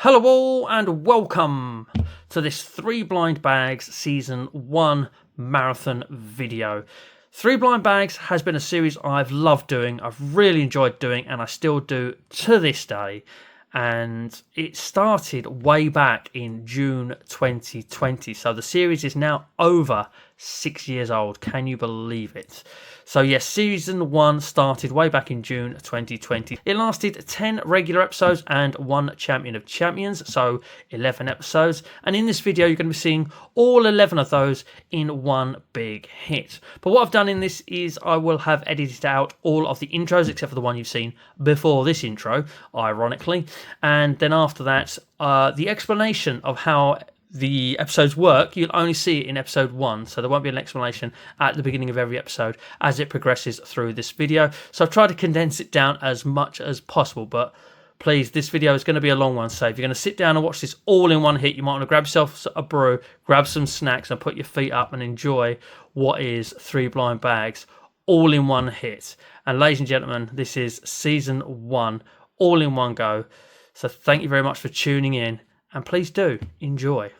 Hello all and welcome to this 3 Blind Bags Season 1 marathon video. 3 Blind Bags has been a series I've loved doing, I've really enjoyed doing, and I still do to this day. And it started way back in June 2020. So the series is now over 6 years old. Can you believe it? So yes, season 1 started way back in June 2020. It lasted 10 regular episodes and 1 Champion of Champions, so 11 episodes. And in this video, you're going to be seeing all 11 of those in one big hit. But what I've done in this is I will have edited out all of the intros, except for the one you've seen before this intro, ironically. And then after that, the explanation of how the episodes work, you'll only see it in episode 1, so there won't be an explanation at the beginning of every episode as it progresses through this video. So I've tried to condense it down as much as possible, but please, this video is going to be a long one, so if you're going to sit down and watch this all in one hit, you might want to grab yourself a brew, grab some snacks and put your feet up and enjoy what is 3 Blind Bags all in one hit. And ladies and gentlemen, this is season 1 all in one go. So thank you very much for tuning in, and please do enjoy.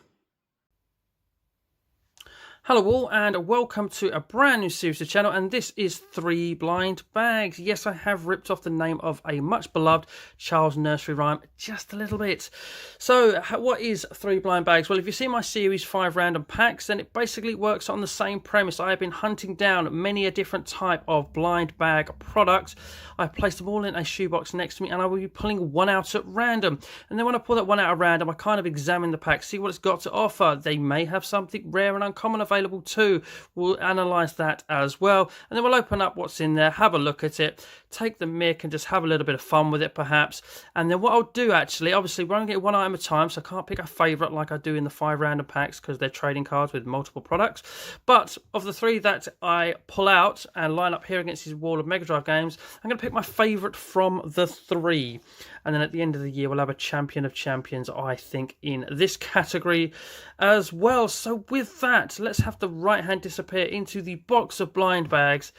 Hello all and welcome to a brand new series to the channel, and this is 3 Blind Bags. Yes, I have ripped off the name of a much beloved child's nursery rhyme just a little bit. So what is 3 Blind Bags? Well, if you see my series 5 random packs, then it basically works on the same premise. I have been hunting down many a different type of blind bag products. I've placed them all in a shoebox next to me, and I will be pulling one out at random. And then when I pull that one out at random, I kind of examine the pack, see what it's got to offer. They may have something rare and uncommon available too. We'll analyze that as well, and then we'll open up what's in there, have a look at it, take the mic and just have a little bit of fun with it perhaps. And then what I'll do, actually, obviously we're only getting one item at a time, so I can't pick a favorite like I do in the 5 random packs because they're trading cards with multiple products. But of the 3 that I pull out and line up here against this wall of Mega Drive games, I'm going to pick my favorite from the 3. And then at the end of the year, we'll have a Champion of Champions, I think, in this category as well. So with that, let's have the right hand disappear into the box of blind bags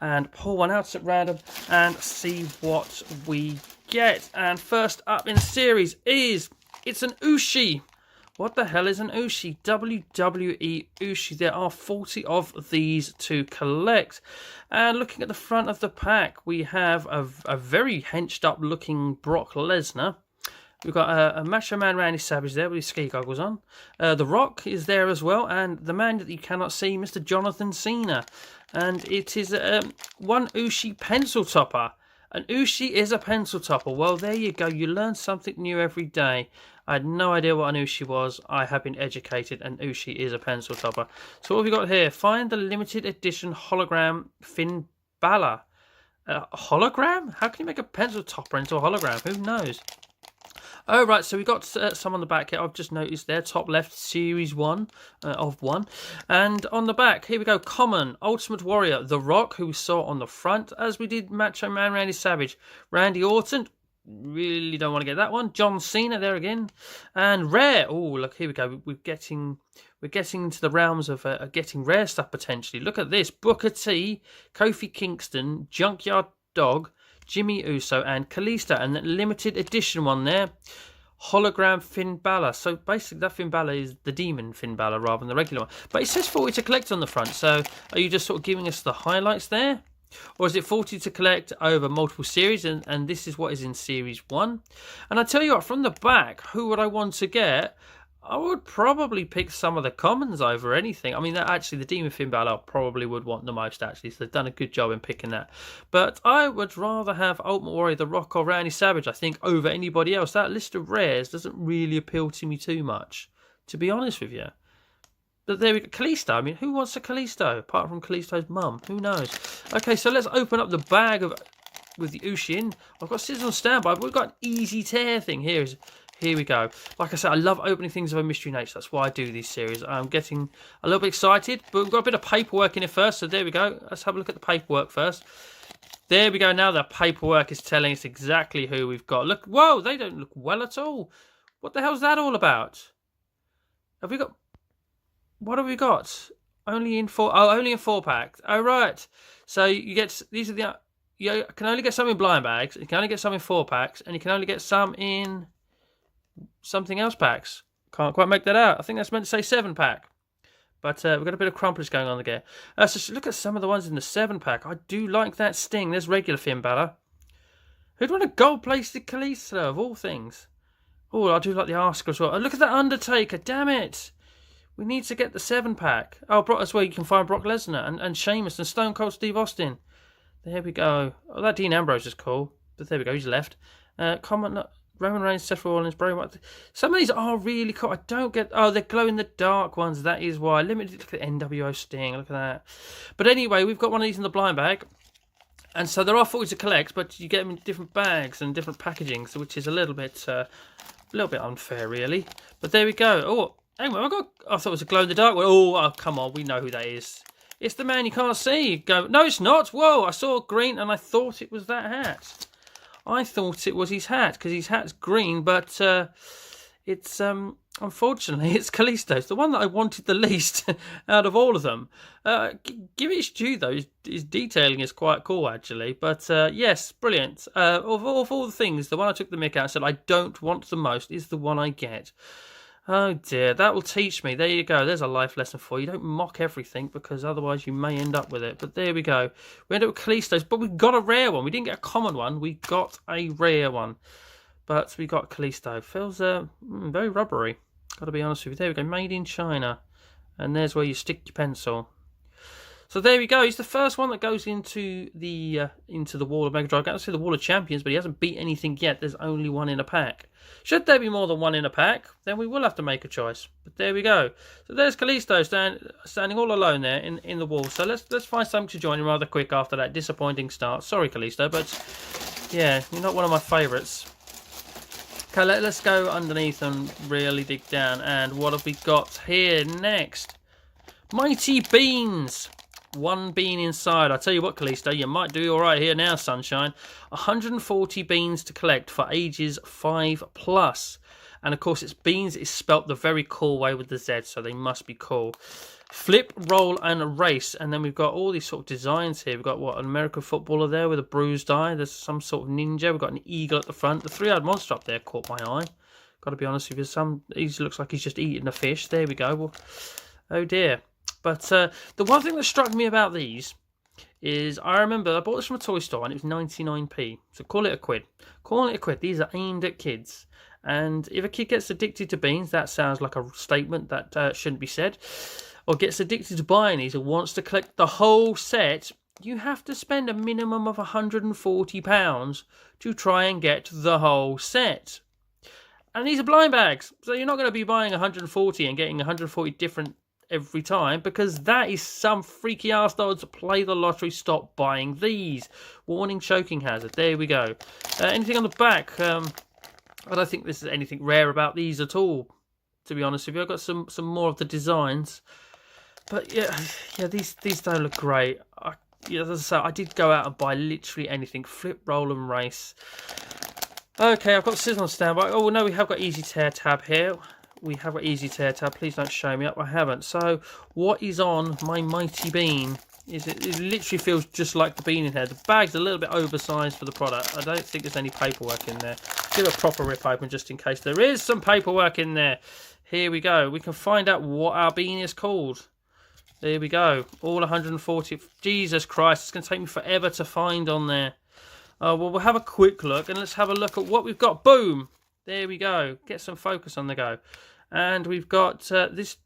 and pull one out at random and see what we get. And first up in the series is, it's an Ushi. What the hell is an Ushi? WWE Ushi. There are 40 of these to collect. And looking at the front of the pack, we have a very henched up looking Brock Lesnar. We've got a Macho Man Randy Savage there with his ski goggles on. The Rock is there as well. And the man that you cannot see, Mr. Jonathan Cena. And it is one Ushi pencil topper. An Ushi is a pencil topper. Well, there you go. You learn something new every day. I had no idea what an Ushi was. I have been educated, and Ushi is a pencil topper. So what have we got here? Find the limited edition hologram Finn Balor. Hologram? How can you make a pencil topper into a hologram? Who knows? Oh, right, so we got some on the back here. I've just noticed there, top left, Series 1 of 1. And on the back, here we go, Common, Ultimate Warrior, The Rock, who we saw on the front, as we did Macho Man Randy Savage. Randy Orton, really don't want to get that one. John Cena there again. And Rare, oh, look, here we go. We're getting into the realms of getting rare stuff, potentially. Look at this, Booker T, Kofi Kingston, Junkyard Dog, Jimmy Uso and Kalisto, and that limited edition one there, hologram Finn Balor. So basically that Finn Balor is the demon Finn Balor rather than the regular one. But it says 40 to collect on the front, so are you just sort of giving us the highlights there? Or is it 40 to collect over multiple series, and this is what is in Series 1? And I tell you what, from the back, who would I want to get? I would probably pick some of the commons over anything. I mean, actually, the Demon Finn Balor probably would want the most, actually. So they've done a good job in picking that. But I would rather have Ultimate Warrior, The Rock, or Randy Savage, I think, over anybody else. That list of rares doesn't really appeal to me too much, to be honest with you. But there we go. Kalisto. I mean, who wants a Kalisto, apart from Kalisto's mum? Who knows? Okay, so let's open up the bag with the Ushi in. I've got scissors on standby, but we've got an easy tear thing here. Here we go. Like I said, I love opening things of a mystery nature. That's why I do these series. I'm getting a little bit excited, but we've got a bit of paperwork in it first. So there we go. Let's have a look at the paperwork first. There we go. Now the paperwork is telling us exactly who we've got. Look, whoa, they don't look well at all. What the hell's that all about? Have we got... What have we got? Only in 4. Oh, only in 4-pack. Oh, right. So you get these are the. You can only get some in blind bags. You can only get some in 4-packs, and you can only get some in something else packs. Can't quite make that out. I think that's meant to say 7-pack. But we've got a bit of crumplers going on again. So look at some of the ones in the 7-pack. I do like that Sting. There's regular Finn Balor. Who'd want a gold-plated Kalisto of all things? Oh, I do like the Oscar as well. Oh, look at that Undertaker. Damn it. We need to get the 7-pack. Oh, Brock, that's where you can find Brock Lesnar and Sheamus and Stone Cold Steve Austin. There we go. Oh, that Dean Ambrose is cool. But there we go. He's left. Roman Reigns, Seth Rollins, Bray Wyatt. Some of these are really cool. I don't get... Oh, they're glow-in-the-dark ones. That is why. Limited. Look at the NWO Sting. Look at that. But anyway, we've got one of these in the blind bag. And so there are 40 to collect, but you get them in different bags and different packaging, so which is a little bit unfair, really. But there we go. Oh, anyway, I thought it was a glow-in-the-dark one. Oh, come on. We know who that is. It's the man you can't see. Go. No, it's not. Whoa, I saw green, and I thought it was that hat. I thought it was his hat, because his hat's green, but it's, unfortunately, it's Kalisto's. The one that I wanted the least out of all of them. Give it its due, though. His detailing is quite cool, actually. But, yes, brilliant. Of all the things, the one I took the mick out and said I don't want the most is the one I get. Oh, dear. That will teach me. There you go. There's a life lesson for you. Don't mock everything, because otherwise you may end up with it. But there we go. We ended up with Kalisto's, but we got a rare one. We didn't get a common one. We got a rare one. But we got Kalisto. Feels very rubbery. Got to be honest with you. There we go. Made in China. And there's where you stick your pencil. So there we go. He's the first one that goes into the Wall of Mega Drive. I can't say the Wall of Champions, but he hasn't beat anything yet. There's only one in a pack. Should there be more than one in a pack, then we will have to make a choice. But there we go. So there's Kalisto standing all alone there in the wall. So let's find something to join him rather quick after that disappointing start. Sorry, Kalisto, but yeah, you're not one of my favourites. Okay, let's go underneath and really dig down. And what have we got here next? Mighty Beans. One bean inside. I tell you what, Kalisto, you might do all right here now, sunshine. 140 beans to collect for ages 5+. And of course, it's beans is spelt the very cool way with the Z, so they must be cool. Flip, roll, and race. And then we've got all these sort of designs here. We've got, what, an American footballer there with a bruised eye. There's some sort of ninja. We've got an eagle at the front. The three-eyed monster up there caught my eye. Got to be honest with you. He looks like he's just eating a fish. There we go. Well, oh, dear. But the one thing that struck me about these is I remember I bought this from a toy store and it was 99p. So call it a quid. Call it a quid. These are aimed at kids. And if a kid gets addicted to beans, that sounds like a statement that shouldn't be said. Or gets addicted to buying these and wants to collect the whole set, you have to spend a minimum of £140 to try and get the whole set. And these are blind bags. So you're not going to be buying 140 and getting 140 different every time, because that is some freaky ass odds. Play the lottery, stop buying these. Warning, choking hazard. There we go. Anything on the back? I don't think this is anything rare about these at all, to be honest with you. I've got some more of the designs, but yeah, these don't look great. As I say, I did go out and buy literally anything. Flip, roll, and race. Okay, I've got scissors on standby. Oh no, we have got easy tear tab here. We have got easy tear tab. Please don't show me up. I haven't. So what is on my Mighty Bean? It literally feels just like the bean in here. The bag's a little bit oversized for the product. I don't think there's any paperwork in there. Give a proper rip open just in case there is some paperwork in there. Here we go. We can find out what our bean is called. There we go. All 140. Jesus Christ, it's going to take me forever to find on there. Well, we'll have a quick look and let's have a look at what we've got. Boom. There we go. Get some focus on the go. And we've got this...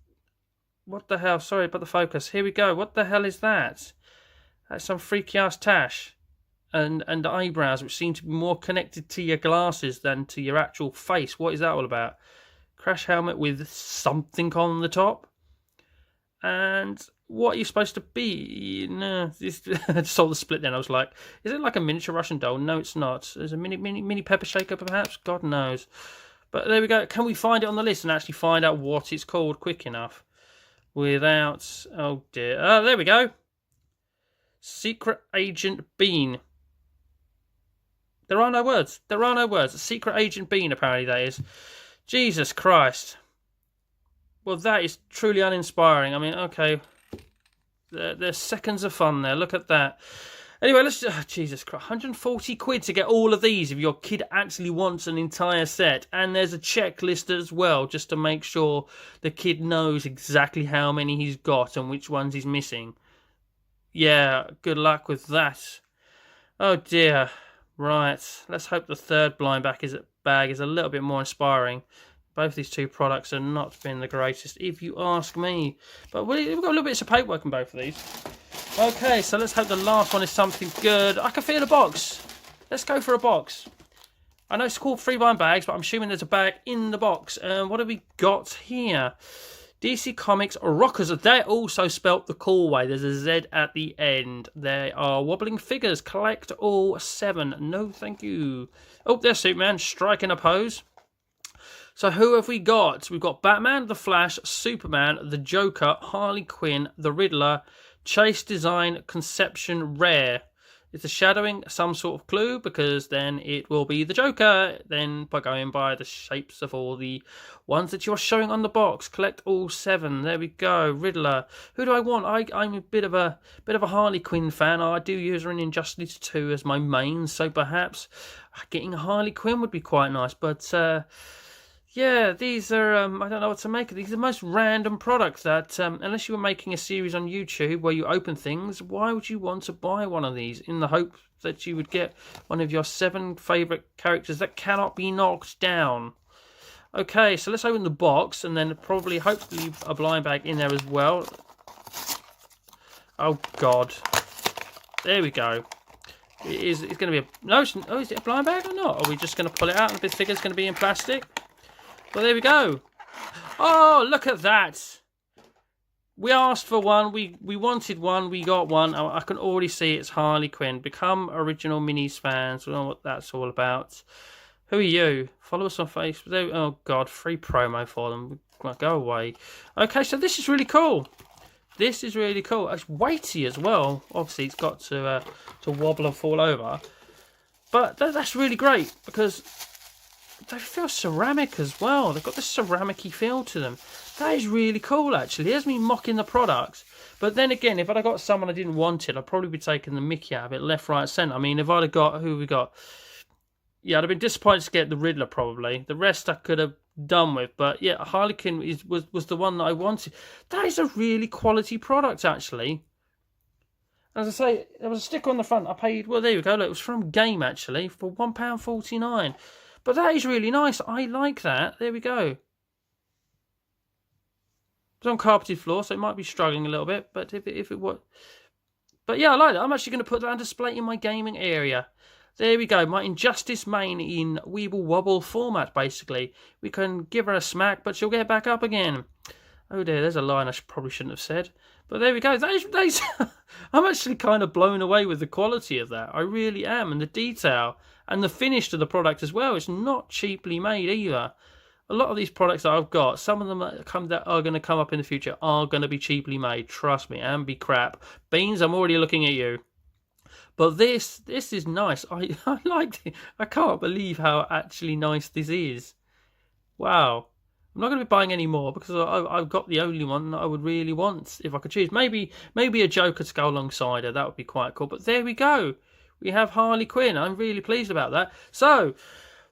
What the hell? Sorry about the focus. Here we go. What the hell is that? That's some freaky-ass tash. And eyebrows, which seem to be more connected to your glasses than to your actual face. What is that all about? Crash helmet with something on the top. And what are you supposed to be? No, I just saw the split then. I was like, is it like a miniature Russian doll? No, it's not. There's a mini pepper shaker, perhaps? God knows. But there we go. Can we find it on the list and actually find out what it's called quick enough? Without... Oh, dear. Oh, there we go. Secret Agent Bean. There are no words. There are no words. Secret Agent Bean, apparently, that is. Jesus Christ. Well, that is truly uninspiring. I mean, okay. There's seconds of fun there. Look at that. Anyway, let's Jesus Christ, 140 quid to get all of these if your kid actually wants an entire set. And there's a checklist as well, just to make sure the kid knows exactly how many he's got and which ones he's missing. Yeah, good luck with that. Oh dear. Right, let's hope the third blind bag is a little bit more inspiring. Both these two products are not been the greatest, if you ask me. But we've got a little bit of paperwork in both of these. Okay, so let's hope the last one is something good. I can feel a box. Let's go for a box. I know it's called 3 blind bags, but I'm assuming there's a bag in the box. What have we got here? DC Comics Rockers. They also spelt the cool way. There's a Z at the end. They are wobbling figures. Collect all 7. No, thank you. Oh, there's Superman striking a pose. So who have we got? We've got Batman, The Flash, Superman, The Joker, Harley Quinn, The Riddler, Chase Design, Conception, Rare. Is the shadowing some sort of clue? Because then it will be the Joker. Then by going by the shapes of all the ones that you're showing on the box. Collect all 7. There we go. Riddler. Who do I want? I'm a bit of a Harley Quinn fan. I do use her in Injustice 2 as my main. So perhaps getting a Harley Quinn would be quite nice. But yeah, these are, I don't know what to make of. These are the most random products that, unless you were making a series on YouTube where you open things, why would you want to buy one of these in the hope that you would get one of your 7 favourite characters that cannot be knocked down? Okay, so let's open the box and then hopefully a blind bag in there as well. Oh, God. There we go. It's going to be a... No, is it a blind bag or not? Are we just going to pull it out and the figure's going to be in plastic? Well, there we go. Oh, look at that. We asked for one. We wanted one. We got one. I can already see it's Harley Quinn. Become original minis fans. We know what that's all about. Who are you? Follow us on Facebook. Oh, God. Free promo for them. Go away. Okay, so this is really cool. This is really cool. It's weighty as well. Obviously, it's got to wobble and fall over. But that's really great because... they feel ceramic as well. They've got this ceramic-y feel to them. That is really cool, actually. There's me mocking the products. But then again, if I'd have got someone I didn't want it, I'd probably be taking the mickey out of it, left, right, centre. I mean, if I'd have got... who we got? Yeah, I'd have been disappointed to get the Riddler, probably. The rest I could have done with. But yeah, Harley Quinn was the one that I wanted. That is a really quality product, actually. As I say, there was a sticker on the front. I paid... well, there you go. Look, it was from Game, actually, for £1.49. But that is really nice. I like that. There we go. It's on carpeted floor, so it might be struggling a little bit. But if it was... but yeah, I like that. I'm actually going to put that on display in my gaming area. There we go. My Injustice main in Weeble Wobble format, basically. We can give her a smack, but she'll get back up again. Oh dear, there's a line I probably shouldn't have said. But there we go. That is I'm actually kind of blown away with the quality of that. I really am. And the detail and the finish to the product as well. It's not cheaply made either. A lot of these products that I've got, some of them that are going to come up in the future are going to be cheaply made. Trust me, and be crap. Beans, I'm already looking at you. But this is nice. I like it. I can't believe how actually nice this is. Wow. I'm not going to be buying any more because I've got the only one that I would really want if I could choose. Maybe a Joker to go alongside her. That would be quite cool. But there we go. We have Harley Quinn. I'm really pleased about that. So,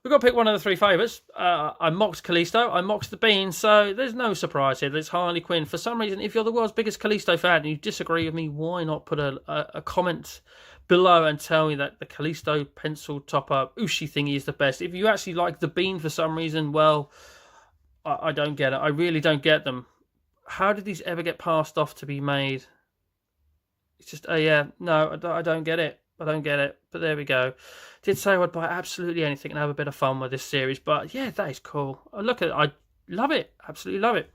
we've got to pick one of the 3 favourites. I mocked Callisto. I mocked the Bean. So, there's no surprise here. There's Harley Quinn. For some reason, if you're the world's biggest Callisto fan and you disagree with me, why not put a comment below and tell me that the Callisto pencil topper Ushi thingy is the best. If you actually like the Bean for some reason, well... I don't get it. I really don't get them. How did these ever get passed off to be made? It's just, yeah, no, I don't get it. I don't get it. But there we go. Did say I would buy absolutely anything and have a bit of fun with this series. But yeah, that is cool. Look at it. I love it. Absolutely love it.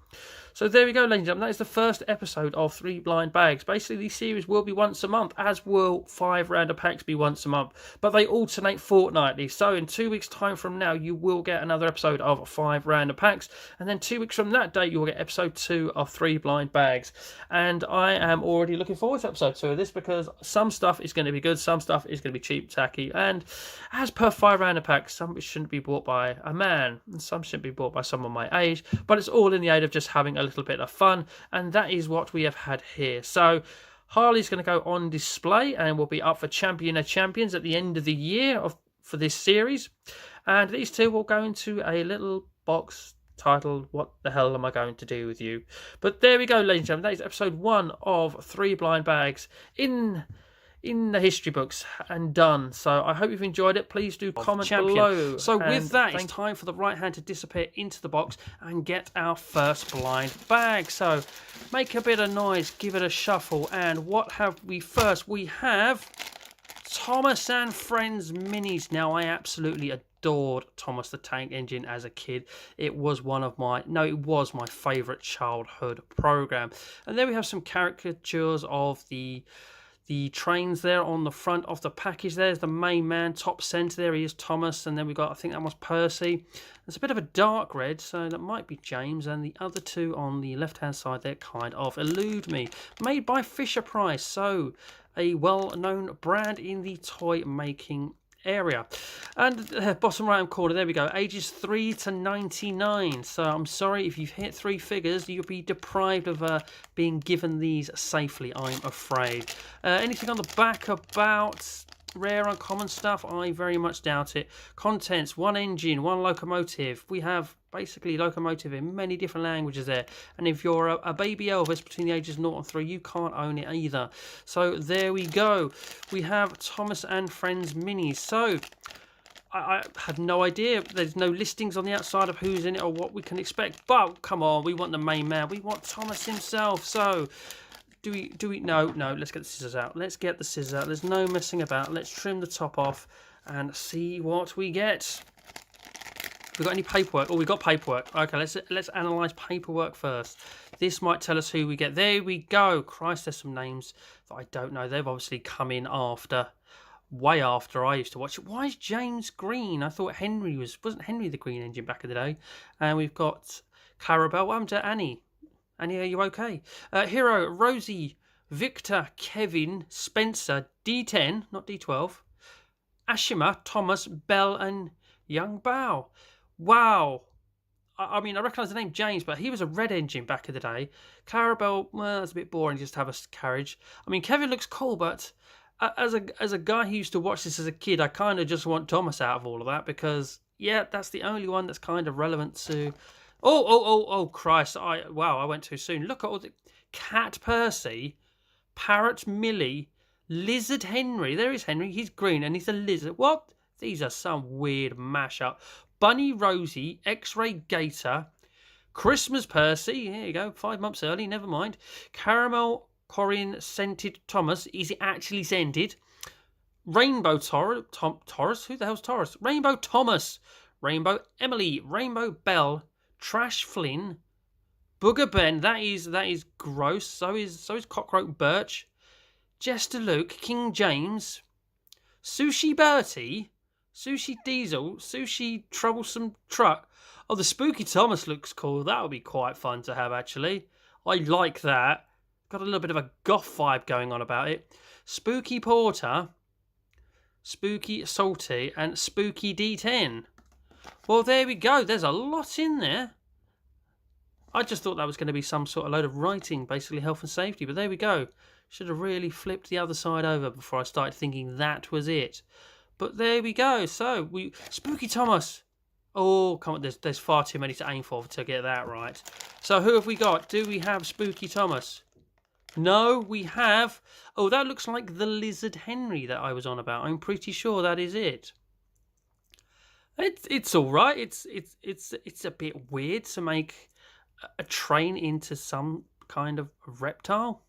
So there we go, ladies and gentlemen. That is the first episode of 3 Blind Bags. Basically, these series will be once a month, as will 5 random packs be once a month. But they alternate fortnightly. So in 2 weeks' time from now, you will get another episode of 5 random packs. And then 2 weeks from that date, you will get episode 2 of 3 Blind Bags. And I am already looking forward to episode 2 of this because some stuff is going to be good, some stuff is going to be cheap, tacky. And as per 5 random packs, some shouldn't be bought by a man, and some shouldn't be bought by someone my age. But it's all in the aid of just having a little bit of fun, and that is what we have had here. So Harley's going to go on display and will be up for Champion of Champions at the end of the year for this series. And these two will go into a little box titled "What the Hell Am I Going to Do With You?" But there we go, ladies and gentlemen. That is episode 1 of 3 Blind Bags in the history books and done. So I hope you've enjoyed it. Please do comment below. So with that, it's time for the right hand to disappear into the box and get our first blind bag. So make a bit of noise, give it a shuffle, and what have we first? We have Thomas and Friends Minis. Now, I absolutely adored Thomas the Tank Engine as a kid. It was my favourite childhood program. And then we have some caricatures of the trains there on the front of the package. There's the main man, top centre. There he is, Thomas. And then we've got, I think that was Percy. There's a bit of a dark red, so that might be James. And the other two on the left-hand side there kind of elude me. Made by Fisher-Price, so a well-known brand in the toy-making area. And bottom right hand corner, there we go, ages 3 to 99. So I'm sorry if you've hit 3 figures, you'll be deprived of being given these safely, I'm afraid. Anything on the back about rare uncommon stuff? I very much doubt it. Contents: 1 engine, 1 locomotive. We have basically locomotive in many different languages there, and if you're a baby Elvis between the ages 0 and 3, you can't own it either. So there we go. We have Thomas and Friends Minis. So I had no idea. There's no listings on the outside of who's in it or what we can expect, but come on, we want the main man, we want Thomas himself. So do we no, let's get the scissors out. Let's get the scissors out. There's no messing about. Let's trim the top off and see what we get. We got any paperwork? Oh, we got paperwork. Okay, let's analyze paperwork first. This might tell us who we get. There we go. Christ, there's some names that I don't know. They've obviously come in after, way after I used to watch it. Why is James green? I thought Henry wasn't Henry the Green Engine back in the day. And we've got Clarabelle. What happened to Annie? Annie, are you okay? Hero, Rosie, Victor, Kevin, Spencer, D10, not D12, Ashima, Thomas, Bell, and Young Bao. Wow. I mean, I recognise the name James, but he was a red engine back in the day. Clarabelle, well, that's a bit boring just to have a carriage. I mean, Kevin looks cool, but as a guy who used to watch this as a kid, I kind of just want Thomas out of all of that because, yeah, that's the only one that's kind of relevant to... Oh, Christ. I went too soon. Look at all the... Cat Percy, Parrot Millie, Lizard Henry. There is Henry. He's green and he's a lizard. What? These are some weird mashup. Bunny Rosie, X-Ray Gator, Christmas Percy. Here you go. 5 months early. Never mind. Caramel Corin Scented Thomas. Is it actually scented? Rainbow Taurus. Who the hell's Taurus? Rainbow Thomas. Rainbow Emily. Rainbow Bell. Trash Flynn, Booger Ben, that is gross. So is Cockroach Birch, Jester Luke, King James, Sushi Bertie, Sushi Diesel, Sushi Troublesome Truck. Oh, the Spooky Thomas looks cool. That would be quite fun to have, actually. I like that. Got a little bit of a goth vibe going on about it. Spooky Porter, Spooky Salty, and Spooky D10. Well, there we go. There's a lot in there. I just thought that was going to be some sort of load of writing, basically health and safety. But there we go. Should have really flipped the other side over before I started thinking that was it. But there we go. So, Spooky Thomas. Oh, come on. There's far too many to aim for to get that right. So, who have we got? Do we have Spooky Thomas? No, we have... Oh, that looks like the Lizard Henry that I was on about. I'm pretty sure that is it. It's all right. It's a bit weird to make a train into some kind of reptile,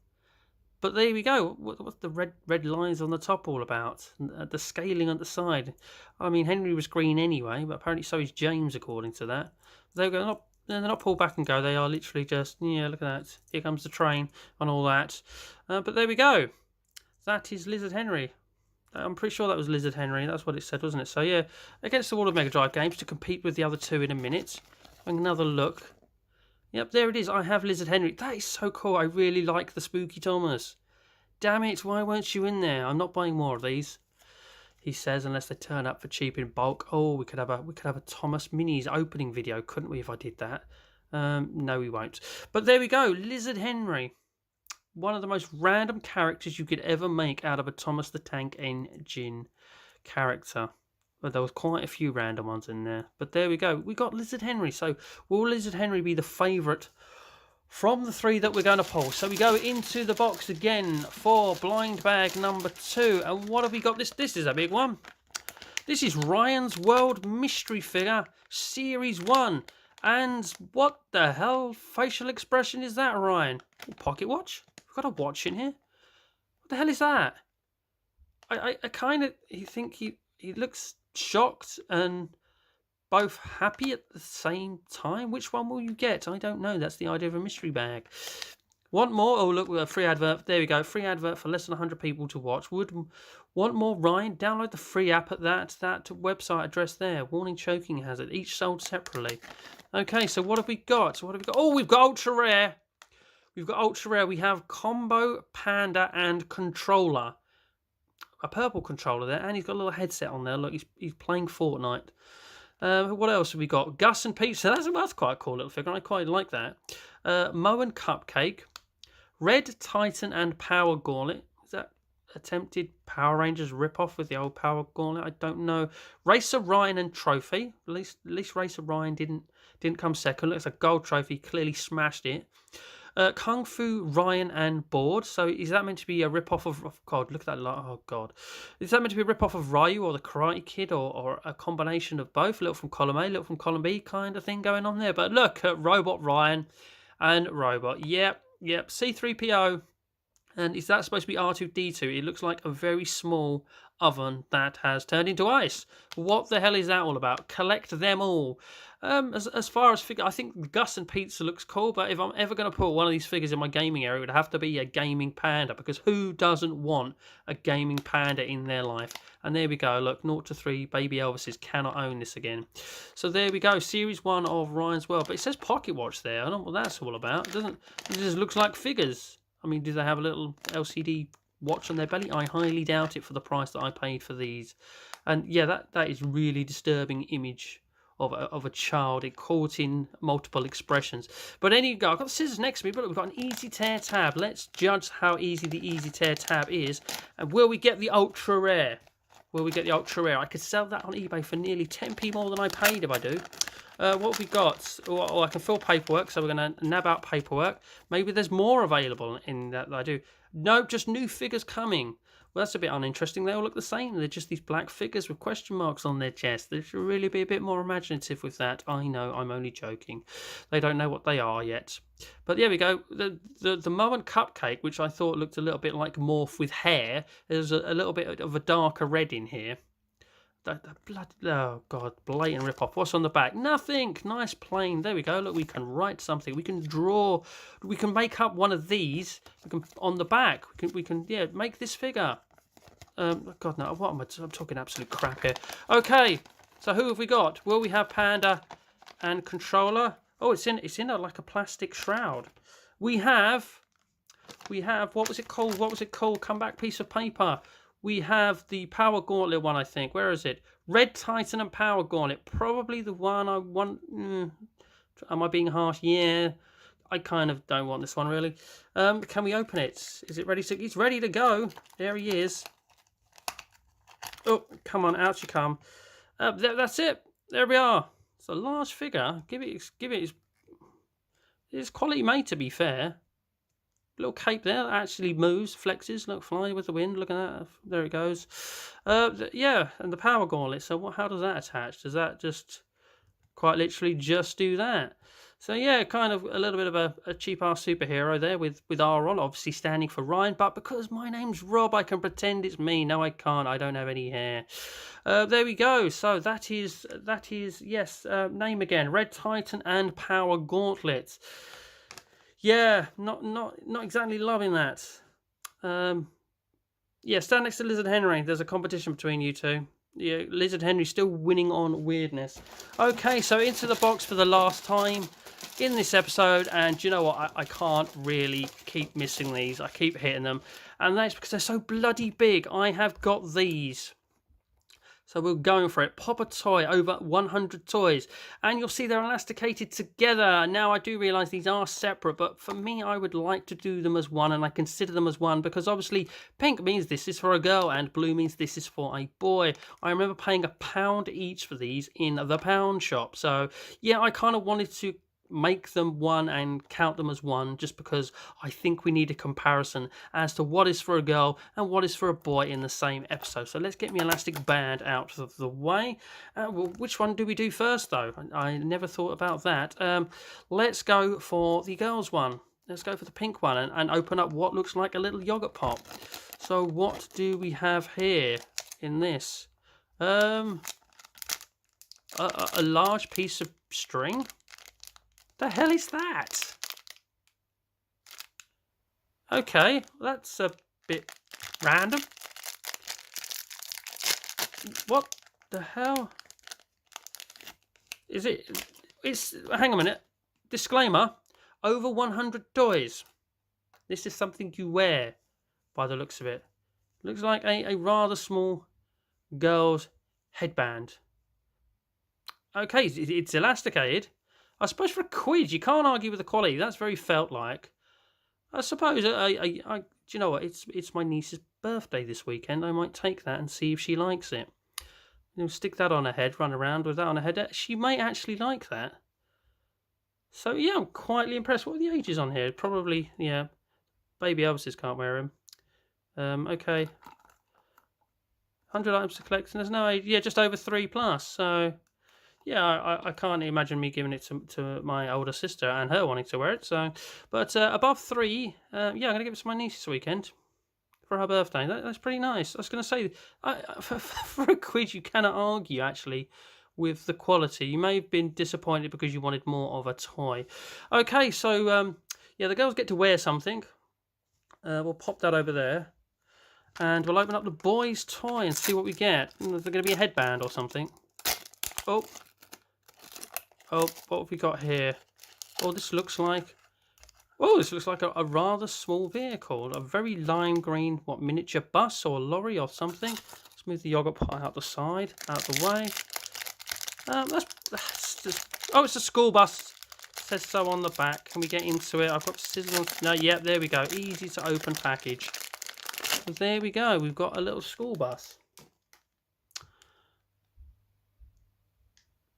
but there we go. What's the red lines on the top all about? The scaling on the side. I mean, Henry was green anyway, but apparently so is James, according to that. They're not pull back and go. They are literally just, yeah, look at that. Here comes the train and all that. But there we go. That is Lizard Henry. I'm pretty sure that was Lizard Henry. That's what it said, wasn't it? So, yeah, against the wall of Mega Drive games to compete with the other two in a minute. Having another look. Yep, there it is. I have Lizard Henry. That is so cool. I really like the Spooky Thomas. Damn it, why weren't you in there? I'm not buying more of these. He says, unless they turn up for cheap in bulk. Oh, we could have a Thomas Minis opening video, couldn't we, if I did that? No, we won't. But there we go. Lizard Henry. one of the most random characters you could ever make out of a Thomas the Tank Engine character. But there was quite a few random ones in there. But there we go. We got Lizard Henry. So will Lizard Henry be the favourite from the 3 that we're going to pull? So we go into the box again for blind bag number 2. And what have we got? This is a big one. This is Ryan's World Mystery Figure Series 1. And what the hell facial expression is that, Ryan? Pocket watch? We've got a watch in here. What the hell is that? I kind of think he looks shocked and both happy at the same time. Which one will you get? I don't know. That's the idea of a mystery bag. Want more? Oh, look, a free advert. There we go. Free advert for less than 100 people to watch. Want more, Ryan? Download the free app at that website address there. Warning choking hazard. Each sold separately. Okay, so what have we got? Oh, we've got ultra rare. We've got ultra rare. We have Combo, Panda, and Controller. A purple controller there, and he's got a little headset on there. Look, he's playing Fortnite. What else have we got? Gus and Pizza. That's quite a cool little figure. I quite like that. Mo and Cupcake. Red Titan and Power Gauntlet. Is that attempted Power Rangers ripoff with the old Power Gauntlet? I don't know. Racer Ryan and Trophy. At least Racer Ryan didn't come second. Looks like a gold trophy. Clearly smashed it. Kung Fu Ryan and Board. So is that meant to be a rip-off of... Oh, God, look at that. Oh, God. Is that meant to be a rip-off of Ryu or the Karate Kid or a combination of both? A little from column A, a little from column B kind of thing going on there. But look at Robot Ryan and Robot. Yep. C-3PO. And is that supposed to be R2-D2? It looks like a very small oven that has turned into ice. What the hell is that all about? Collect them all. As far as figure, I think Gus and Pizza looks cool, but if I'm ever going to put one of these figures in my gaming area, it would have to be a gaming panda, because who doesn't want a gaming panda in their life? And there we go. Look, 0 to 3 baby Elvises cannot own this again. So there we go. Series 1 of Ryan's World. But it says pocket watch there. I don't know what that's all about. It just looks like figures. I mean, do they have a little LCD watch on their belly? I highly doubt it for the price that I paid for these. And yeah, that is really disturbing image of a child caught in multiple expressions. But anyway, I've got the scissors next to me, but look, we've got an easy tear tab. Let's judge how easy the easy tear tab is. And will we get the ultra rare? Will we get the ultra rare? I could sell that on eBay for nearly 10p more than I paid if I do. What have we got? Oh, I can fill paperwork, so we're going to nab out paperwork. Maybe there's more available in that I do. Nope, just new figures coming. Well, that's a bit uninteresting. They all look the same. They're just these black figures with question marks on their chest. They should really be a bit more imaginative with that. I know, I'm only joking. They don't know what they are yet. But there we go. The Mo and Cupcake, which I thought looked a little bit like Morph with hair. There's a little bit of a darker red in here. Oh God, blatant rip-off. What's on the back? Nothing. Nice plain. There we go. Look, we can write something. We can draw. We can make up one of these. We can on the back. We can yeah, make this figure. God no, what am I'm talking absolute crap here. Okay, so who have we got? Will we have Panda and Controller? Oh, it's in like a plastic shroud. We have what was it called? What was it called? Come back, piece of paper. We have the Power Gauntlet one, I think. Where is it? Red Titan and Power Gauntlet. Probably the one I want. Am I being harsh? Yeah. I kind of don't want this one, really. Can we open it? Is it ready to... He's ready to go. There he is. Oh, come on. Out you come. That's it. There we are. It's a large figure. Give it its quality made, to be fair. Little cape there that actually moves, flexes, look, fly with the wind. Look at that. There it goes. Yeah, and the Power Gauntlet. So how does that attach? Does that just quite literally just do that? So yeah, kind of a little bit of a cheap-ass superhero there with R on, obviously standing for Ryan. But because my name's Rob, I can pretend it's me. No, I can't. I don't have any hair. There we go. So that is yes. Name again: Red Titan and Power Gauntlet. Yeah, not exactly loving that. Yeah, stand next to Lizard Henry. There's a competition between you two. Yeah, Lizard Henry still winning on weirdness. Okay, so into the box for the last time in this episode. And you know what? I can't really keep missing these. I keep hitting them. And that's because they're so bloody big. I have got these. So we're going for it. Pop a toy, over 100 toys. And you'll see they're elasticated together. Now, I do realise these are separate, but for me, I would like to do them as one, and I consider them as one, because obviously pink means this is for a girl, and blue means this is for a boy. I remember paying £1 each for these in the pound shop. So, yeah, I kind of wanted to make them one and count them as one, just because I think we need a comparison as to what is for a girl and what is for a boy in the same episode. So let's get my elastic band out of the way. Well, which one do we do first, though? I never thought about that. Let's go for the girls one. Let's go for the pink one and open up what looks like a little yogurt pop. So what do we have here in this? A large piece of string. The hell is that? Okay, that's a bit random. What the hell is it? Hang a minute. Disclaimer: over 100 toys. This is something you wear, by the looks of it. Looks like a rather small girl's headband. Okay, it's elasticated. I suppose for a quiz, you can't argue with the quality. That's very felt-like. I suppose, do you know what? It's my niece's birthday this weekend. I might take that and see if she likes it. Stick that on her head, run around with that on her head. She may actually like that. So, yeah, I'm quietly impressed. What are the ages on here? Probably, yeah, baby Elvises can't wear them. Okay. 100 items to collect, and there's no age. Yeah, just over 3+. So... yeah, I can't imagine me giving it to my older sister and her wanting to wear it. So, but above 3, yeah, I'm going to give it to my niece this weekend for her birthday. That's pretty nice. I was going to say, for a quiz, you cannot argue, actually, with the quality. You may have been disappointed because you wanted more of a toy. Okay, so, yeah, the girls get to wear something. We'll pop that over there. And we'll open up the boys' toy and see what we get. Is there going to be a headband or something? Oh, what have we got here? Oh, this looks like... oh, this looks like a rather small vehicle. A very lime green, miniature bus or lorry or something. Let's move the yogurt pot out the side, out the way. That's just... oh, it's a school bus. It says so on the back. Can we get into it? I've got scissors on... no, yeah, there we go. Easy to open package. So there we go. We've got a little school bus.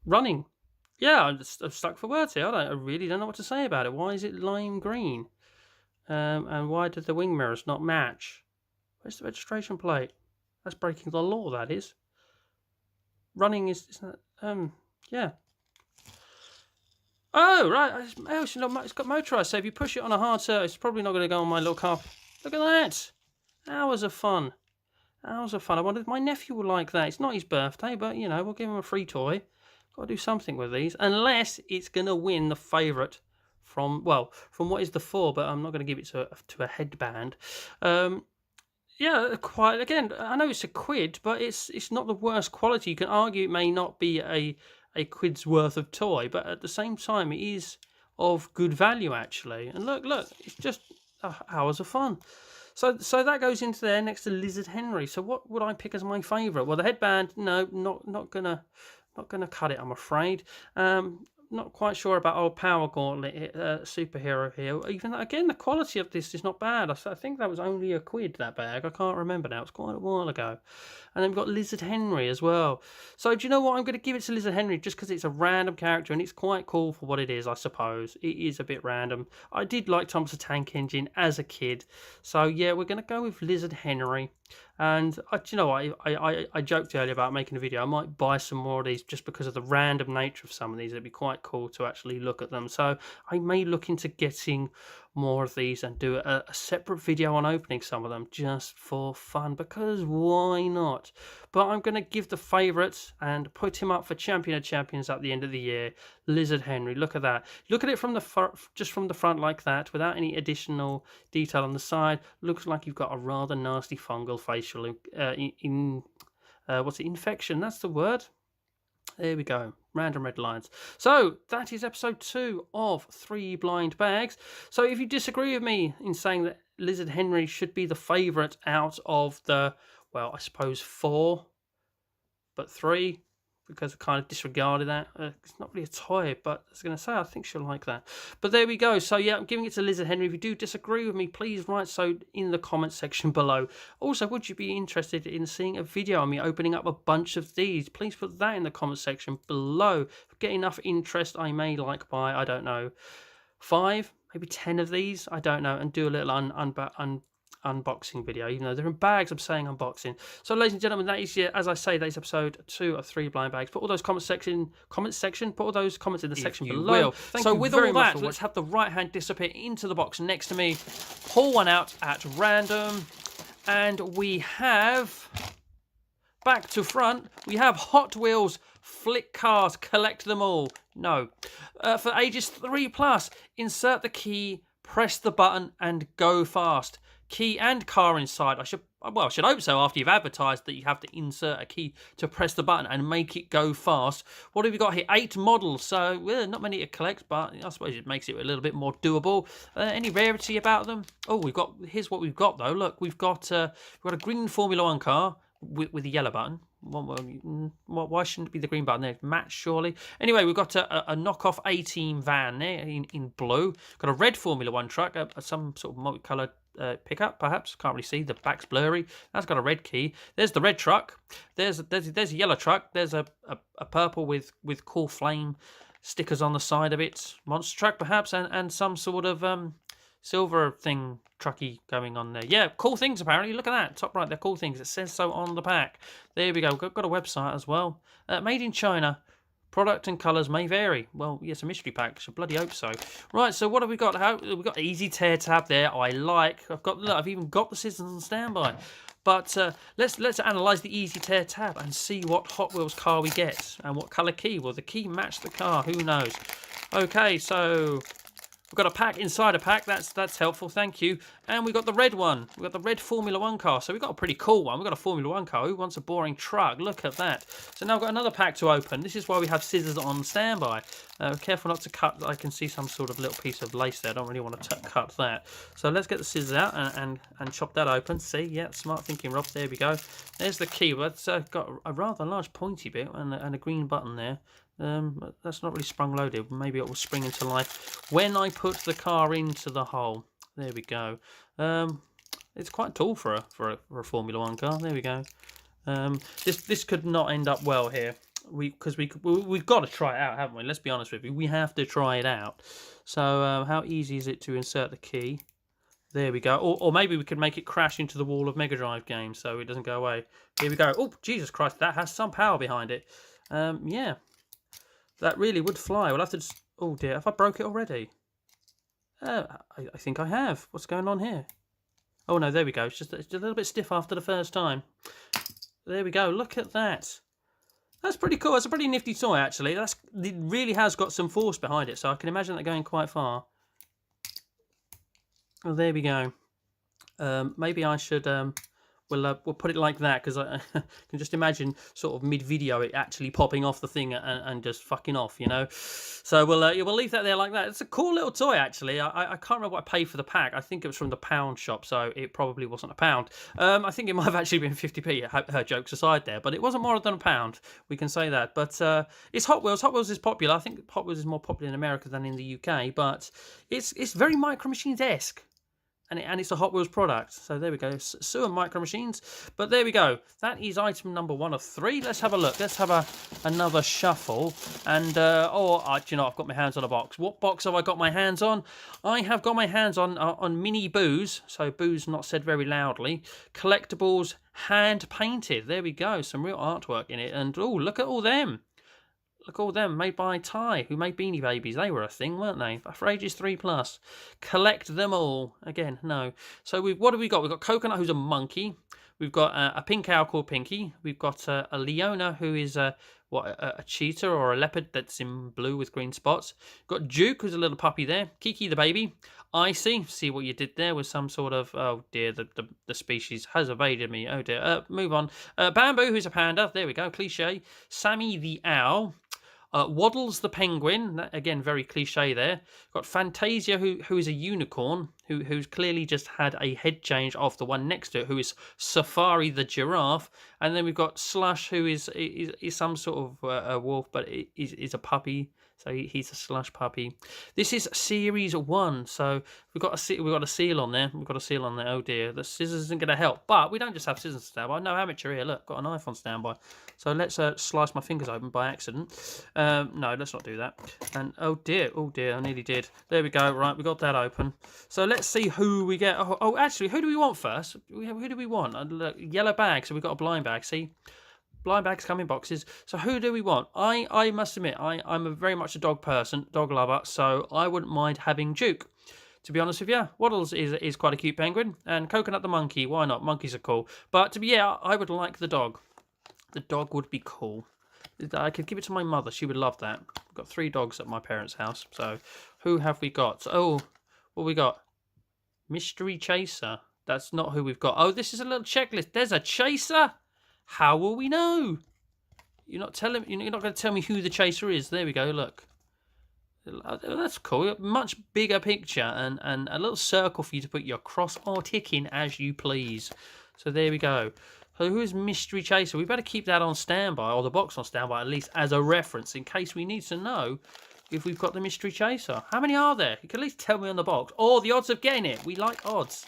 Running. Yeah, I'm stuck for words here. I really don't know what to say about it. Why is it lime green? And why did the wing mirrors not match? Where's the registration plate? That's breaking the law, that is. Running is that, yeah. Oh, right. It's got motorised, so if you push it on a hard surface, it's probably not going to go on my little car. Look at that. Hours of fun. Hours of fun. I wonder if my nephew will like that. It's not his birthday, but, you know, we'll give him a free toy. Got to do something with these, unless it's going to win the favourite from what is the 4, but I'm not going to give it to a headband. Yeah, quite. Again, I know it's a quid, but it's not the worst quality. You can argue it may not be a quid's worth of toy, but at the same time, it is of good value actually. And look, it's just hours of fun. So that goes into there next to Lizard Henry. So what would I pick as my favourite? Well, the headband, no, not gonna cut it, I'm afraid. Not quite sure about old Power Gauntlet superhero here. Even again, the quality of this is not bad. I think that was only a quid, that bag. I can't remember now. It's quite a while ago. And then we've got Lizard Henry as well. So do you know what? I'm going to give it to Lizard Henry just because it's a random character and it's quite cool for what it is, I suppose. It is a bit random. I did like Thomas the Tank Engine as a kid. So yeah, we're going to go with Lizard Henry. And do you know what? I joked earlier about making a video. I might buy some more of these just because of the random nature of some of these. It'd be quite cool to actually look at them. So I may look into getting more of these and do a separate video on opening some of them just for fun, because why not? But I'm going to give the favourites and put him up for Champion of Champions at the end of the year. Lizard Henry, look at that. Look at it from the just from the front like that, without any additional detail on the side. Looks like you've got a rather nasty fungal facial infection. That's the word. There we go. Random red lines. So that is episode 2 of 3 Blind Bags. So if you disagree with me in saying that Lizard Henry should be the favourite out of the, well, I suppose 4 but 3, because I kind of disregarded that. It's not really a toy, but I was going to say, I think she'll like that. But there we go. So yeah, I'm giving it to Lizard Henry. If you do disagree with me, please write so in the comment section below. Also, would you be interested in seeing a video on me opening up a bunch of these? Please put that in the comment section below. If I get enough interest, I may buy, I don't know, 5, maybe 10 of these, I don't know, and do a little unboxing video, even though they're in bags. I'm saying unboxing. So ladies and gentlemen, that is, as I say, that is episode 2 of 3 blind bags. Put all those put all those comments in the section below. So with all that, let's have the right hand disappear into the box next to me, pull one out at random, and we have, back to front, we have Hot Wheels Flick Cars, collect them all. No. For ages 3+, insert the key, press the button, and go fast. Key and car inside. I should hope so after you've advertised that you have to insert a key to press the button and make it go fast. What have we got here? 8 models, so not many to collect, but I suppose it makes it a little bit more doable. Any rarity about them? Oh, here's what we've got though. Look, we've got a green Formula 1 car with a yellow button. Why shouldn't it be the green button there? Match, surely. Anyway, we've got a knockoff A-Team van there in blue. Got a red Formula 1 truck, some sort of multicoloured pickup, perhaps. Can't really see. The back's blurry. That's got a red key. There's the red truck. There's a yellow truck. There's a purple with cool flame stickers on the side of it. Monster truck, perhaps, and some sort of silver thing trucky going on there. Yeah, cool things apparently. Look at that. Top right, they're cool things. It says so on the pack. There we go. We've got a website as well. Made in China. Product and colours may vary. Well, yes, a mystery pack. So bloody hope so. Right, so what have we got? We've got easy tear tab there. I like. I've even got the scissors on standby. But let's analyse the easy tear tab and see what Hot Wheels car we get and what colour key. Will the key match the car? Who knows? Okay, so we've got a pack inside a pack. That's helpful, thank you. And we've got the red one. We've got the red Formula 1 car. So we've got a pretty cool one. We've got a Formula 1 car. Who wants a boring truck? Look at that. So now I've got another pack to open. This is why we have scissors on standby. Careful not to cut. I can see some sort of little piece of lace there. I don't really want to cut that. So let's get the scissors out and chop that open. See, yeah, smart thinking, Rob. There we go. There's the key. It's got a rather large pointy bit and a green button there. That's not really sprung loaded. Maybe it will spring into life when I put the car into the hole. There we go. It's quite tall for a Formula 1 car. There we go. This could not end up well here. We've got to try it out, haven't we? Let's be honest with you. We have to try it out. So how easy is it to insert the key? There we go. Or maybe we could make it crash into the wall of Mega Drive games so it doesn't go away. Here we go. Oh, Jesus Christ, that has some power behind it. Yeah. That really would fly. We'll have to just... Oh dear, have I broke it already? I think I have. What's going on here? Oh no, there we go. It's just a little bit stiff after the first time. There we go. Look at that. That's pretty cool. It's a pretty nifty toy, actually. It really has got some force behind it, so I can imagine that going quite far. Well, there we go. Maybe I should... We'll put it like that, because I can just imagine sort of mid-video it actually popping off the thing and just fucking off, you know. So we'll leave that there like that. It's a cool little toy, actually. I can't remember what I paid for the pack. I think it was from the pound shop, so it probably wasn't a pound. I think it might have actually been 50p, her jokes aside there, but it wasn't more than a pound. We can say that. But it's Hot Wheels. Hot Wheels is popular. I think Hot Wheels is more popular in America than in the UK, but it's very Micro Machines-esque. And it's a Hot Wheels product. So there we go. Sewer Micro Machines. But there we go. That is item number 1 of 3. Let's have a look. Let's have another shuffle. And, do you know, I've got my hands on a box. What box have I got my hands on? I have got my hands on mini Boos. So Boos not said very loudly. Collectibles hand painted. There we go. Some real artwork in it. And, oh, look at all them. Look at all them, made by Ty, who made Beanie Babies. They were a thing, weren't they? For ages 3+. Collect them all. Again, no. So what have we got? We've got Coconut, who's a monkey. We've got a pink owl called Pinky. We've got a Leona, who is a cheetah or a leopard that's in blue with green spots. We've got Duke, who's a little puppy there. Kiki the baby. Icy, see what you did there with some sort of... Oh dear, the species has evaded me. Oh dear. Move on. Bamboo, who's a panda. There we go, cliche. Sammy the owl. Waddles the penguin, again very cliche there. Got Fantasia, who is a unicorn, who's clearly just had a head change off the one next to it, who is Safari the giraffe, and then we've got Slush, who is some sort of a wolf, but is a puppy. So he's a slush puppy. This is series 1, so we've got a seal on there. We've got a seal on there. Oh dear, the scissors isn't going to help. But we don't just have scissors on standby. No amateur here. Look, got a knife on standby. So let's slice my fingers open by accident. No, let's not do that. And oh dear, I nearly did. There we go. Right, we got that open. So let's see who we get. Oh, actually, who do we want first? Who do we want? Look, yellow bag. So we've got a blind bag. See. Blind bags come in boxes. So who do we want? I must admit, I'm a very much a dog person, dog lover, so I wouldn't mind having Duke. To be honest with you, Waddles is quite a cute penguin, and Coconut the monkey, why not? Monkeys are cool. But I would like the dog. The dog would be cool. I could give it to my mother. She would love that. We've got 3 dogs at my parents' house. So who have we got? Oh, what we got? Mystery Chaser. That's not who we've got. Oh, this is a little checklist. There's a chaser. How will we know? You're not going to tell me who the chaser is. There we go. Look, that's cool. Much bigger picture and a little circle for you to put your cross or tick in as you please. So there we go. So who is Mystery Chaser? We better keep that on standby, or the box on standby at least, as a reference in case we need to know if we've got the Mystery Chaser. How many are there? You can at least tell me on the box, or the odds of getting it. We like odds.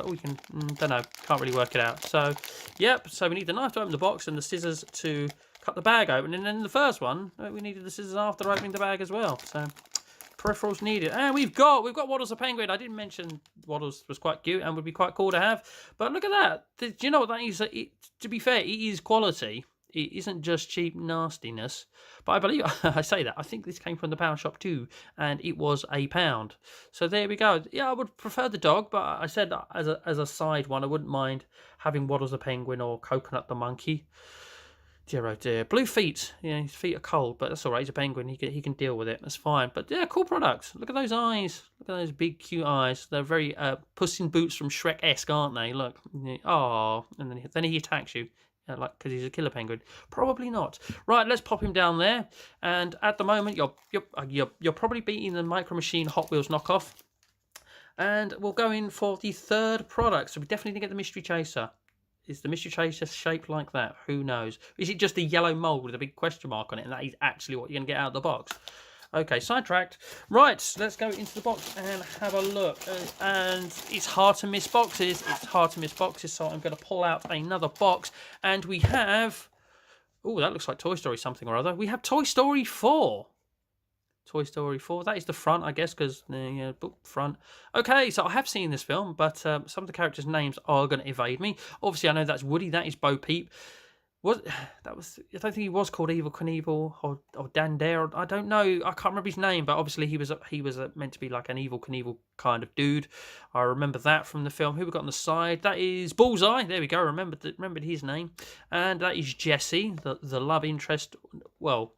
We can, don't know, can't really work it out. So, yep, so we need the knife to open the box and the scissors to cut the bag open. And then the first one, we needed the scissors after opening the bag as well. So, peripherals needed. And we've got Waddles the penguin. I didn't mention Waddles was quite cute and would be quite cool to have. But look at that. Do you know what that is? To be fair, it is quality. It isn't just cheap nastiness. But I believe, I say that, I think this came from the pound shop too, and it was £1. So there we go. Yeah, I would prefer the dog, but I said as a side one, I wouldn't mind having Waddles the penguin or Coconut the monkey. Dear oh dear. Blue feet. Yeah, his feet are cold, but that's all right. He's a penguin. He can deal with it. That's fine. But yeah, cool product. Look at those eyes. Look at those big, cute eyes. They're very Puss in Boots from Shrek-esque, aren't they? Look. Oh, and then he attacks you. Like, because he's a killer penguin. Probably not. Right, let's pop him down there. And at the moment, you're probably beating the Micro Machine Hot Wheels knockoff. And we'll go in for the third product. So we definitely need to get the Mystery Chaser. Is the Mystery Chaser shaped like that? Who knows? Is it just a yellow mould with a big question mark on it, and that is actually what you're going to get out of the box? Okay, sidetracked. Right, let's go into the box and have a look. And it's hard to miss boxes. So I'm going to pull out another box. And we have... Oh, that looks like Toy Story something or other. We have Toy Story 4. Toy Story 4. That is the front, I guess, because book front. Okay, so I have seen this film, but some of the characters' names are going to evade me. Obviously, I know that's Woody. That is Bo Peep. I don't think he was called Evel Knievel or Dan Dare. I don't know. I can't remember his name, but obviously he was meant to be like an Evel Knievel kind of dude. I remember that from the film. Who we got on the side? That is Bullseye. There we go. Remembered his name. And that is Jessie, the love interest. Well,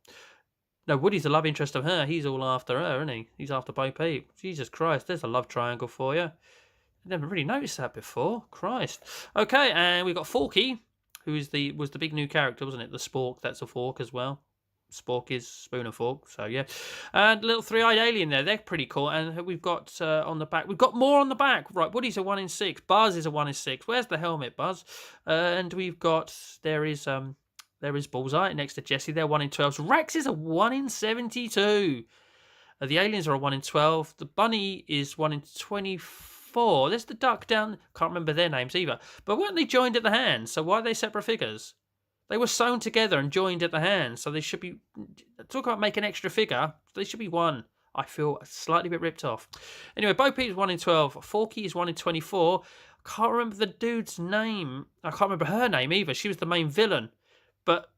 no, Woody's the love interest of her. He's all after her, isn't he? He's after Bo Peep. Jesus Christ, there's a love triangle for you. I never really noticed that before. Christ. Okay, and we've got Forky, who was the big new character, wasn't it? The Spork, that's a fork as well. Spork is spoon and fork, so yeah. And little 3-eyed alien there, they're pretty cool. And we've got on the back, we've got more on the back. Right, Woody's a 1 in 6. Buzz is a 1 in 6. Where's the helmet, Buzz? And we've got, there is Bullseye next to Jessie. They're 1 in 12. So Rex is a 1 in 72. The aliens are a 1 in 12. The bunny is 1 in 24. There's the duck down. Can't remember their names either. But weren't they joined at the hand? So why are they separate figures? They were sewn together and joined at the hand. So they should be... Talk about making an extra figure. They should be 1. I feel slightly a bit ripped off. Anyway, Bo Peep is 1 in 12. Forky is 1 in 24. Can't remember the dude's name. I can't remember her name either. She was the main villain. But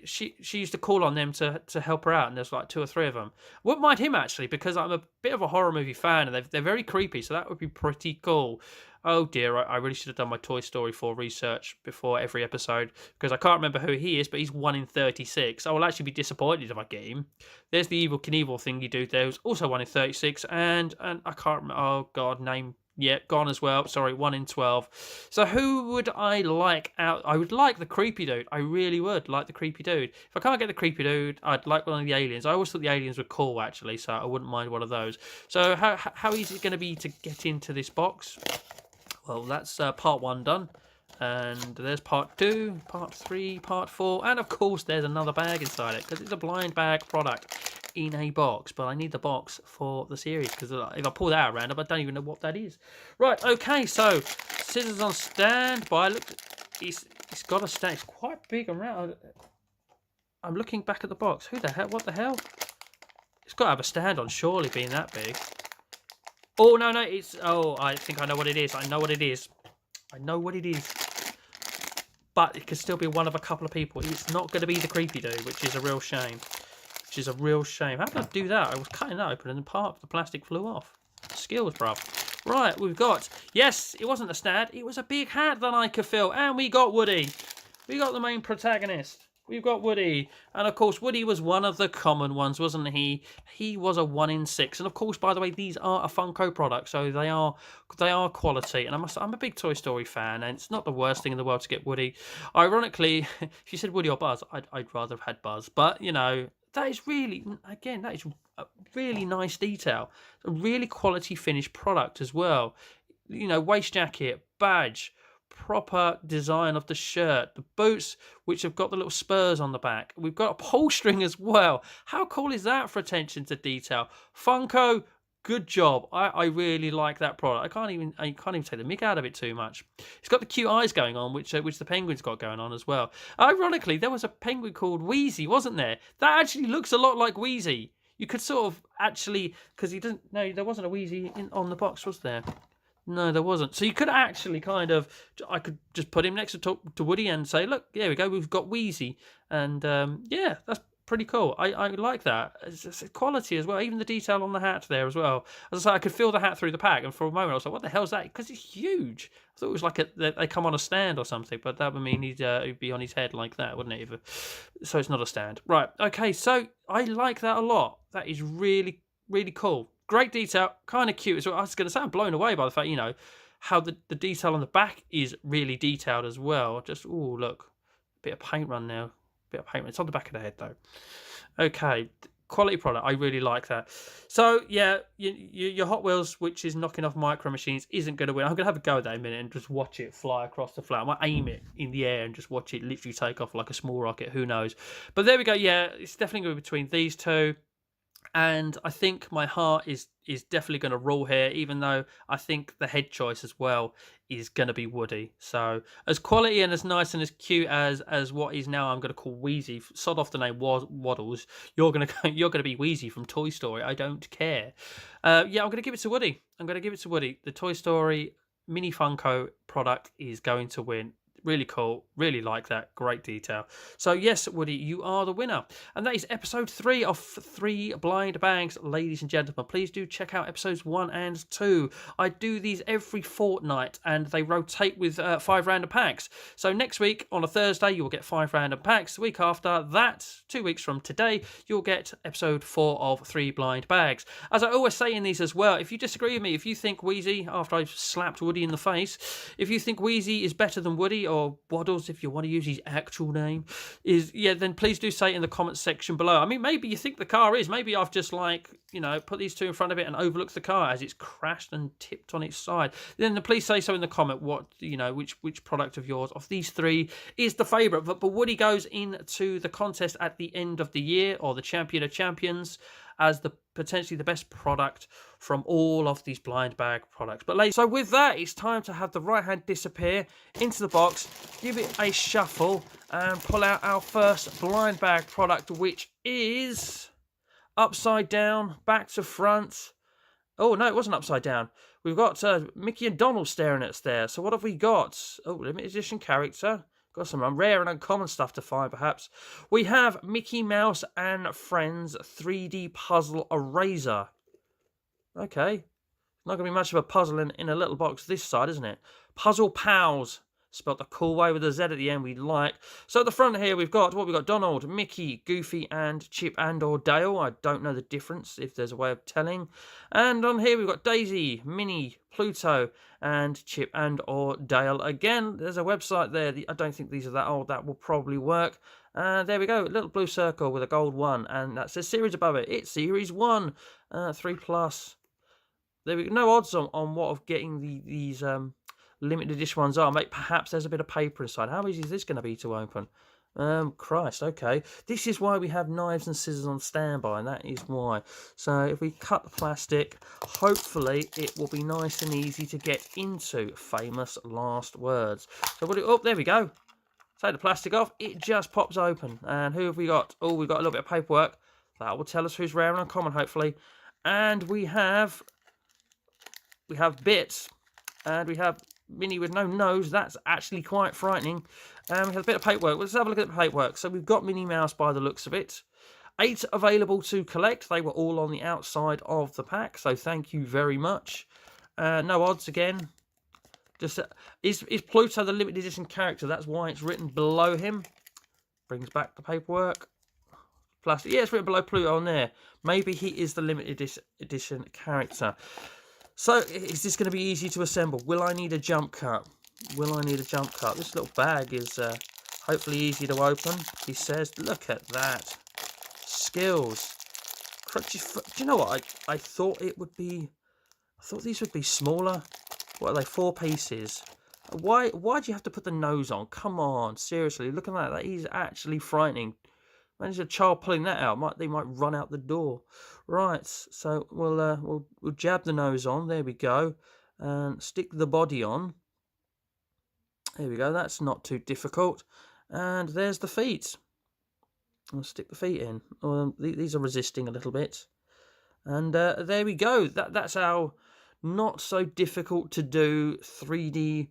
she used to call on them to help her out, and there's like 2 or 3 of them. Wouldn't mind him actually, because I'm a bit of a horror movie fan, and they're very creepy, so that would be pretty cool. Oh dear, I really should have done my Toy Story 4 research before every episode, because I can't remember who he is, but he's 1 in 36. I will actually be disappointed if I get him. There's the Evel Knievel thing you do there, who's also 1 in 36, and I can't remember, oh god, name Yeah, gone as well. Sorry, 1 in 12. So who would I like out? I would like the creepy dude. I really would like the creepy dude. If I can't get the creepy dude, I'd like one of the aliens. I always thought the aliens were cool, actually, so I wouldn't mind one of those. So how easy is it going to be to get into this box? Well, that's part 1 done. And there's part 2, part 3, part 4, and of course there's another bag inside it, because it's a blind bag product in a box. But I need the box for the series, because if I pull that out random, I don't even know what that is. Right, okay, so scissors on standby. Look, it's got a stand. It's quite big and round. I'm looking back at the box. Who the hell? What the hell? It's got to have a stand on, surely, being that big. Oh, no, it's... Oh, I think I know what it is. I know what it is. I know what it is. But it could still be one of a couple of people. It's not going to be the creepy dude, which is a real shame. Which is a real shame. How did I do that? I was cutting that open and then part of the plastic flew off. Skills, bruv. Right, we've got... Yes, it wasn't a stand. It was a big hat that I could fill. And we got Woody. We got the main protagonist. We've got Woody. And, of course, Woody was one of the common ones, wasn't he? He was a 1 in 6. And, of course, by the way, these are a Funko product, so they are quality. And I'm a big Toy Story fan, and it's not the worst thing in the world to get Woody. Ironically, if you said Woody or Buzz, I'd rather have had Buzz. But, you know, that is really, again, that is a really nice detail. A really quality finished product as well. You know, waist jacket, badge, proper design of the shirt, the boots which have got the little spurs on the back. We've got a pull string as well. How cool is that for attention to detail? Funko, good job. I really like that product. I can't even take the mick out of it too much. It's got the cute eyes going on, which the penguin's got going on as well. Ironically, there was a penguin called Wheezy, wasn't there? That actually looks a lot like Wheezy. You could sort of actually, because he doesn't. No, there wasn't a Wheezy on the box, was there? No, there wasn't. So you could actually I could just put him next to Woody and say, look, there we go, we've got Wheezy. And yeah, that's pretty cool. I like that. It's quality as well. Even the detail on the hat there as well. As I say, I could feel the hat through the pack, and for a moment I was like, what the hell's that? Because it's huge. I thought it was like they come on a stand or something, but that would mean he'd be on his head like that, wouldn't it? So it's not a stand. Right, okay, so I like that a lot. That is really, really cool. Great detail, kind of cute as well. I was going to say, I'm blown away by the fact, you know, how the detail on the back is really detailed as well. Just, oh, look, bit of paint run now. Bit of paint run. It's on the back of the head, though. Okay, quality product. I really like that. So, yeah, your Hot Wheels, which is knocking off Micro Machines, isn't going to win. I'm going to have a go at that in a minute and just watch it fly across the flat. I might aim it in the air and just watch it literally take off like a small rocket. Who knows? But there we go. Yeah, it's definitely going to be between these two. And I think my heart is definitely going to rule here, even though I think the head choice as well is going to be Woody. So as quality and as nice and as cute as what is now I'm going to call Wheezy, sod off the name Waddles, you're going to be Wheezy from Toy Story. I don't care. Yeah, I'm going to give it to Woody. The Toy Story mini Funko product is going to win. Really cool. Really like that. Great detail. So yes, Woody, you are the winner. And that is episode 3 of 3 Blind Bags. Ladies and gentlemen, please do check out episodes 1 and 2. I do these every fortnight and they rotate with 5 random packs. So next week on a Thursday, you will get 5 random packs. The week after that, 2 weeks from today, you'll get episode 4 of 3 Blind Bags. As I always say in these as well, if you disagree with me, if you think Wheezy, after I've slapped Woody in the face, if you think Wheezy is better than Woody, or Waddles, if you want to use his actual name, then please do say it in the comments section below. I mean, maybe you think the car is. Maybe I've just put these two in front of it and overlooked the car as it's crashed and tipped on its side. Then please say so in the comment which product of yours of these 3 is the favourite. But Woody goes into the contest at the end of the year, or the Champion of Champions, as potentially the best product from all of these blind bag products. But ladies, so with that, it's time to have the right hand disappear into the box, give it a shuffle, and pull out our first blind bag product, which is upside down, back to front. Oh no, it wasn't upside down. We've got Mickey and Donald staring at us there. So what have we got? Oh, limited edition character. Got some rare and uncommon stuff to find, perhaps. We have Mickey Mouse and Friends 3D Puzzle Eraser. Okay. Not going to be much of a puzzle in a little box this side, isn't it? Puzzle Pals spelt the cool way with a Z at the end, we like. So at the front here, we've got, what we've got, Donald, Mickey, Goofy, and Chip and or Dale. I don't know the difference, if there's a way of telling. And on here, we've got Daisy, Minnie, Pluto, and Chip and or Dale. Again, there's a website there. I don't think these are that old. That will probably work. There we go, a little blue circle with a gold 1, and that says series above it. It's series 1, 3+. There we go. No odds on what of getting these limited edition ones are. Mate, perhaps there's a bit of paper inside. How easy is this going to be to open? Christ, okay. This is why we have knives and scissors on standby, and that is why. So if we cut the plastic, hopefully it will be nice and easy to get into famous last words. So what do, oh, there we go. Take the plastic off, it just pops open. And who have we got? Oh, we've got a little bit of paperwork. That will tell us who's rare and uncommon, hopefully. And we have Bits, and we have Minnie with no nose. That's actually quite frightening. And we have a bit of paperwork. Let's have a look at the paperwork. So we've got Minnie Mouse by the looks of it. 8 available to collect. They were all on the outside of the pack, so thank you very much. No odds again. Just is Pluto the limited edition character? That's why it's written below him. Brings back the paperwork. Plastic. Yeah, it's written below Pluto on there. Maybe he is the limited edition character. So, is this going to be easy to assemble? Will I need a jump cut? Will I need a jump cut? This little bag is hopefully easy to open. He says, look at that. Skills. Do you know what? I thought it would be... I thought these would be smaller. What are they? 4 pieces. Why do you have to put the nose on? Come on, seriously. Look at that. That is actually frightening. Imagine a child pulling that out. They might run out the door. Right, so we'll jab the nose on. There we go. And stick the body on. There we go. That's not too difficult. And there's the feet. I'll stick the feet in. These are resisting a little bit. And there we go. That's our not so difficult to do 3D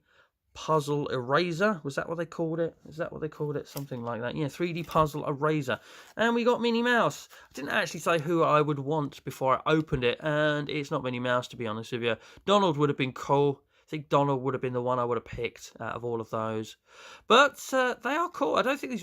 puzzle eraser. Was that what they called it? Is that what they called it? Something like that. Yeah, 3D puzzle eraser. And we got Minnie Mouse. I didn't actually say who I would want before I opened it, and it's not Minnie Mouse, to be honest with you. Donald would have been cool. I think Donald would have been the one I would have picked out of all of those. But they are cool. I don't think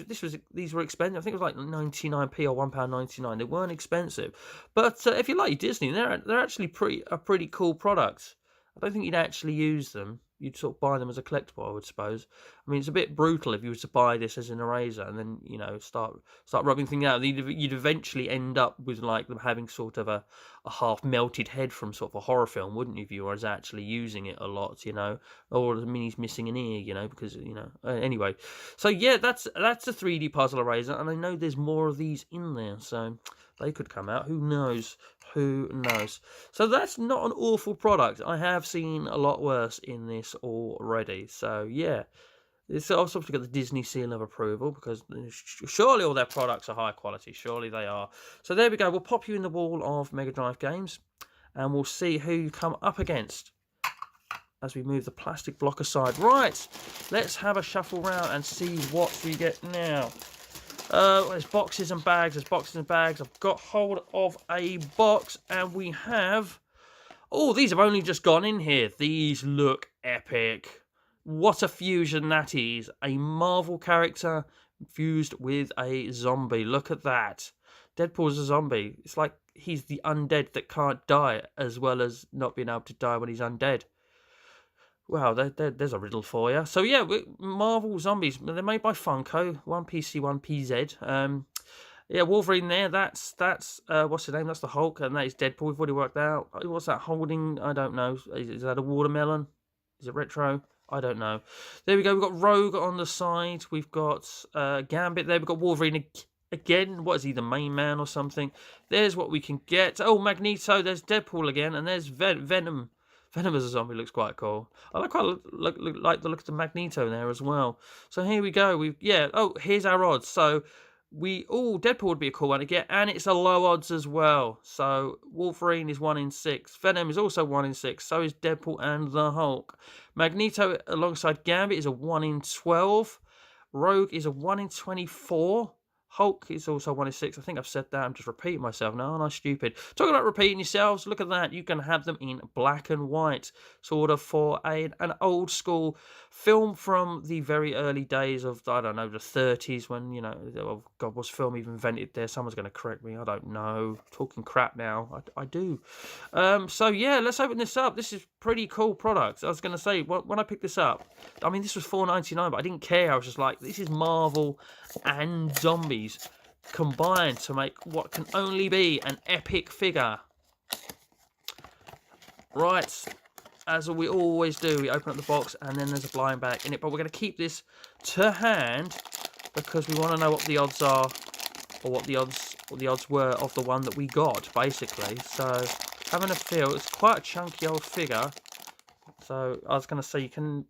these were expensive. I think it was like 99p or £1.99. They weren't expensive. But if you like Disney, they're actually a pretty cool product. I don't think you'd actually use them. You'd sort of buy them as a collectible, I would suppose. I mean, it's a bit brutal if you were to buy this as an eraser and then, you know, start rubbing things out. You'd eventually end up with like them having sort of a half melted head from sort of a horror film, wouldn't you? If you were actually using it a lot, you know, or the Minnie's missing an ear, you know, because, you know, anyway. So yeah, that's a 3D puzzle eraser, and I know there's more of these in there, so they could come out. Who knows? Who knows? So that's not an awful product. I have seen a lot worse in this already. So yeah, it's also got the Disney seal of approval, because surely all their products are high quality. Surely they are. So there we go. We'll pop you in the wall of Mega Drive games, and we'll see who you come up against as we move the plastic block aside. Right, let's have a shuffle round and see what we get now. There's boxes and bags. There's boxes and bags. I've got hold of a box, and we have... Oh, these have only just gone in here. These look epic. What a fusion that is. A Marvel character fused with a zombie. Look at that. Deadpool's a zombie. It's like he's the undead that can't die, as well as not being able to die when he's undead. Wow, there's a riddle for you. So yeah, Marvel Zombies. They're made by Funko. One PC, one PZ. Yeah, Wolverine there. That's what's the name? That's the Hulk, and that is Deadpool. We've already worked out. What's that holding? I don't know. Is that a watermelon? Is it retro? I don't know. There we go. We've got Rogue on the side. We've got Gambit there. We've got Wolverine again. What is he, the main man or something? There's what we can get. Oh, Magneto. There's Deadpool again, and there's Venom. Venom as a zombie looks quite cool. I like the look of the Magneto there as well. So here we go. Oh, here's our odds. So Deadpool would be a cool one to get, and it's a low odds as well. So Wolverine is 1 in 6. Venom is also 1 in 6. So is Deadpool and the Hulk. Magneto alongside Gambit is a 1 in 12. Rogue is a 1 in 24. Hulk is also 1 in 6. I think I've said that. I'm just repeating myself now. Aren't I stupid? Talking about repeating yourselves, look at that. You can have them in black and white, sort of for an old school film from the very early days of, I don't know, the 30s when, you know, oh God, was film even invented there? Someone's going to correct me. I don't know. Talking crap now. I do. So, yeah, let's open this up. This is pretty cool product. I was going to say, when I picked this up, I mean, this was $4.99, but I didn't care. I was just like, this is Marvel and zombies combined to make what can only be an epic figure. Right, as we always do, we open up the box and then there's a blind bag in it, but we're going to keep this to hand because we want to know what the odds are, or what the odds were of the one that we got, basically. So having a feel, it's quite a chunky old figure. So I was going to say you can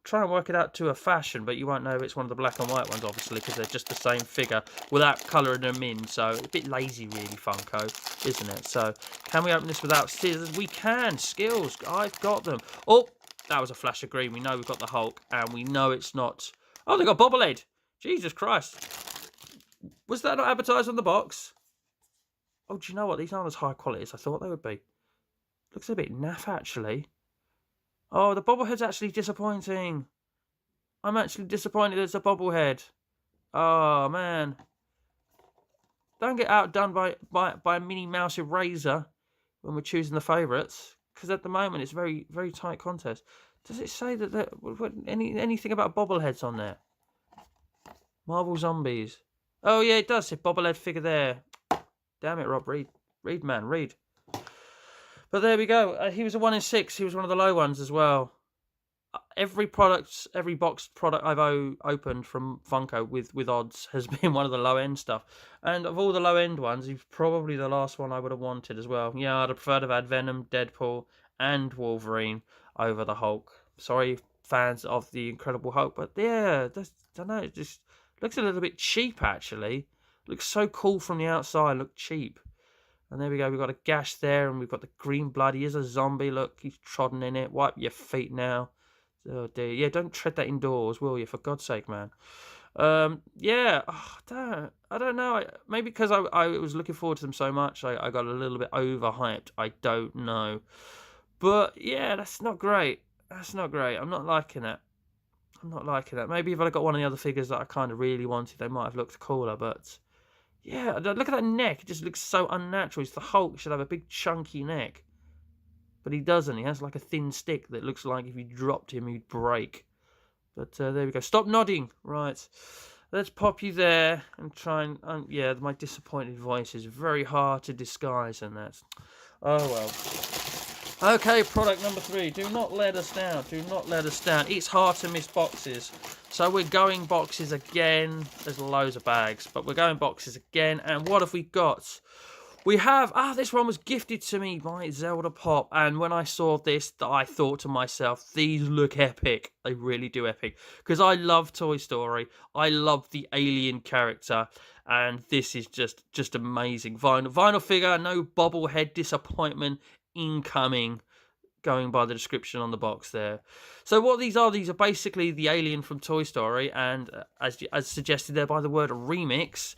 try and work it out to a fashion, but you won't know it's one of the black and white ones, obviously, because they're just the same figure without colouring them in. So a bit lazy, really, Funko, isn't it? So can we open this without scissors? We can. Skills. I've got them. Oh, that was a flash of green. We know we've got the Hulk, and we know it's not. Oh, they got bobblehead. Jesus Christ. Was that not advertised on the box? Oh, do you know what? These aren't as high quality as I thought they would be. Looks a bit naff, actually. Oh, the bobblehead's actually disappointing. I'm actually disappointed it's a bobblehead. Oh, man. Don't get outdone by a Minnie Mouse eraser when we're choosing the favourites, because at the moment it's very, very tight contest. Does it say that anything about bobbleheads on there? Marvel Zombies. Oh, yeah, it does say bobblehead figure there. Damn it, Rob. Read, man, read. But there we go. He was a 1 in 6. He was one of the low ones as well. Every boxed product I've opened from Funko with odds has been one of the low end stuff. And of all the low end ones, he's probably the last one I would have wanted as well. Yeah, I'd have preferred to have had Venom, Deadpool, and Wolverine over the Hulk. Sorry, fans of the Incredible Hulk, but yeah, I don't know. It just looks a little bit cheap, actually. Looks so cool from the outside. Look cheap. And there we go, we've got a gash there, and we've got the green blood. He is a zombie, look, he's trodden in it. Wipe your feet now. Oh dear, yeah, don't tread that indoors, will you, for God's sake, man. Yeah, oh, I don't know, maybe because I was looking forward to them so much, I got a little bit overhyped, I don't know. But, yeah, that's not great. That's not great, I'm not liking it. I'm not liking that. Maybe if I'd got one of the other figures that I kind of really wanted, they might have looked cooler, but... yeah, look at that neck. It just looks so unnatural. It's the Hulk. He should have a big chunky neck. But he doesn't. He has like a thin stick that looks like if you dropped him, he'd break. But there we go. Stop nodding. Right. Let's pop you there and try and... yeah, my disappointed voice is very hard to disguise, and that's... oh, well. Okay, product number 3. Do not let us down. Do not let us down. It's hard to miss boxes. So we're going boxes again. There's loads of bags, but we're going boxes again. And what have we got? We have... this one was gifted to me by Zelda Pop. And when I saw this, I thought to myself, these look epic. They really do epic. Because I love Toy Story. I love the alien character. And this is just amazing. Vinyl figure, no bobblehead disappointment incoming, going by the description on the box there. So what these are basically the alien from Toy Story, and as suggested there by the word remix,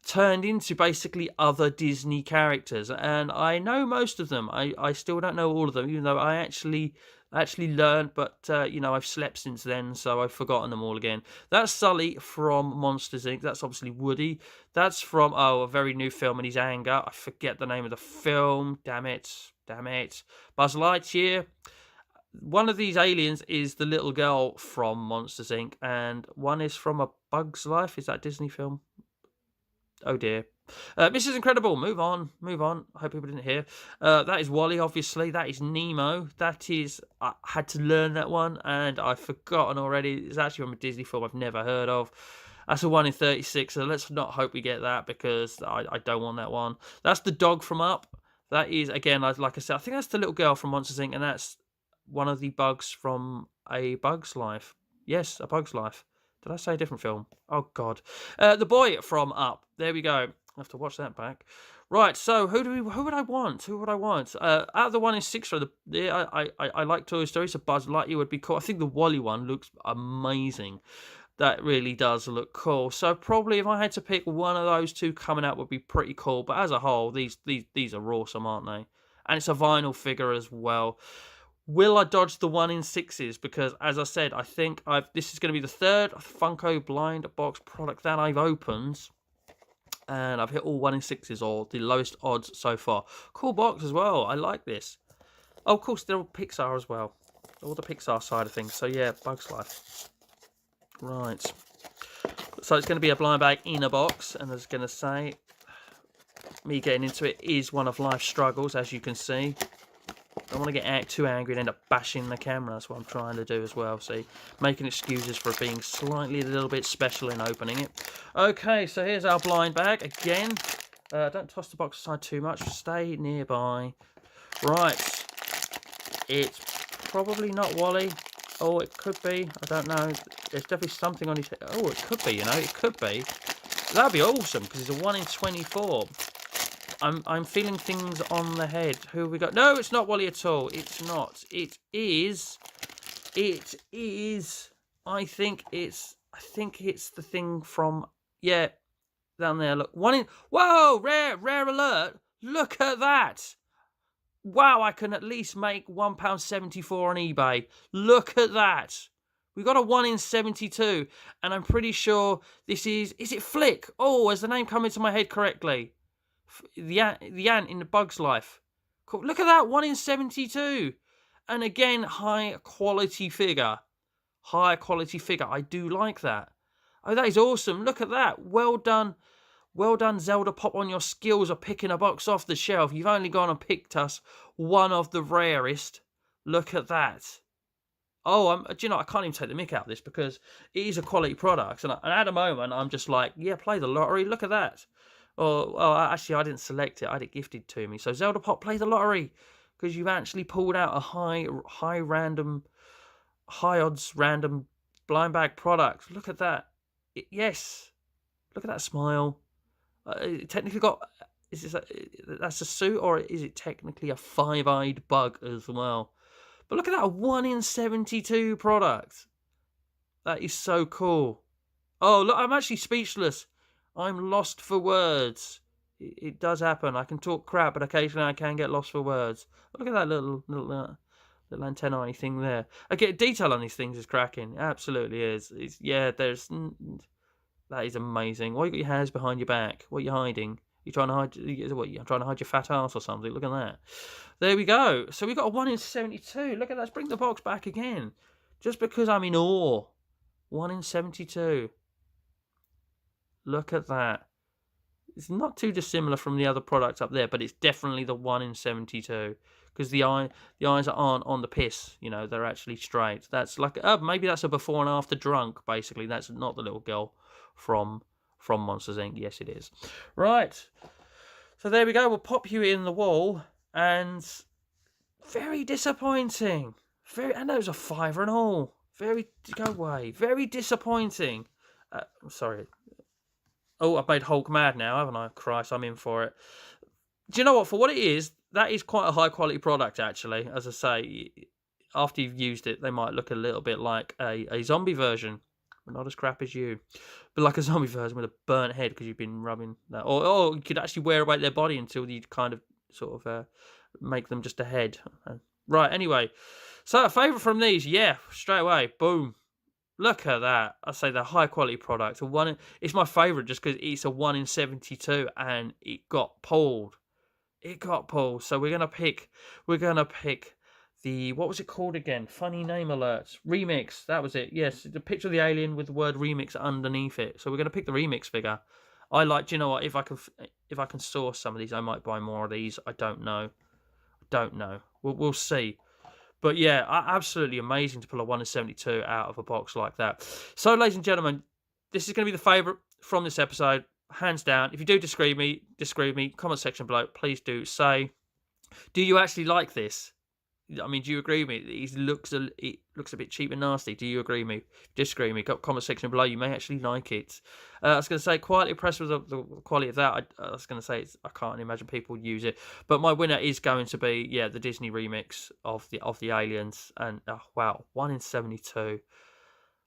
turned into basically other Disney characters. And I know most of them. I still don't know all of them, even though I actually learned, but you know, I've slept since then, so I've forgotten them all again. That's Sully from Monsters Inc. That's obviously Woody. That's from a very new film, and his anger. I forget the name of the film. Damn it. Buzz Lightyear. One of these aliens is the little girl from Monsters Inc. and one is from A Bug's Life. Is that a Disney film? Oh dear. Mrs. Incredible, move on. I hope people didn't hear. That is Wally, obviously. That is Nemo. That is... I had to learn that one, and I've forgotten already. It's actually from a Disney film I've never heard of. That's a 1 in 36, so let's not hope we get that, because I don't want that one. That's the dog from Up. That is, again, like I said, I think that's the little girl from Monsters Inc., and that's one of the bugs from A Bug's Life. Yes, A Bug's Life. Did I say a different film? Oh, God. The boy from Up. There we go. I have to watch that back. Right, so who would I want? Out of the 1 in 6, I like Toy Story, so Buzz Lightyear would be cool. I think the Wally one looks amazing. That really does look cool. So probably if I had to pick one of those two coming out would be pretty cool. But as a whole, these are awesome, aren't they? And it's a vinyl figure as well. Will I dodge the 1 in 6s? Because as I said, I think this is going to be the third Funko blind box product that I've opened. And I've hit all 1 in 6s, or the lowest odds so far. Cool box as well. I like this. Oh, of course, they're all Pixar as well. All the Pixar side of things. So yeah, Bugs Life. Right. So it's going to be a blind bag in a box. And I was going to say, me getting into it is one of life's struggles, as you can see. I don't want to get too angry and end up bashing the camera. That's what I'm trying to do as well. See, making excuses for being slightly a little bit special in opening it. Okay, so here's our blind bag. Again, don't toss the box aside too much. Stay nearby. Right. It's probably not Wally. Oh, it could be. I don't know. There's definitely something on his head. Oh, it could be, you know. It could be. That'd be awesome, because it's a 1 in 24. I'm feeling things on the head. Who have we got? No, it's not Wally at all. It's not. It is. I think it's the thing from, yeah, down there. Look, 1 in. Whoa, rare alert. Look at that. Wow, I can at least make £1.74 on eBay. Look at that. We've got a 1 in 72, and I'm pretty sure this is it Flick? Oh, has the name come into my head correctly? The ant in the Bug's Life. Cool. Look at that, 1 in 72. And again, high quality figure. High quality figure. I do like that. Oh, that is awesome. Look at that. Well done. Well done, Zelda Pop, on your skills of picking a box off the shelf. You've only gone and picked us one of the rarest. Look at that. Oh, do you know, I can't even take the mick out of this because it is a quality product. And at the moment, I'm just like, yeah, play the lottery. Look at that. Oh, actually, I didn't select it. I had it gifted to me. So Zelda Pop, play the lottery, because you've actually pulled out a high odds random blind bag product. Look at that. Yes. Look at that smile. It technically got. That's a suit, or is it technically a 5-eyed bug as well? But look at that, a 1 in 72 product. That is so cool. Oh, look, I'm actually speechless. I'm lost for words. It does happen. I can talk crap, but occasionally I can get lost for words. Look at that little antennae thing there. Okay, detail on these things is cracking. It absolutely is. That is amazing. Why you got your hands behind your back? What are you hiding? You trying to hide? What, you trying to hide your fat ass or something? Look at that. There we go. So we got a 1 in 72. Look at that. Let's bring the box back again. Just because I'm in awe. 1 in 72. Look at that. It's not too dissimilar from the other products up there, but it's definitely the 1 in 72. Because the eyes aren't on the piss, you know, they're actually straight. That's like, maybe that's a before and after drunk, basically. That's not the little girl from Monsters Inc. Yes, it is. Right. So there we go. We'll pop you in the wall, and very disappointing. And that was a £5 and all. Go away. Very disappointing. I'm sorry. Oh, I've made Hulk mad now, haven't I? Christ, I'm in for it. Do you know what? For what it is, that is quite a high quality product, actually. As I say, after you've used it, they might look a little bit like a zombie version. But not as crap as you. But like a zombie version with a burnt head because you've been rubbing that. Or you could actually wear away their body until you kind of sort of make them just a head. Right, anyway. So a favourite from these, yeah, straight away. Boom. Look at that. I say the high quality product. It's my favourite just because it's a 1 in 72 and it got pulled. So we're gonna pick the, what was it called again? Funny name alerts. Remix. That was it. Yes, the picture of the alien with the word remix underneath it. So we're gonna pick the remix figure. Do you know what? If I can source some of these, I might buy more of these. I don't know. We'll see. But yeah, absolutely amazing to pull a 1 in 72 out of a box like that. So, ladies and gentlemen, this is going to be the favourite from this episode, hands down. If you do disagree with me, comment section below, please do say. Do you actually like this? I mean, do you agree with me? It looks a bit cheap and nasty. Do you agree with me? Disagree with me? Comment section below. You may actually like it. I was going to say, quietly impressed with the quality of that. I was going to say, I can't imagine people would use it. But my winner is going to be, yeah, the Disney remix of the Aliens. And wow, 1 in 72.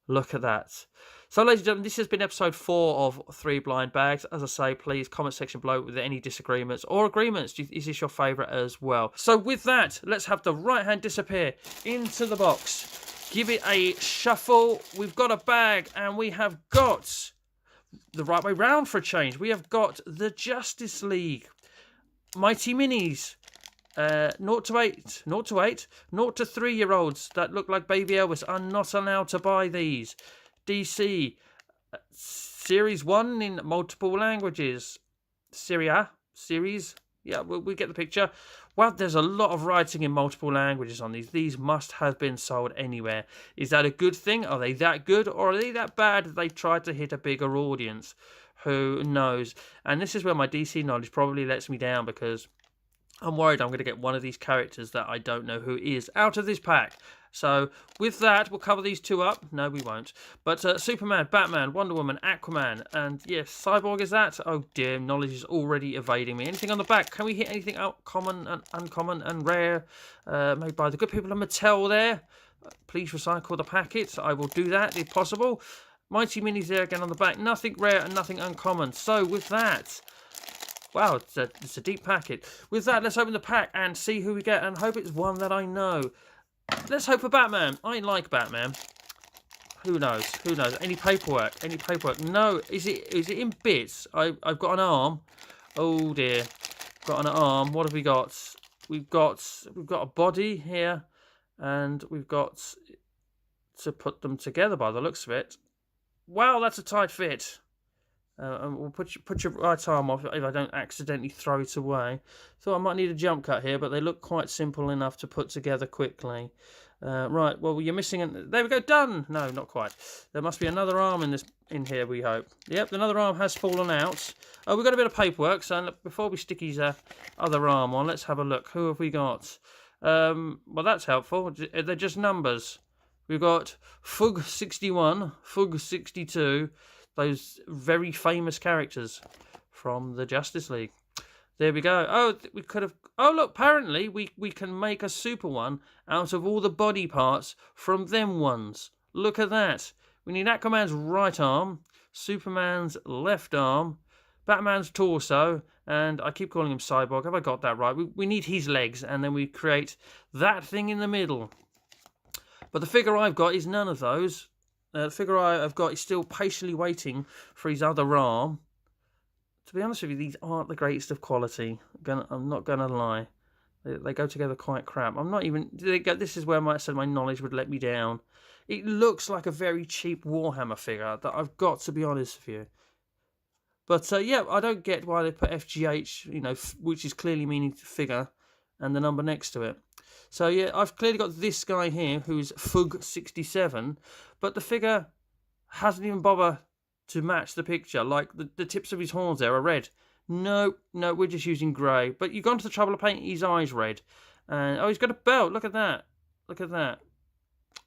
Look at that. So, ladies and gentlemen, this has been episode 4 of 3 Blind Bags. As I say, please comment section below with any disagreements or agreements. Is this your favourite as well? So, with that, let's have the right hand disappear into the box. Give it a shuffle. We've got a bag, and we have got the right way round for a change. We have got the Justice League, Mighty Minis. 0 to 8, 0 to 8, 0 to 3-year-olds that look like Baby Elvis are not allowed to buy these. DC, Series 1 in multiple languages. Series, yeah, we get the picture. Well, there's a lot of writing in multiple languages on these. These must have been sold anywhere. Is that a good thing? Are they that good, or are they that bad that they've tried to hit a bigger audience? Who knows? And this is where my DC knowledge probably lets me down, because I'm worried I'm going to get one of these characters that I don't know who is out of this pack. So, with that, we'll cover these 2 up. No, we won't. But Superman, Batman, Wonder Woman, Aquaman, and yes, Cyborg is that. Oh dear, knowledge is already evading me. Anything on the back? Can we hit anything out common and uncommon and rare? Made by the good people of Mattel there. Please recycle the packet. I will do that if possible. Mighty Minis there again on the back. Nothing rare and nothing uncommon. So, with that... Wow, it's a deep packet. With that, let's open the pack and see who we get, and hope it's one that I know. Let's hope for Batman. I like Batman. Who knows? Who knows? Any paperwork? Any paperwork? No. Is it in bits? I've got an arm. Oh dear. Got an arm. What have we got? We've got a body here, and we've got to put them together by the looks of it. Wow, that's a tight fit. And we'll put your right arm off if I don't accidentally throw it away. Thought I might need a jump cut here, but they look quite simple enough to put together quickly. Right, well, you're missing there we go, done. No, not quite. There must be another arm in here, we hope. Yep, another arm has fallen out. Oh, we've got a bit of paperwork, so before we stick his other arm on, let's have a look. Who have we got? Well, that's helpful. They're just numbers. We've got Fug 61, Fug 62. Those very famous characters from the Justice League. There we go. Oh, we could have... Oh, look, apparently we can make a super one out of all the body parts from them ones. Look at that. We need Aquaman's right arm, Superman's left arm, Batman's torso, and I keep calling him Cyborg. Have I got that right? We need his legs, and then we create that thing in the middle. But the figure I've got is none of those. The figure I've got is still patiently waiting for his other arm. To be honest with you, these aren't the greatest of quality. I'm not going to lie. They go together quite crap. I'm not even... This is where I said my knowledge would let me down. It looks like a very cheap Warhammer figure that I've got to be honest with you. But yeah, I don't get why they put FGH, which is clearly meaning figure, and the number next to it. So yeah, I've clearly got this guy here who's Fug 67, but the figure hasn't even bothered to match the picture. Like the tips of his horns there are red. No, we're just using grey. But you've gone to the trouble of painting his eyes red. And oh, he's got a belt. Look at that. Look at that.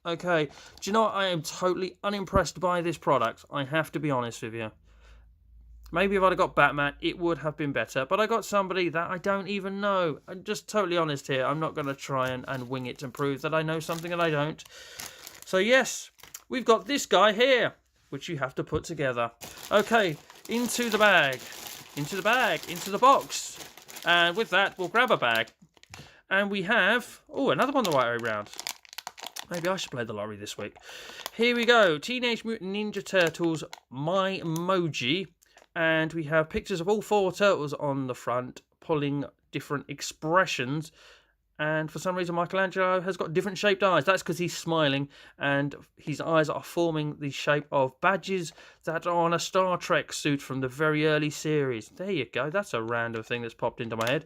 Okay, do you know what? I am totally unimpressed by this product. I have to be honest with you. Maybe if I'd have got Batman, it would have been better. But I got somebody that I don't even know. I'm just totally honest here. I'm not going to try and wing it and prove that I know something that I don't. So yes, we've got this guy here, which you have to put together. Okay, into the bag. Into the bag. Into the box. And with that, we'll grab a bag. And we have... Oh, another one the right way round. Maybe I should play the lottery this week. Here we go. Teenage Mutant Ninja Turtles My Emoji. And we have pictures of all 4 turtles on the front, pulling different expressions. And for some reason, Michelangelo has got different shaped eyes. That's because he's smiling, and his eyes are forming the shape of badges that are on a Star Trek suit from the very early series. There you go. That's a random thing that's popped into my head.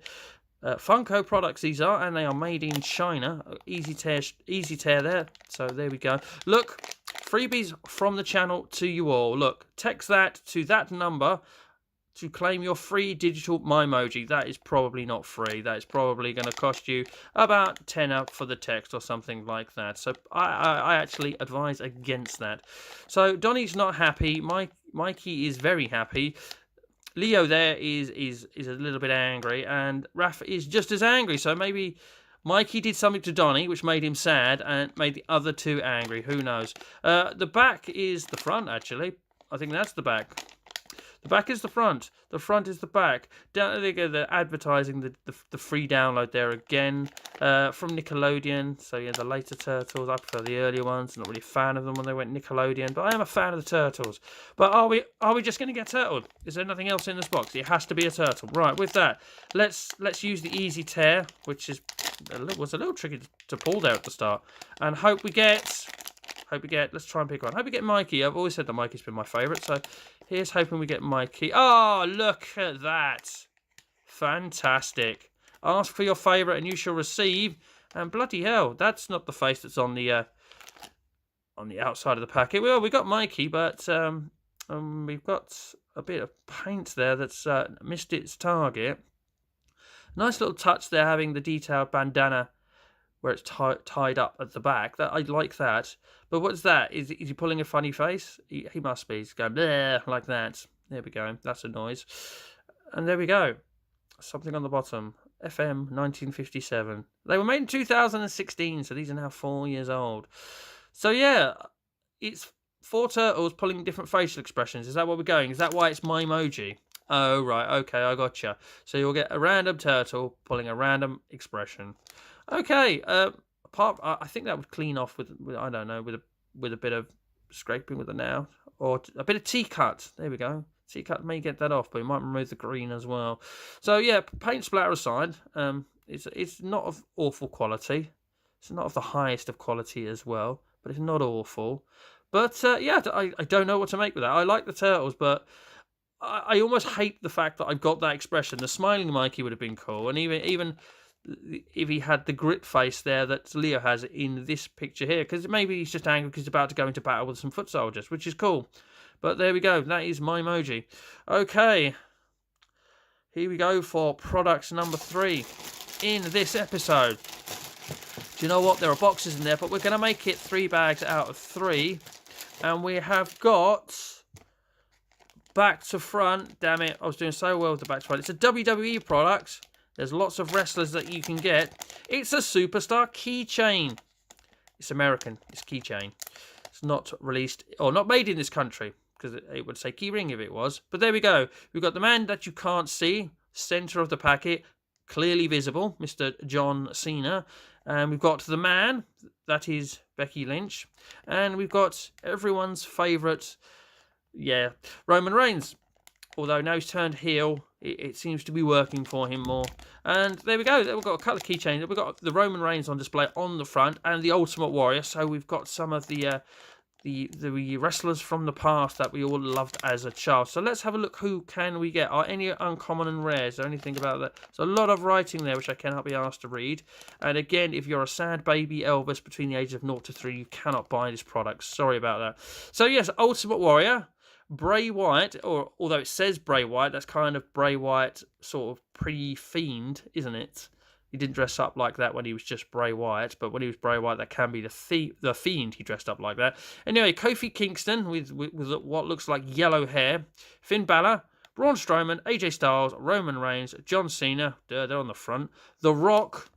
Funko products these are, and they are made in China. Easy tear there. So there we go. Look. Freebies from the channel to you all. Look, text that to that number to claim your free digital Mimoji. That is probably not free. That is probably going to cost you about £10 for the text or something like that. So I actually advise against that. So Donnie's not happy. Mikey is very happy. Leo there is a little bit angry, and Raph is just as angry. So maybe Mikey did something to Donnie, which made him sad and made the other two angry. Who knows? The back is the front, actually. I think that's the back. The back is the front. The front is the back. Down there they go. They're advertising the free download there again from Nickelodeon. So yeah, the later Turtles. I prefer the earlier ones. Not really a fan of them when they went Nickelodeon, but I am a fan of the Turtles. But are we just going to get turtled? Is there nothing else in this box? It has to be a turtle. Right. With that, let's use the easy tear, which was a little tricky to pull there at the start, and hope we get. Let's try and pick one. Hope we get Mikey. I've always said that Mikey's been my favourite, so here's hoping we get Mikey. Oh, look at that. Fantastic. Ask for your favourite and you shall receive. And bloody hell, that's not the face that's on the outside of the packet. Well, we got Mikey, but we've got a bit of paint there that's missed its target. Nice little touch there, having the detailed bandana where it's tied up at the back. I like that. But what's that? Is he pulling a funny face? He must be. He's going bleh, like that. There we go. That's a noise. And there we go. Something on the bottom. FM 1957. They were made in 2016, so these are now 4 years old. So yeah, it's 4 turtles pulling different facial expressions. Is that what we're going? Is that why it's my emoji? Oh, right. Okay, I gotcha. So you'll get a random turtle pulling a random expression. Okay, I think that would clean off with I don't know, with a bit of scraping with a nail or a bit of tea-cut. There we go. Tea-cut may get that off, but it might remove the green as well. So yeah, paint splatter aside, it's not of awful quality. It's not of the highest of quality as well, but it's not awful. But yeah, I don't know what to make with that. I like the turtles, but I almost hate the fact that I've got that expression. The smiling Mikey would have been cool, and even if he had the grit face there that Leo has in this picture here, because maybe he's just angry because he's about to go into battle with some foot soldiers, which is cool. But there we go. That is my emoji. Okay. Here we go for products number 3 in this episode. Do you know what? There are boxes in there, but we're going to make it 3 bags out of 3. And we have got back to front. Damn it. I was doing so well with the back to front. It's a WWE product. There's lots of wrestlers that you can get. It's a Superstar keychain. It's American. It's keychain. It's not released or not made in this country, because it would say keyring if it was. But there we go. We've got the man that you can't see, center of the packet, clearly visible, Mr. John Cena. And we've got the man, that is Becky Lynch. And we've got everyone's favourite, Roman Reigns. Although now he's turned heel, it seems to be working for him more. And there we go. We've got a couple of keychains. We've got the Roman Reigns on display on the front and the Ultimate Warrior. So we've got some of the wrestlers from the past that we all loved as a child. So let's have a look. Who can we get? Are any uncommon and rare? Is there anything about that? There's a lot of writing there which I cannot be asked to read. And again, if you're a sad baby Elvis between the ages of 0 to 3, you cannot buy this product. Sorry about that. So yes, Ultimate Warrior. Bray Wyatt, or although it says Bray Wyatt, that's kind of Bray Wyatt sort of pre-fiend, isn't it? He didn't dress up like that when he was just Bray Wyatt, but when he was Bray Wyatt, that can be the fiend. He dressed up like that. Anyway, Kofi Kingston with what looks like yellow hair, Finn Balor, Braun Strowman, AJ Styles, Roman Reigns, John Cena, they're on the front, The Rock,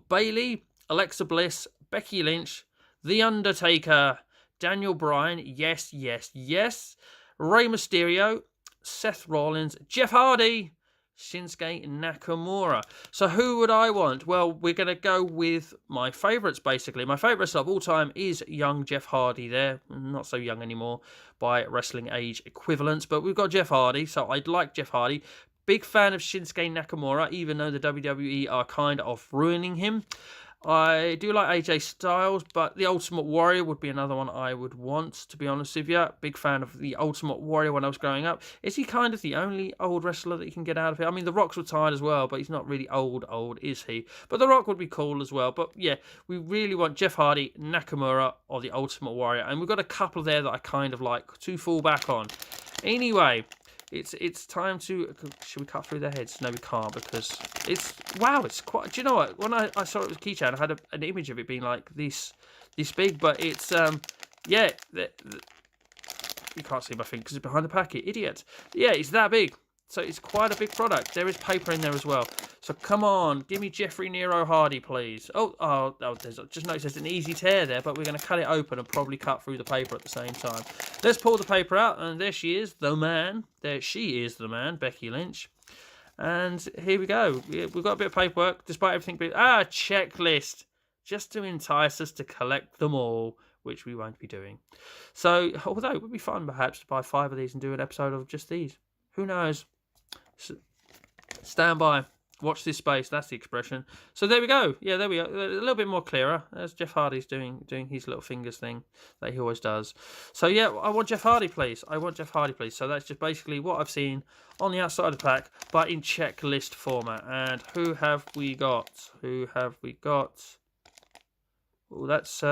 Bayley, Alexa Bliss, Becky Lynch, The Undertaker, Daniel Bryan, yes, Rey Mysterio, Seth Rollins, Jeff Hardy, Shinsuke Nakamura. So who would I want? Well, we're going to go with my favourites, basically. My favourites of all time is young Jeff Hardy there. Not so young anymore by wrestling age equivalents, but we've got Jeff Hardy, so I'd like Jeff Hardy. Big fan of Shinsuke Nakamura, even though the WWE are kind of ruining him. I do like AJ Styles, but the Ultimate Warrior would be another one I would want, to be honest with you. Big fan of the Ultimate Warrior when I was growing up. Is he kind of the only old wrestler that you can get out of it? I mean, The Rock's retired as well, but he's not really old, is he? But The Rock would be cool as well. But yeah, we really want Jeff Hardy, Nakamura, or the Ultimate Warrior. And we've got a couple there that I kind of like to fall back on. Anyway, it's time to... Should we cut through their heads? No, we can't, because it's... Wow, it's quite... Do you know what? When I saw it was keychain, I had an image of it being like this big, but it's... you can't see my thing because it's behind the packet. Idiot. Yeah, it's that big. So it's quite a big product. There is paper in there as well. So come on, give me Jeffrey Nero Hardy, please. Oh, just notice there's an easy tear there, but we're going to cut it open and probably cut through the paper at the same time. Let's pull the paper out, and there she is, the man. There she is, the man, Becky Lynch. And here we go. We've got a bit of paperwork, despite everything being... checklist. Just to entice us to collect them all, which we won't be doing. So, although it would be fun, perhaps, to buy 5 of these and do an episode of just these. Who knows? Stand by. Watch this space. That's the expression. So there we go. Yeah, there we go. A little bit more clearer. There's Jeff Hardy's doing his little fingers thing that he always does. So yeah, I want Jeff Hardy, please. I want Jeff Hardy, please. So that's just basically what I've seen on the outside of the pack, but in checklist format. And who have we got? Who have we got? Oh, that's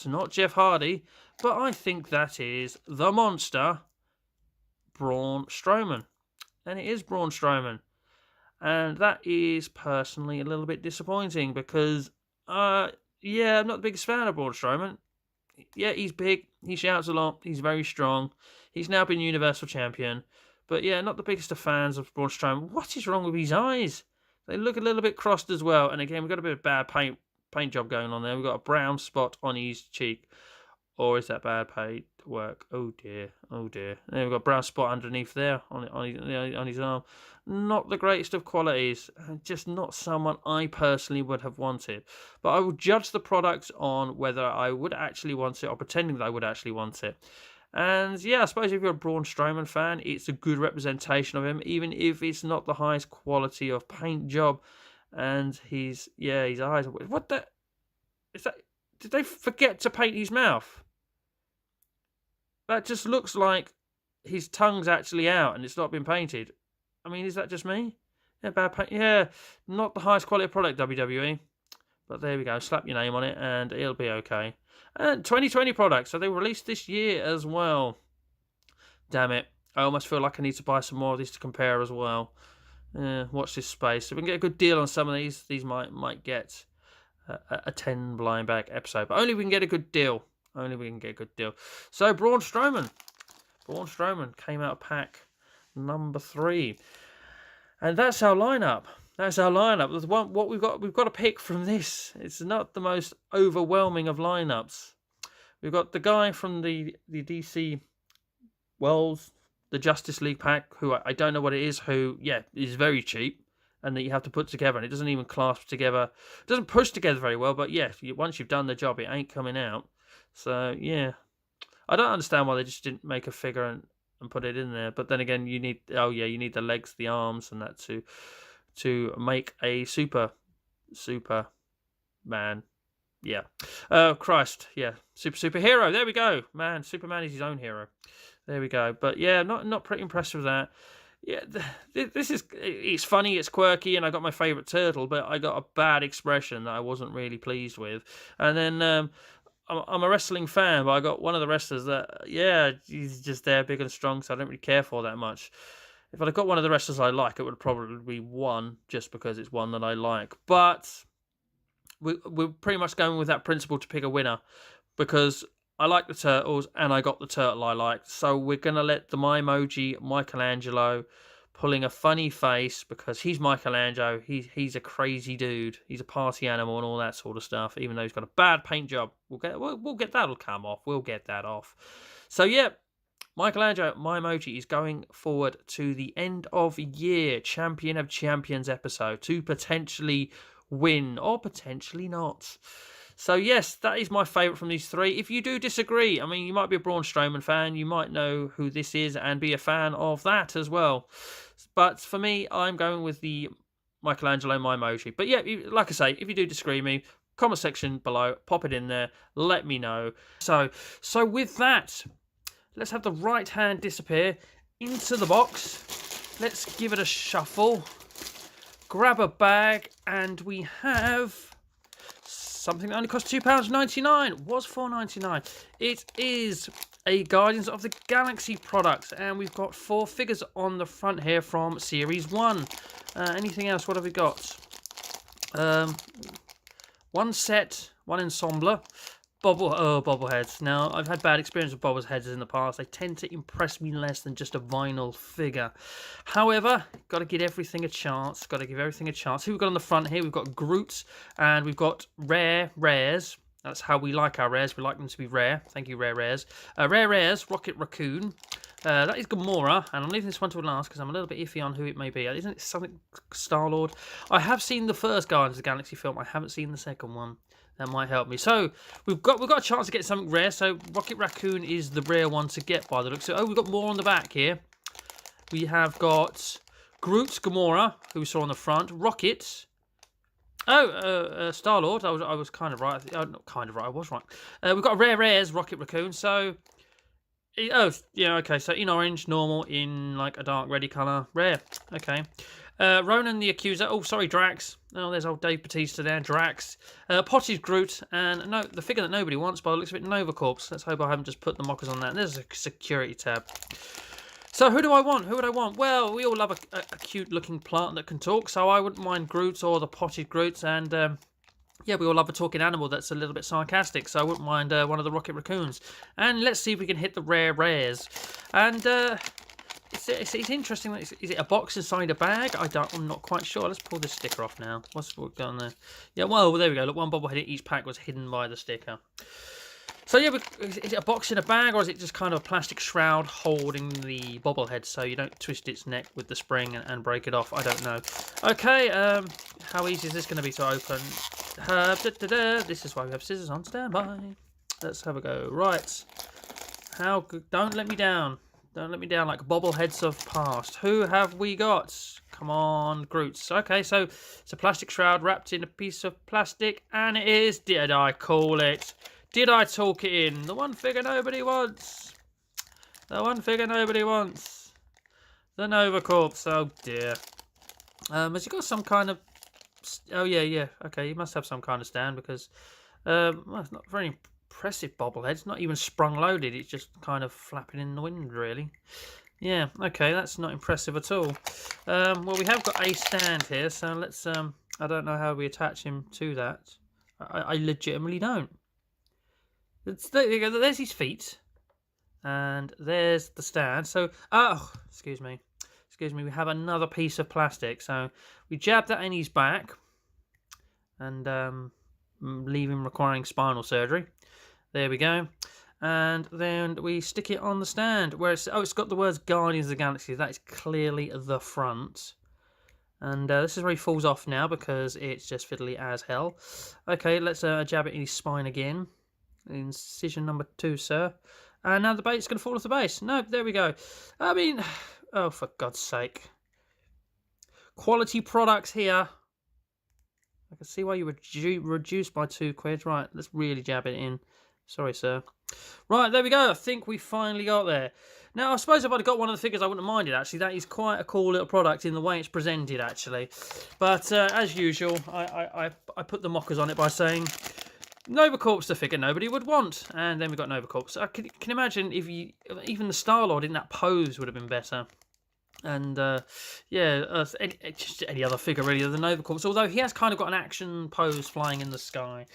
not Jeff Hardy, but I think that is the monster, Braun Strowman. And it is Braun Strowman. And that is personally a little bit disappointing because, yeah, I'm not the biggest fan of Braun Strowman. Yeah, he's big, he shouts a lot, he's very strong. He's now been Universal Champion. But yeah, not the biggest of fans of Braun Strowman. What is wrong with his eyes? They look a little bit crossed as well. And again, we've got a bit of bad paint job going on there. We've got a brown spot on his cheek. Or is that bad paint work? Oh dear, oh dear. There we've got a brown spot underneath there on his arm. Not the greatest of qualities. Just not someone I personally would have wanted. But I will judge the product on whether I would actually want it or pretending that I would actually want it. And yeah, I suppose if you're a Braun Strowman fan, it's a good representation of him, even if it's not the highest quality of paint job. And his eyes. What the? Is that? Did they forget to paint his mouth? That just looks like his tongue's actually out and it's not been painted. I mean, is that just me? Yeah, bad paint. Yeah, not the highest quality product, WWE. But there we go. Slap your name on it and it'll be okay. And 2020 products. So they were released this year as well. Damn it. I almost feel like I need to buy some more of these to compare as well. Watch this space. If we can get a good deal on some of these might get a 10 blind bag episode. But only if we can get a good deal. Only we can get a good deal. So Braun Strowman. Braun Strowman came out of pack number 3. And that's our lineup. That's our lineup. What we've got to pick from this. It's not the most overwhelming of lineups. We've got the guy from the DC Worlds, the Justice League pack, who I don't know what it is, who, yeah, is very cheap. And that you have to put together, and it doesn't even clasp together. It doesn't push together very well, but yeah, once you've done the job, it ain't coming out. So, yeah. I don't understand why they just didn't make a figure and put it in there. But then again, you need the legs, the arms, and that to make a super man. Yeah. Christ. Yeah. Superhero. There we go. Man, Superman is his own hero. There we go. But yeah, not pretty impressed with that. Yeah, it's funny, it's quirky, and I got my favourite turtle, but I got a bad expression that I wasn't really pleased with. And then I'm a wrestling fan, but I got one of the wrestlers that, yeah, he's just there, big and strong, so I don't really care for that much. If I'd have got one of the wrestlers I like, it would probably be one, just because it's one that I like. But we're pretty much going with that principle to pick a winner, because I like the turtles, and I got the turtle I liked. So we're going to let the Mimoji Michelangelo pulling a funny face, because he's Michelangelo. He's a crazy dude. He's a party animal and all that sort of stuff, even though he's got a bad paint job. We'll get that'll come off. We'll get that off. So, yeah, Michelangelo Mimoji is going forward to the end of year Champion of Champions episode to potentially win or potentially not. So, yes, that is my favourite from these 3. If you do disagree, I mean, you might be a Braun Strowman fan. You might know who this is and be a fan of that as well. But for me, I'm going with the Michelangelo Mimoji. But, yeah, like I say, if you do disagree with me, comment section below, pop it in there, let me know. So with that, let's have the right hand disappear into the box. Let's give it a shuffle. Grab a bag, and we have something that only cost £2.99. Was $4.99. It is a Guardians of the Galaxy product, and we've got 4 figures on the front here from Series 1. Anything else? What have we got? One set, one ensemble, bobbleheads. Now, I've had bad experience with bobbleheads in the past. They tend to impress me less than just a vinyl figure. However, got to give everything a chance. Got to give everything a chance. Who we've got on the front here? We've got Groot, and we've got rares. That's how we like our rares. We like them to be rare. Thank you, rare rares. Rare rares, Rocket Raccoon. That is Gamora, and I'm leaving this one to last because I'm a little bit iffy on who it may be. Isn't it something Star-Lord? I have seen the first Guardians of the Galaxy film. I haven't seen the second one. That might help me. So we've got a chance to get something rare. So Rocket Raccoon is the rare one to get by the looks of it. Oh, we've got more on the back here. We have got Groot, Gamora, who we saw on the front. Rocket. Oh, Star-Lord. I was kind of right. Not kind of right. I was right. We've got a rare rares, Rocket Raccoon. So, oh, yeah, okay. So in orange, normal, in like a dark reddy colour, rare. Okay. Ronan the Accuser. Oh, sorry, Drax. Oh, there's old Dave Bautista there. Drax. Potty's Groot. And no, the figure that nobody wants, by the looks of it, Nova Corps. Let's hope I haven't just put the mockers on that. And there's a security tab. So who do I want? Who would I want? Well, we all love a cute-looking plant that can talk, so I wouldn't mind Groot or the potted Groot. And, yeah, we all love a talking animal that's a little bit sarcastic, so I wouldn't mind one of the Rocket Raccoons. And let's see if we can hit the rare rares. And it's interesting. Is it a box inside a bag? I'm not quite sure. Let's pull this sticker off now. What's going on there? Yeah, well, there we go. Look, one bobblehead in each pack was hidden by the sticker. So yeah, is it a box in a bag, or is it just kind of a plastic shroud holding the bobblehead so you don't twist its neck with the spring and break it off? I don't know. Okay, how easy is this going to be to open? This is why we have scissors on standby. Let's have a go. Right. How good? Don't let me down. Don't let me down like bobbleheads of past. Who have we got? Come on, Groots. Okay, so it's a plastic shroud wrapped in a piece of plastic, and it is. Did I call it? Did I talk it in? The one figure nobody wants. The one figure nobody wants. The Nova Corps. Oh dear. Has he got some kind of... Oh yeah. Okay, he must have some kind of stand because... well, it's not very impressive bobblehead. It's not even sprung loaded. It's just kind of flapping in the wind, really. Yeah, okay, that's not impressive at all. Well, we have got a stand here, so let's... I don't know how we attach him to that. I legitimately don't. There you go. There's his feet, and there's the stand. So, oh, excuse me. We have another piece of plastic. So we jab that in his back, and leave him requiring spinal surgery. There we go. And then we stick it on the stand where it's got the words Guardians of the Galaxy. That is clearly the front. And this is where he falls off now because it's just fiddly as hell. Okay, let's jab it in his spine again. Incision number 2, sir. And now the bait's going to fall off the base. No, there we go. I mean, oh, for God's sake. Quality products here. I can see why you reduced by £2. Right, let's really jab it in. Sorry, sir. Right, there we go. I think we finally got there. Now, I suppose if I'd got one of the figures, I wouldn't have minded, actually. That is quite a cool little product in the way it's presented, actually. But, as usual, I put the mockers on it by saying... Nova Corps, the figure nobody would want, and then we got Nova Corps. I can imagine if even the Star-Lord in that pose would have been better, and yeah, just any other figure really than Nova Corps. Although he has kind of got an action pose flying in the sky.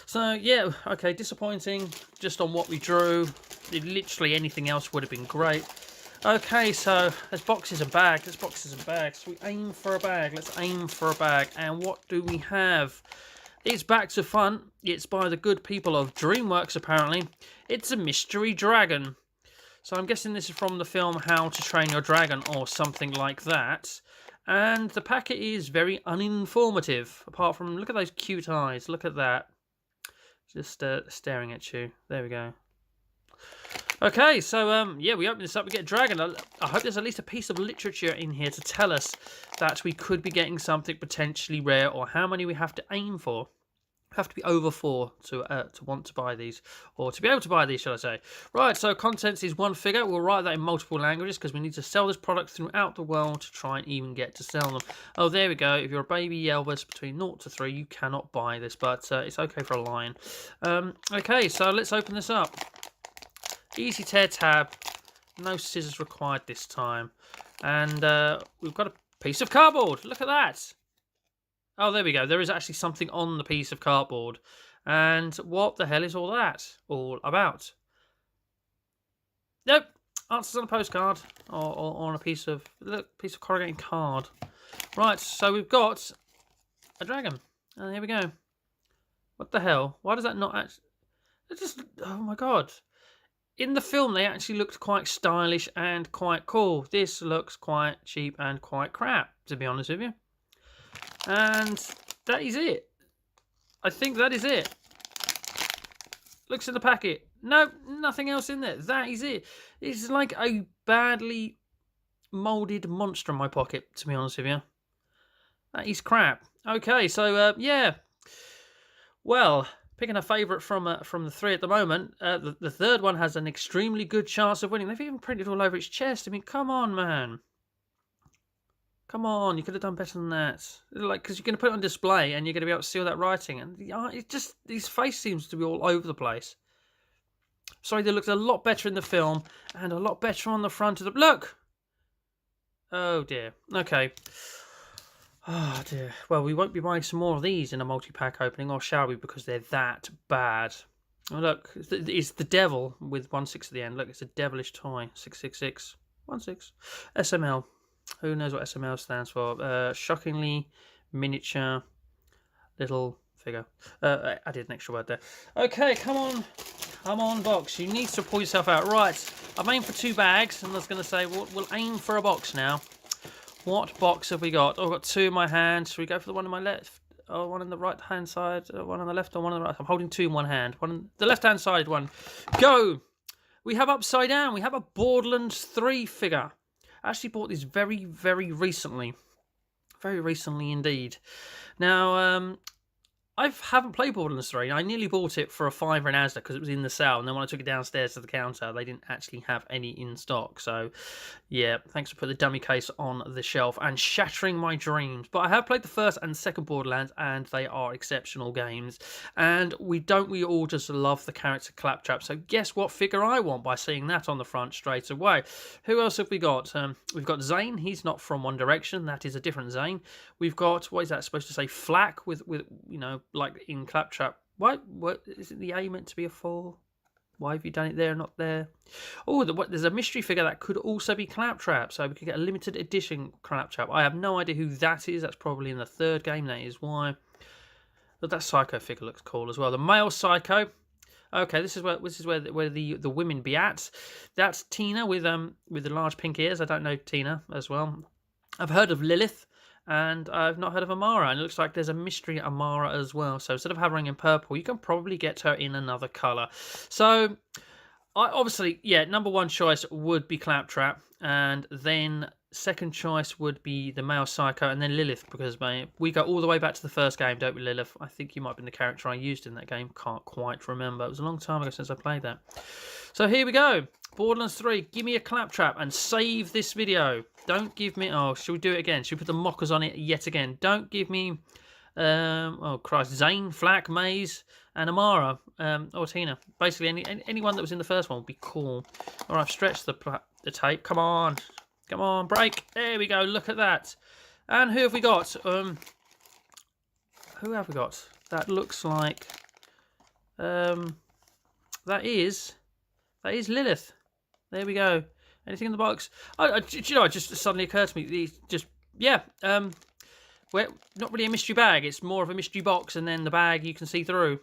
So yeah, okay, disappointing just on what we drew. Literally anything else would have been great. Okay, so there's boxes and bags. There's boxes and bags. So we aim for a bag. Let's aim for a bag. And what do we have? It's back to front. It's by the good people of DreamWorks, apparently. It's a mystery dragon. So I'm guessing this is from the film How to Train Your Dragon or something like that. And the packet is very uninformative. Apart from, look at those cute eyes. Look at that. Just staring at you. There we go. Okay, so yeah, we open this up, we get a dragon. I hope there's at least a piece of literature in here to tell us that we could be getting something potentially rare, or how many we have to aim for. We have to be over 4 to want to buy these, or to be able to buy these, shall I say. Right, so contents is one figure. We'll write that in multiple languages because we need to sell this product throughout the world to try and even get to sell them. Oh, there we go. If you're a baby Elvis between 0 to 3, you cannot buy this, but it's okay for a lion. Okay, so let's open this up. Easy tear tab, no scissors required this time, and we've got a piece of cardboard. Look at that. Oh, there we go. There is actually something on the piece of cardboard, And what the hell is all that all about? Nope. Answers on a postcard or on a piece of corrugated card. Right, so we've got a dragon. And here we go. What the hell? Why does that not actually... It just... Oh my god. In the film, they actually looked quite stylish and quite cool. This looks quite cheap and quite crap, to be honest with you. And that is it. I think that is it. Looks in the packet. No, nothing else in there. That is it. It's like a badly moulded monster in my pocket, to be honest with you. That is crap. Okay, so, yeah. Well, picking a favourite from the three at the moment, the third one has an extremely good chance of winning. They've even printed all over its chest. I mean, come on, man. Come on, you could have done better than that. Like, because you're going to put it on display and you're going to be able to see all that writing. And it just, his face seems to be all over the place. Sorry, they looked a lot better in the film and a lot better on the front of the... Look! Oh, dear. Okay. Oh, dear. Well, we won't be buying some more of these in a multi-pack opening, or shall we? Because they're that bad. Oh, look. It's the devil with 16 at the end. Look, it's a devilish toy. 666. 16. SML. Who knows what SML stands for? Shockingly miniature little figure. I did an extra word there. Okay, come on. Come on, box. You need to pull yourself out. Right. I've aimed for 2 bags, and I was going to say, we'll aim for a box now. What box have we got? Oh, I've got 2 in my hand. Should we go for the one on my left? Oh, one on the right-hand side, one on the left, or one on the right? I'm holding 2 in one hand. One on the left-hand side one. Go! We have Upside Down. We have a Borderlands 3 figure. I actually bought this very, very recently. Very recently indeed. Now, I haven't played Borderlands 3. I nearly bought it for a £5 in Asda because it was in the sale. And then when I took it downstairs to the counter, they didn't actually have any in stock. So, yeah, thanks for putting the dummy case on the shelf and shattering my dreams. But I have played the first and second Borderlands, and they are exceptional games. And we all just love the character Claptrap. So guess what figure I want by seeing that on the front straight away. Who else have we got? We've got Zane. He's not from One Direction. That is a different Zane. We've got, what is that supposed to say? Flack with you know, like in Claptrap. What isn't the A meant to be a 4? Why have you done it there, not there? Oh, there's a mystery figure that could also be Claptrap, so we could get a limited edition Claptrap. I have no idea who that is. That's probably in the third game. That is why. But that Psycho figure looks cool as well. The male Psycho. Okay, this is where the women be at. That's Tina with the large pink ears. I don't know Tina as well. I've heard of Lilith. And I've not heard of Amara, and it looks like there's a mystery Amara as well. So instead of having in purple, you can probably get her in another colour. So, obviously, yeah, number 1 choice would be Claptrap, and then second choice would be the male Psycho, and then Lilith, because we go all the way back to the first game, don't we, Lilith? I think you might have been the character I used in that game. Can't quite remember. It was a long time ago since I played that. So here we go. Borderlands 3, give me a Claptrap and save this video. Don't give me... Oh, should we do it again? Should we put the mockers on it yet again? Don't give me... oh, Christ. Zane, Flack, Maze, and Amara. Or Tina. Basically, anyone that was in the first one would be cool. All right, I've stretched the tape. Come on. Come on, break. There we go. Look at that. And who have we got? Who have we got? That looks like... That is Lilith. There we go. Anything in the box? Do you know, it just suddenly occurred to me. Well, not really a mystery bag. It's more of a mystery box, and then the bag you can see through.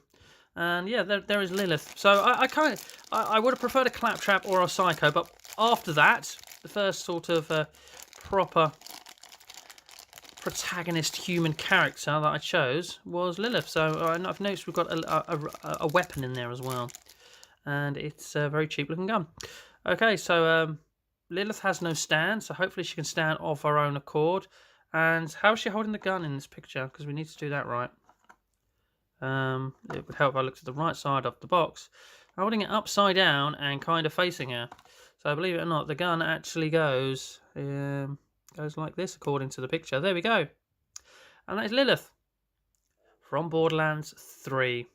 And yeah, there is Lilith. So I would have preferred a Claptrap or a Psycho, but after that, the first sort of proper protagonist human character that I chose was Lilith. So I've noticed we've got a weapon in there as well. And it's a very cheap looking gun. Okay, so Lilith has no stand, so hopefully she can stand off her own accord. And how is she holding the gun in this picture? Because we need to do that right. It would help if I looked at the right side of the box. I'm holding it upside down and kind of facing her. So believe it or not, the gun actually goes like this according to the picture. There we go. And that is Lilith from Borderlands 3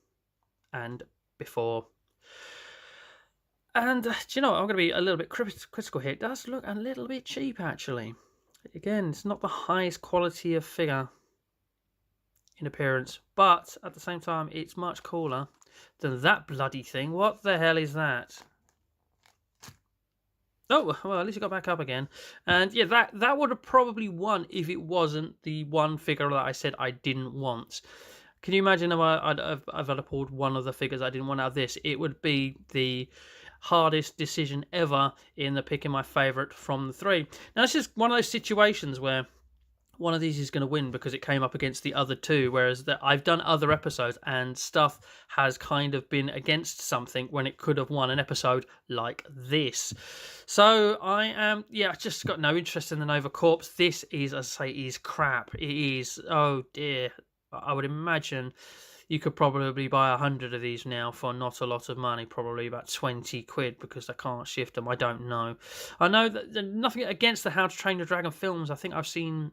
and before. And do you know what? I'm going to be a little bit critical here. It does look a little bit cheap, actually. Again, it's not the highest quality of figure in appearance, but at the same time, it's much cooler than that bloody thing. What the hell is that? Oh, well, at least it got back up again. And yeah, that would have probably won if it wasn't the one figure that I said I didn't want. Can you imagine if I've had pulled one of the figures I didn't want out of this? It would be the hardest decision ever in the picking my favourite from the three. Now, it's just one of those situations where one of these is going to win because it came up against the other two, whereas I've done other episodes and stuff has kind of been against something when it could have won an episode like this. So I am, yeah, I just got no interest in the Nova Corps. This is, as I say, is crap. It is, oh dear. I would imagine you could probably buy 100 of these now for not a lot of money, probably about 20 quid, because I can't shift them. I don't know. I know that there's nothing against the How to Train Your Dragon films. I think I've seen,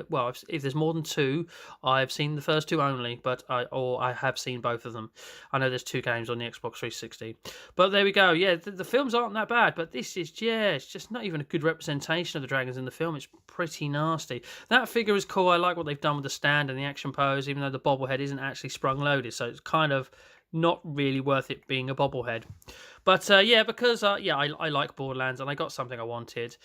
well, if there's more than two, I've seen the first two only, but I have seen both of them. I know there's two games on the Xbox 360. But there we go. Yeah, the films aren't that bad, but this is, yeah, it's just not even a good representation of the dragons in the film. It's pretty nasty. That figure is cool. I like what they've done with the stand and the action pose, even though the bobblehead isn't actually sprung loaded, so it's kind of not really worth it being a bobblehead. But yeah, because yeah, I like Borderlands and I got something I wanted.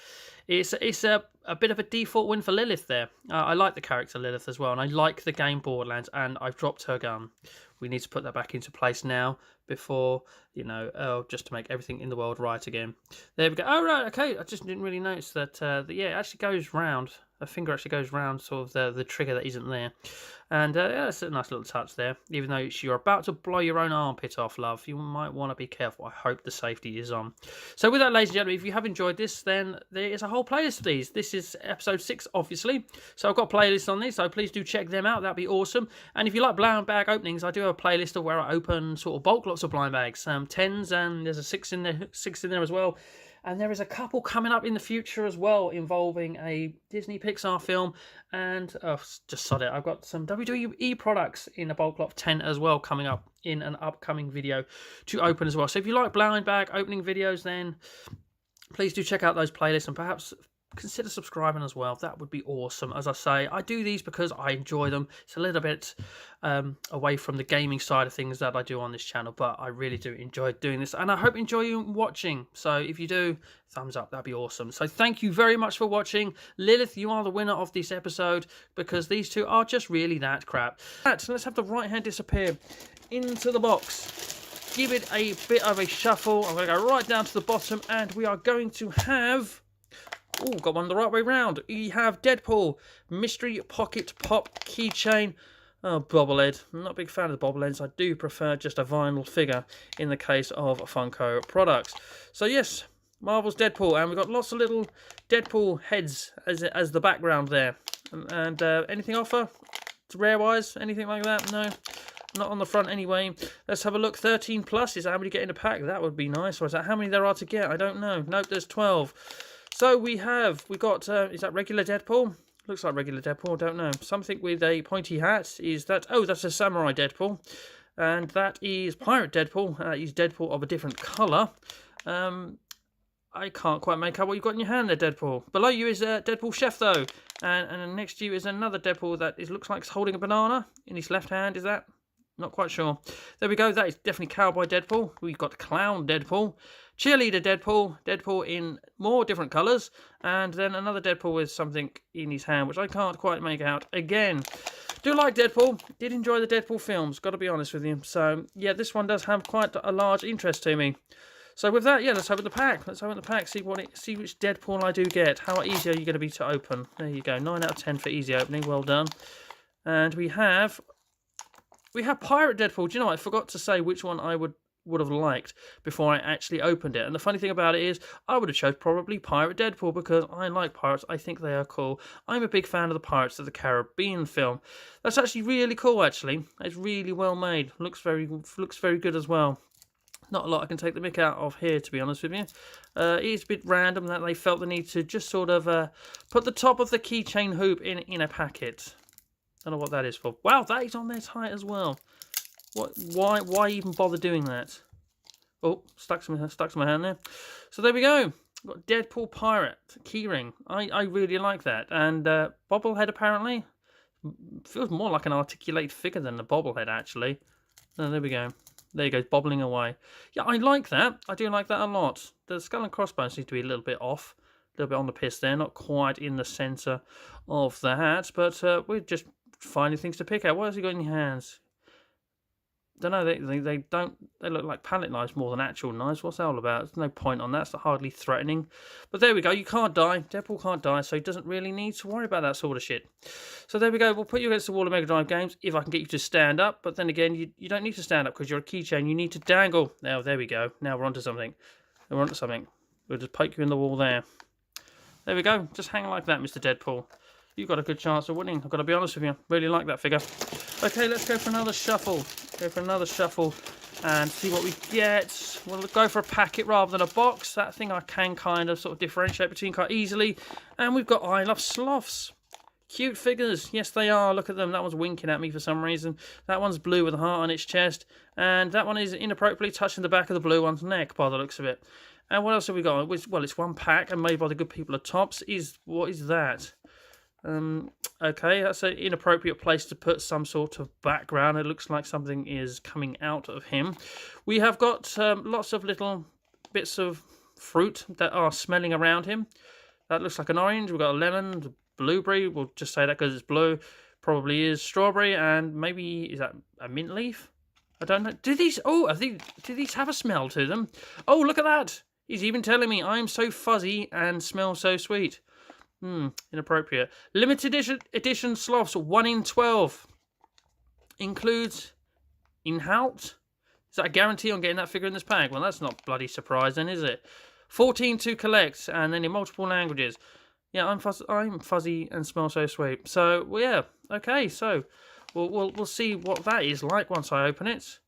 It's a bit of a default win for Lilith there. I like the character Lilith as well, and I like the game Borderlands, and I've dropped her gun. We need to put that back into place now before, you know, just to make everything in the world right again. There we go. Oh, right, okay. I just didn't really notice that, yeah, it actually goes round. The finger actually goes round sort of the trigger that isn't there. And yeah, that's a nice little touch there. Even though you're about to blow your own armpit off, love, you might want to be careful. I hope the safety is on. So with that, ladies and gentlemen, if you have enjoyed this, then there is a whole playlist of these. This is episode 6, obviously. So I've got playlists on this, so please do check them out. That'd be awesome. And if you like blind bag openings, I do have a playlist of where I open sort of bulk lots of blind bags. 10s, and there's a 6 in there as well. And there is a couple coming up in the future as well, involving a Disney Pixar film. And, oh, just sod it, I've got some WWE products in a bulk lot of 10 as well coming up in an upcoming video to open as well. So if you like blind bag opening videos, then please do check out those playlists and perhaps consider subscribing as well. That would be awesome. As I say, I do these because I enjoy them. It's a little bit away from the gaming side of things that I do on this channel, but I really do enjoy doing this, and I hope you enjoy you watching. So if you do, thumbs up, that'd be awesome. So thank you very much for watching. Lilith, you are the winner of this episode because these two are just really that crap. So let's have the right hand disappear into the box. Give it a bit of a shuffle. I'm going to go right down to the bottom, and we are going to have... Oh, got one the right way round. We have Deadpool Mystery Pocket Pop Keychain. Oh, bobblehead. I'm not a big fan of the bobbleheads. I do prefer just a vinyl figure in the case of Funko products. So yes, Marvel's Deadpool, and we've got lots of little Deadpool heads as the background there. And anything offer? Rare-wise? Anything like that? No. Not on the front anyway. Let's have a look. 13 plus. Is that how many get in a pack? That would be nice. Or is that how many there are to get? I don't know. Nope, there's 12. So we got, is that regular Deadpool? Looks like regular Deadpool, don't know. Something with a pointy hat. Is that, oh, that's a Samurai Deadpool. And that is Pirate Deadpool. He's Deadpool of a different colour. I can't quite make out what you've got in your hand there, Deadpool. Below you is Deadpool Chef, though. And next to you is another Deadpool that looks like it's holding a banana in his left hand. Is that? Not quite sure. There we go. That is definitely Cowboy Deadpool. We've got Clown Deadpool, Cheerleader Deadpool, Deadpool in more different colours, and then another Deadpool with something in his hand, which I can't quite make out. Again, do like Deadpool. Did enjoy the Deadpool films, got to be honest with you. So, yeah, this one does have quite a large interest to me. So with that, yeah, let's open the pack. Let's open the pack, see which Deadpool I do get. How easy are you going to be to open? There you go, 9 out of 10 for easy opening. Well done. And we have Pirate Deadpool. Do you know what? I forgot to say which one I would have liked before I actually opened it. And the funny thing about it is, I would have chose probably Pirate Deadpool because I like pirates. I think they are cool. I'm a big fan of the Pirates of the Caribbean film. That's actually really cool, actually. It's really well made. Looks very good as well. Not a lot I can take the mick out of here, to be honest with you. It is a bit random that they felt the need to just sort of put the top of the keychain hoop in a packet. Don't know what that is for. Wow, that is on there tight as well. What? Why even bother doing that? Oh, stuck to my hand there. So there we go. Got Deadpool Pirate keyring. I really like that. And bobblehead apparently. Feels more like an articulated figure than a bobblehead, actually. Oh, there we go. There you go, bobbling away. Yeah, I like that. I do like that a lot. The skull and crossbones seem to be a little bit off. A little bit on the piss there. Not quite in the centre of the hat. But we're just finding things to pick at. What has he got in your hands? Don't know. They don't. They look like palette knives more than actual knives. What's that all about? There's no point on that. It's hardly threatening. But there we go. You can't die. Deadpool can't die, so he doesn't really need to worry about that sort of shit. So there we go. We'll put you against the wall of Mega Drive games if I can get you to stand up. But then again, you don't need to stand up because you're a keychain. You need to dangle. Now there we go. Now we're onto something. We're onto something. We'll just poke you in the wall there. There we go. Just hang like that, Mr. Deadpool. You've got a good chance of winning. I've got to be honest with you. Really like that figure. Okay, let's go for another shuffle. Go for another shuffle and see what we get. We'll go for a packet rather than a box. That thing I can kind of sort of differentiate between quite easily. And we've got I Love Sloths. Cute figures. Yes, they are. Look at them. That one's winking at me for some reason. That one's blue with a heart on its chest. And that one is inappropriately touching the back of the blue one's neck by the looks of it. And what else have we got? Well, it's one pack and made by the good people at Tops. What is that? Okay, that's an inappropriate place to put some sort of background. It looks like something is coming out of him. We have got lots of little bits of fruit that are smelling around him. That looks like an orange. We've got a lemon, blueberry. We'll just say that because it's blue. Probably is strawberry, and maybe is that a mint leaf? I don't know. Do these have a smell to them? Oh, look at that! He's even telling me I'm so fuzzy and smell so sweet. Inappropriate. Limited edition sloths, 1 in 12. Includes Inhalt. Is that a guarantee on getting that figure in this pack? Well, that's not bloody surprising, is it? 14 to collect, and then in multiple languages. Yeah, I'm fuzzy and smell so sweet. So, well, yeah, okay. So, we'll see what that is like once I open it.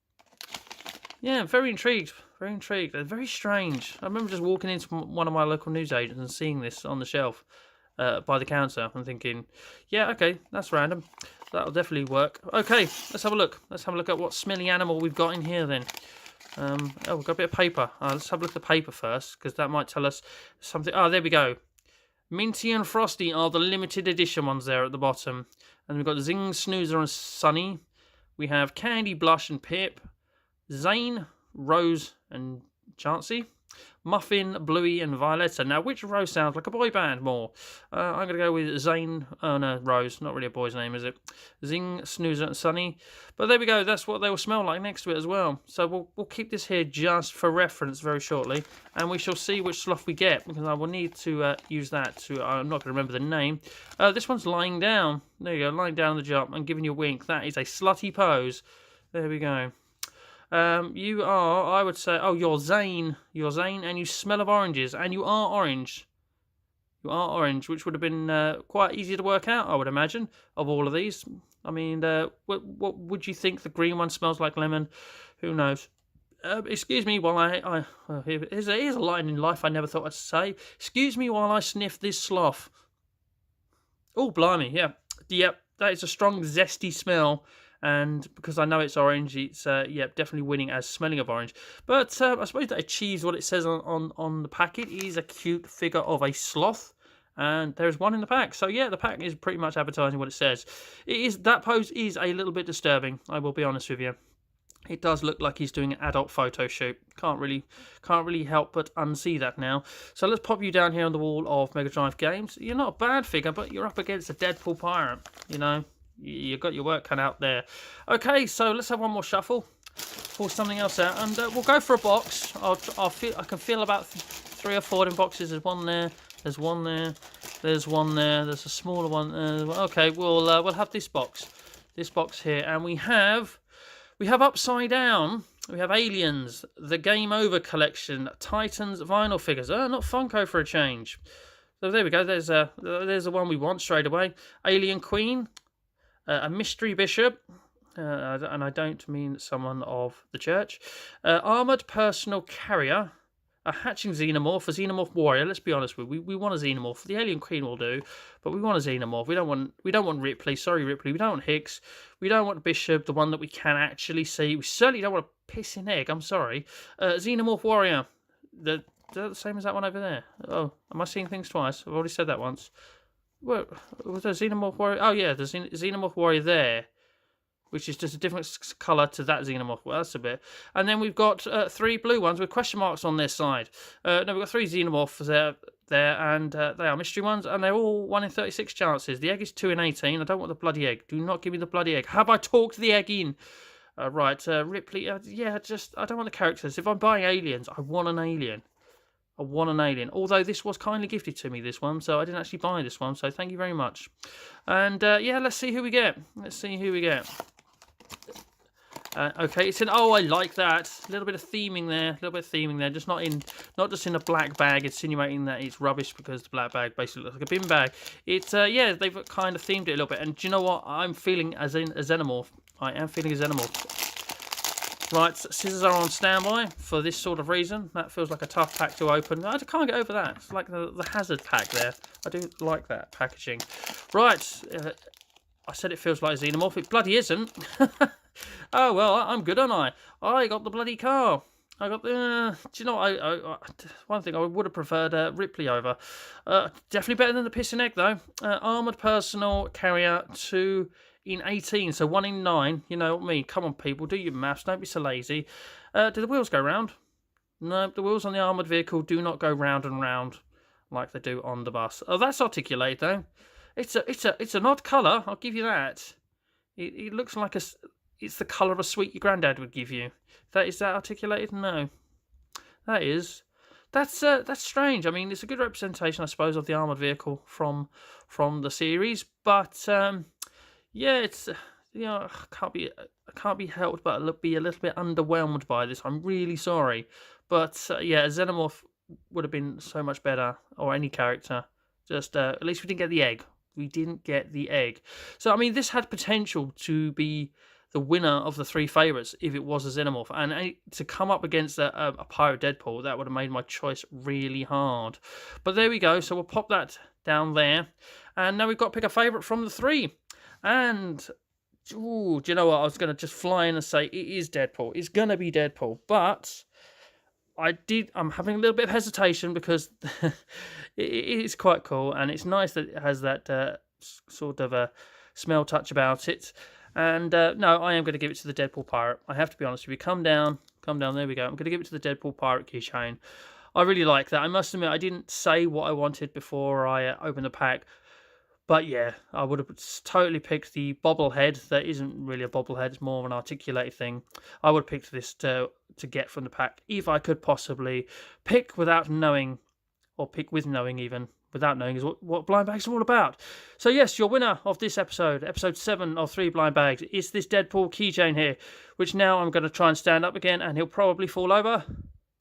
Yeah, very intrigued. Very intrigued. They're very strange. I remember just walking into one of my local newsagents and seeing this on the shelf. By the counter, I'm thinking, yeah, okay, that's random. That'll definitely work. Okay, let's have a look. Let's have a look at what smelly animal we've got in here then. Oh, we've got a bit of paper. Let's have a look at the paper first, because that might tell us something. Oh, there we go. Minty and Frosty are the limited edition ones there at the bottom. And we've got Zing, Snoozer and Sunny. We have Candy, Blush and Pip. Zane, Rose and Chansey. Muffin, Bluey and Violetta. Now, which Rose sounds like a boy band more? I'm going to go with Zane. Oh, no, Rose. Not really a boy's name, is it? Zing, Snoozer and Sunny. But there we go. That's what they will smell like next to it as well. So we'll keep this here just for reference very shortly. And we shall see which sloth we get. Because I will need to use that to... I'm not going to remember the name. This one's lying down. There you go. Lying down on the jump and giving you a wink. That is a slutty pose. There we go. You are, I would say, oh, you're Zane. You're Zane, and you smell of oranges, and you are orange. You are orange, which would have been quite easy to work out, I would imagine, of all of these. I mean, what would you think the green one smells like lemon? Who knows? Excuse me while here's a line in life I never thought I'd say. Excuse me while I sniff this sloth. Oh, blimey, yeah. Yep, that is a strong, zesty smell. And because I know it's orange, it's definitely winning as smelling of orange. But I suppose that achieves what it says on the packet. It is a cute figure of a sloth, and there's one in the pack. So yeah, the pack is pretty much advertising what it says. That pose is a little bit disturbing. I will be honest with you. It does look like he's doing an adult photo shoot. Can't really help but unsee that now. So let's pop you down here on the wall of Mega Drive games. You're not a bad figure, but you're up against a Deadpool pirate. You know. You got your work cut out there. Okay, so let's have one more shuffle. Pull something else out, and we'll go for a box. I can feel about 3 or 4 in boxes. There's one there. There's one there. There's one there. There's a smaller one. Okay, we'll have this box. This box here, and we have Upside Down. We have Aliens, the Game Over collection, Titans vinyl figures. Not Funko for a change. So there we go. There's the one we want straight away. Alien Queen. A mystery bishop, and I don't mean someone of the church. Armoured personal carrier, a hatching xenomorph, a xenomorph warrior. Let's be honest, we want a xenomorph. The alien queen will do, but we want a xenomorph. We don't want Ripley. Sorry, Ripley. We don't want Hicks. We don't want Bishop, the one that we can actually see. We certainly don't want a pissing egg. I'm sorry. Xenomorph warrior. Is that the same as that one over there? Oh, am I seeing things twice? I've already said that once. Well, was there Xenomorph Warrior? Oh yeah, there's Xenomorph Warrior there, which is just a different colour to that Xenomorph. Well, that's a bit. And then we've got 3 blue ones with question marks on their side. No, we've got 3 Xenomorphs there, and they are mystery ones, and they're all 1 in 36 chances. The egg is 2 in 18. I don't want the bloody egg. Do not give me the bloody egg. Have I talked the egg in? Right, Ripley. Yeah, I don't want the characters. If I'm buying aliens, I want an alien. I want an alien. Although this was kindly gifted to me, this one, so I didn't actually buy this one. So thank you very much. And yeah, let's see who we get. Let's see who we get. Okay, it's in. Oh, I like that. A little bit of theming there. A little bit of theming there. Just not just in a black bag, insinuating that it's rubbish because the black bag basically looks like a bin bag. It's yeah, they've kind of themed it a little bit. And do you know what? I'm feeling as in a xenomorph. I am feeling a xenomorph. Right, scissors are on standby for this sort of reason. That feels like a tough pack to open. I can't get over that. It's like the hazard pack there. I do like that packaging. Right, I said it feels like a xenomorph. It bloody isn't. Oh, well, I'm good, aren't I? I got the bloody car. I got the... do you know, one thing I would have preferred Ripley over. Definitely better than the pissing egg, though. Armoured Personal Carrier 2 in 18, so 1 in 9. You know what I mean? Come on, people, do your maths. Don't be so lazy. Do the wheels go round? No, the wheels on the armoured vehicle do not go round and round like they do on the bus. Oh, that's articulate, though. It's an odd colour, I'll give you that. It looks like it's the colour of a sweet your granddad would give you. Is that articulated? No. That is. That's strange. I mean, it's a good representation, I suppose, of the armoured vehicle from the series, but yeah, it's I can't be helped but be a little bit underwhelmed by this. I'm really sorry, but yeah, a xenomorph would have been so much better, or any character. Just at least we didn't get the egg. We didn't get the egg. So I mean, this had potential to be the winner of the 3 favourites if it was a xenomorph, and to come up against a Pirate Deadpool, that would have made my choice really hard. But there we go. So we'll pop that down there, and now we've got to pick a favourite from the 3. And ooh, do you know what? I was going to just fly in and say it is Deadpool. It's going to be Deadpool, but I'm having a little bit of hesitation because it is quite cool, and it's nice that it has that sort of a smell touch about it. And no, I am going to give it to the Deadpool Pirate. I have to be honest with you. Come down. There we go. I'm going to give it to the Deadpool Pirate keychain. I really like that. I must admit, I didn't say what I wanted before I opened the pack. But yeah, I would have totally picked the bobblehead. That isn't really a bobblehead, it's more of an articulated thing. I would have picked this to get from the pack if I could possibly pick without knowing, or pick with knowing even. Without knowing is what blind bags are all about. So yes, your winner of this episode 7 of 3 blind bags, is this Deadpool keychain here, which now I'm going to try and stand up again, and he'll probably fall over.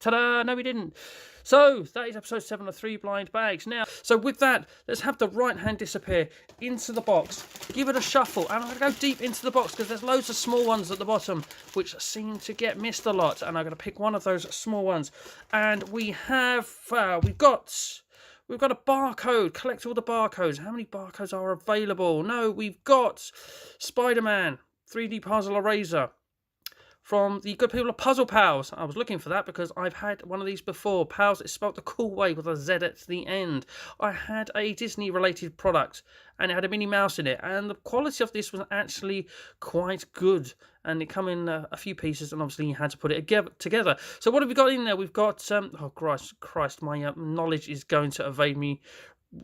Ta-da! No, he didn't. So, that is episode 7 of 3 blind bags. Now, so with that, let's have the right hand disappear into the box. Give it a shuffle. And I'm going to go deep into the box because there's loads of small ones at the bottom which seem to get missed a lot. And I'm going to pick one of those small ones. And we have, we've got a barcode. Collect all the barcodes. How many barcodes are available? No, we've got Spider-Man 3D Puzzle Eraser from the good people of Puzzle Pals. I was looking for that because I've had one of these before. Pals is spelled the cool way with a Z at the end. I had a Disney related product and it had a Minnie Mouse in it, and the quality of this was actually quite good, and it come in a few pieces, and obviously you had to put it together. So what have we got in there? We've got oh Christ, my knowledge is going to evade me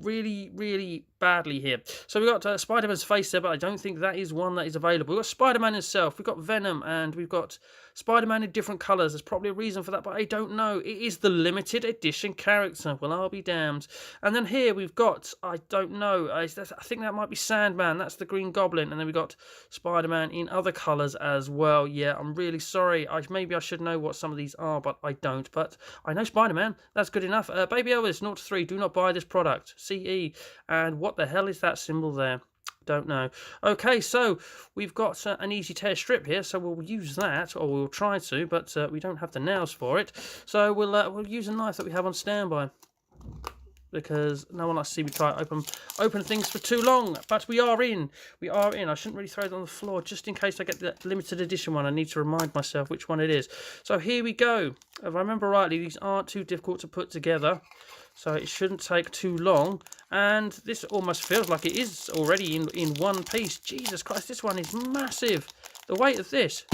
really badly here. So we've got Spider-Man's face there, but I don't think that is one that is available. We've got Spider-Man himself, we've got Venom, and we've got Spider-Man in different colours. There's probably a reason for that, but I don't know. It is the limited edition character. Well, I'll be damned. And then here we've got, I don't know, I think that might be Sandman. That's the Green Goblin. And then we've got Spider-Man in other colours as well. Yeah, I'm really sorry. Maybe I should know what some of these are, but I don't. But I know Spider-Man. That's good enough. Baby Elvis, 0 to 3. Do not buy this product. CE. And what the hell is that symbol there? Don't know. Okay, so we've got an easy tear strip here, so we'll use that, or we'll try to, but we don't have the nails for it. So we'll use a knife that we have on standby, because no one likes to see me try to open things for too long. But we are in. I shouldn't really throw it on the floor, just in case I get the limited edition one. I need to remind myself which one it is. So here we go. If I remember rightly, these aren't too difficult to put together. So it shouldn't take too long. And this almost feels like it is already in one piece. Jesus Christ, this one is massive. The weight of this,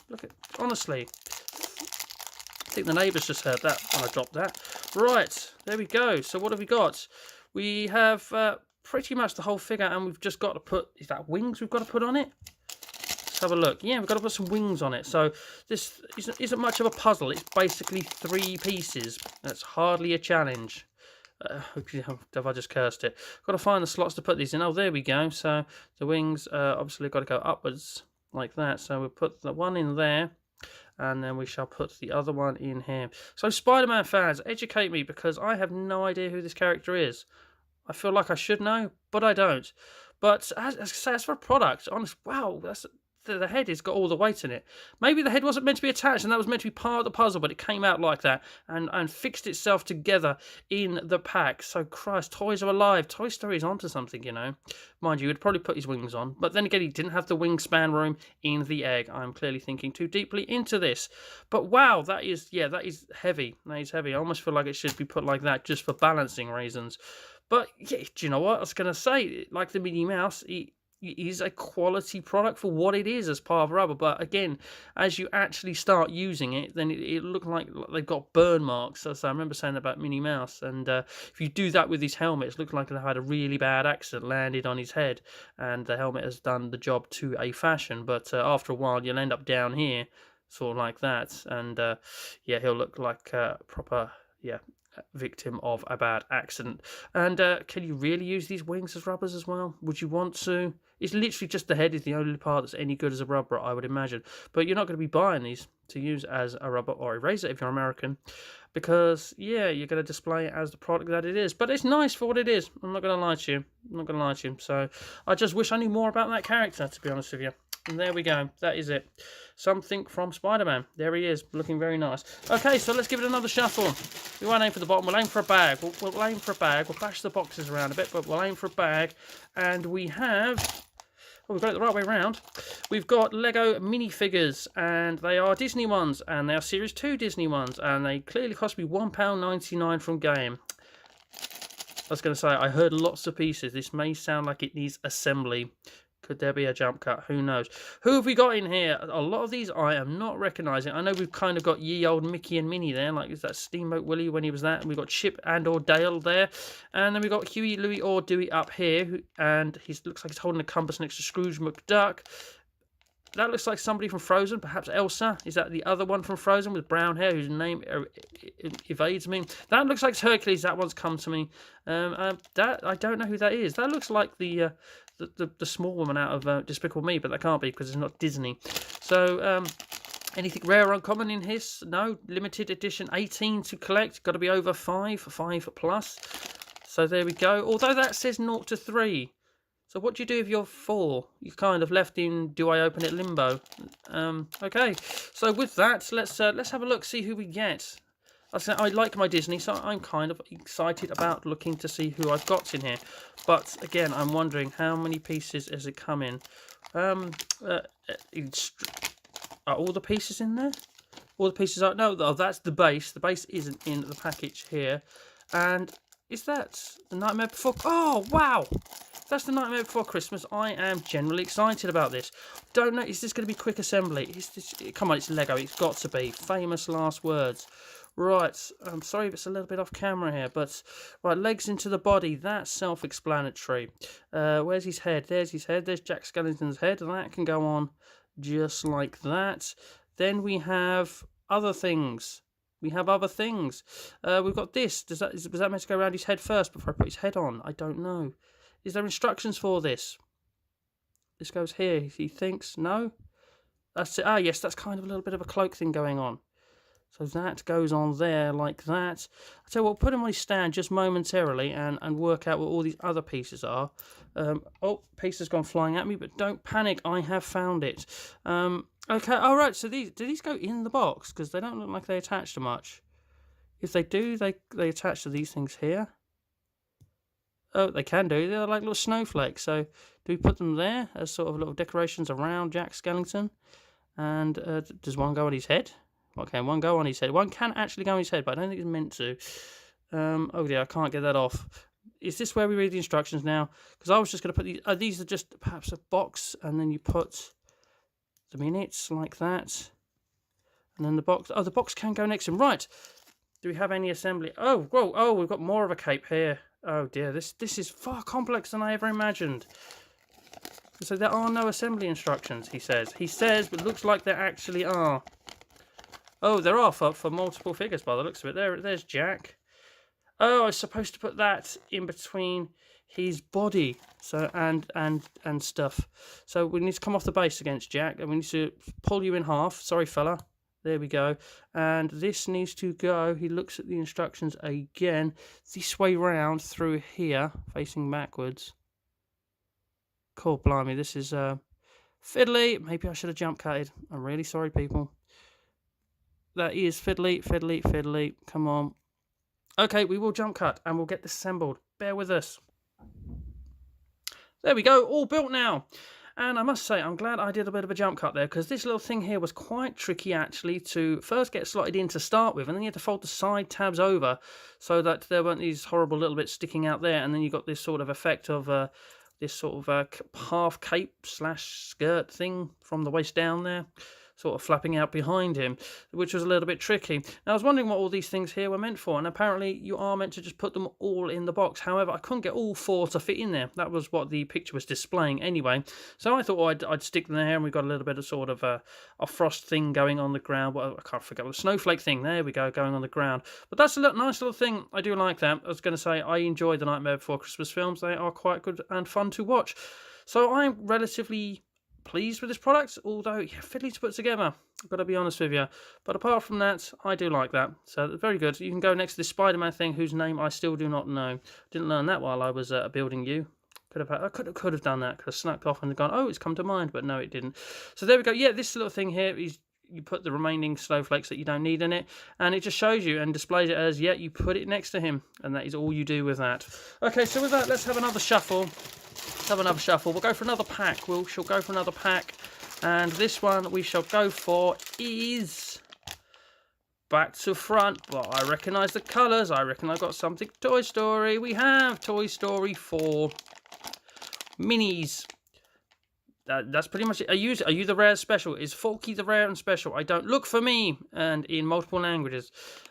look at, honestly. I think the neighbours just heard that when I dropped that. Right, there we go. So what have we got? We have pretty much the whole figure, and we've just got to put, is that wings we've got to put on it? Let's have a look. Yeah, we've got to put some wings on it. So this isn't much of a puzzle. It's basically 3 pieces. That's hardly a challenge. Have I just cursed it? Got to find the slots to put these in. Oh, there we go. So the wings obviously got to go upwards like that. So we'll put the one in there. And then we shall put the other one in here. So Spider-Man fans, educate me, because I have no idea who this character is. I feel like I should know, but I don't. But as for a product, honest, wow, the head has got all the weight in it. Maybe the head wasn't meant to be attached, and that was meant to be part of the puzzle, but it came out like that and fixed itself together in the pack. So Christ, toys are alive. Toy Story is onto something, you know. Mind you, he'd probably put his wings on, but then again, he didn't have the wingspan room in the egg. I'm clearly thinking too deeply into this. But wow, that is heavy. That is heavy. I almost feel like it should be put like that just for balancing reasons. But yeah, do you know what I was going to say? Like the Minnie Mouse, it is a quality product for what it is as part of rubber. But again, as you actually start using it, then it looked like they've got burn marks. So I remember saying that about Minnie Mouse. And if you do that with his helmet, it looks like they had a really bad accident, landed on his head, and the helmet has done the job to a fashion. But after a while, you'll end up down here, sort of like that. And yeah, he'll look like a proper, victim of a bad accident. And can you really use these wings as rubbers as well? Would you want to? It's literally just the head is the only part that's any good as a rubber, I would imagine. But you're not going to be buying these to use as a rubber or eraser if you're American, because yeah, you're going to display it as the product that it is. But it's nice for what it is. I'm not going to lie to you. I'm not going to lie to you. So I just wish I knew more about that character, to be honest with you. And there we go. That is it. Something from Spider-Man. There he is, looking very nice. Okay, so let's give it another shuffle. We won't aim for the bottom. We'll aim for a bag. We'll aim for a bag. We'll bash the boxes around a bit, but we'll aim for a bag. And we have... Oh, we've got it the right way around. We've got Lego minifigures, and they are Disney ones, and they are Series 2 Disney ones, and they clearly cost me £1.99 from Game. I was going to say, I heard lots of pieces. This may sound like it needs assembly. Could there be a jump cut? Who knows? Who have we got in here? A lot of these I am not recognising. I know we've kind of got ye old Mickey and Minnie there, like is that Steamboat Willie when he was that. And we've got Chip and or Dale there. And then we've got Huey, Louie or Dewey up here. And he looks like he's holding a compass next to Scrooge McDuck. That looks like somebody from Frozen, perhaps Elsa. Is that the other one from Frozen with brown hair whose name evades me? That looks like Hercules. That one's come to me. That I don't know who that is. That looks like the small woman out of Despicable Me, but that can't be because it's not Disney. So anything rare or uncommon in his? No. Limited edition, 18 to collect. Got to be over 5 plus. So there we go. Although that says 0 to 3. So what do you do if you're 4? You're kind of left in do I open it limbo. Okay, so with that, let's have a look, see who we get. I like my Disney, so I'm kind of excited about looking to see who I've got in here. But again, I'm wondering how many pieces has it come in. Are all the pieces in there? All the pieces are... No, that's the base. The base isn't in the package here. And is that the Nightmare Before... Oh, wow! That's the Nightmare Before Christmas. I am generally excited about this. Don't know, is this going to be quick assembly? Is this, come on, it's Lego. It's got to be. Famous last words. Right, I'm sorry if it's a little bit off camera here, but right, legs into the body, that's self-explanatory. Where's his head? There's his head. There's Jack Skellington's head. That can go on just like that. Then we have other things. We've got this. Was that meant to go around his head first before I put his head on? I don't know. Is there instructions for this? This goes here. He thinks no. That's it. Ah, yes, that's kind of a little bit of a cloak thing going on. So that goes on there like that. I tell you what, put him on his stand just momentarily and work out what all these other pieces are. Oh, piece has gone flying at me, but don't panic. I have found it. Okay, all right. So do these go in the box? Because they don't look like they attach to much. If they do, they attach to these things here. Oh, they can do. They're like little snowflakes. So do we put them there as sort of little decorations around Jack Skellington? And does one go on his head? Okay, one go on his head. One can actually go on his head, but I don't think it's meant to. Oh dear, I can't get that off. Is this where we read the instructions now? Because I was just going to put these are just perhaps a box, and then you put the minutes like that. And then the box, the box can go next to him. Right, do we have any assembly? Oh, whoa, oh, we've got more of a cape here. Oh dear, this is far complex than I ever imagined. So there are no assembly instructions, he says. He says, but it looks like there actually are. Oh, there are for multiple figures by the looks of it. There's Jack. Oh, I was supposed to put that in between his body, so and stuff. So we need to come off the base against Jack, and we need to pull you in half. Sorry, fella. There we go. And this needs to go. He looks at the instructions again. This way round through here, facing backwards. Cool, blimey. This is fiddly. Maybe I should have jump cutted. I'm really sorry, people. That is fiddly, fiddly, fiddly. Come on. Okay, we will jump cut and we'll get this assembled. Bear with us. There we go, all built now. And I must say, I'm glad I did a bit of a jump cut there, because this little thing here was quite tricky actually to first get slotted in to start with, and then you had to fold the side tabs over so that there weren't these horrible little bits sticking out there, and then you got this sort of effect of this sort of half cape slash skirt thing from the waist down there, sort of flapping out behind him, which was a little bit tricky. Now, I was wondering what all these things here were meant for, and apparently you are meant to just put them all in the box. However, I couldn't get all four to fit in there. That was what the picture was displaying anyway. So I thought I'd stick them there, and we've got a little bit of sort of a frost thing going on the ground. Well, I can't forget the snowflake thing. There we go, going on the ground. But that's a nice little thing. I do like that. I was going to say, I enjoy the Nightmare Before Christmas films. They are quite good and fun to watch. So I'm relatively pleased with this product, although fiddly to put together, I've got to be honest with you. But apart from that, I do like that. So very good. You can go next to this Spider-Man thing, whose name I still do not know. Didn't learn that while I was building you. I could have done that. Could have snuck off and gone, oh, it's come to mind, but no, it didn't. So there we go. Yeah, this little thing here is you put the remaining snowflakes that you don't need in it, and it just shows you and displays it as, yeah, you put it next to him, and that is all you do with that. Okay, so with that, let's have another shuffle. We'll go for another pack. She'll go for another pack. And this one we shall go for is back to front. But I recognise the colours. I reckon I've got something Toy Story. We have Toy Story 4 minis. That's pretty much it. Are you the rare special? Is Forky the rare and special? I don't. Look for me, and in multiple languages.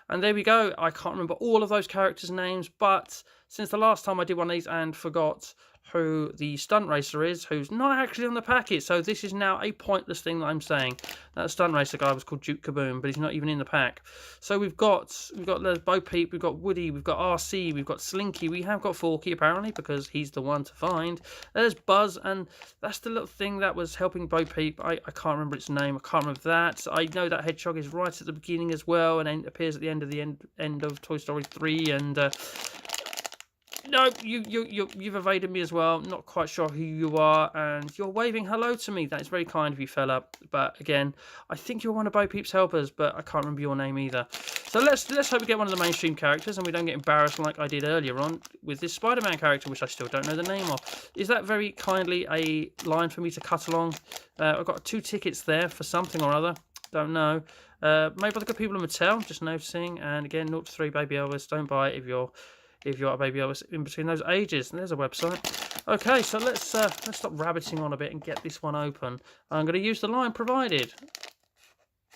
And there we go. I can't remember all of those characters' names, but since the last time I did one of these and forgot who the stunt racer is, who's not actually on the packet, so this is now a pointless thing that I'm saying. That stunt racer guy was called Duke Kaboom, but he's not even in the pack. So we've got Bo Peep, we've got Woody, we've got RC, we've got Slinky, we have got Forky apparently because he's the one to find. There's Buzz, and that's the little thing that was helping Bo Peep. I can't remember its name. I can't remember that. I know that Hedgehog is right at the beginning as well, and then appears at the end of Toy Story 3, and no, you've evaded me as well. Not quite sure who you are, and you're waving hello to me. That is very kind of you, fella. But again, I think you're one of Bo Peep's helpers, but I can't remember your name either. So let's hope we get one of the mainstream characters, and we don't get embarrassed like I did earlier on with this Spider-Man character, which I still don't know the name of. Is that very kindly a line for me to cut along? I've got 2 tickets there for something or other. Don't know. Maybe the good people in Mattel, just noticing. And again, 0 to 3 Baby Elvis. Don't buy it if you're a Baby Elvis in between those ages. And there's a website. Okay, so let's stop rabbiting on a bit and get this one open. I'm going to use the line provided.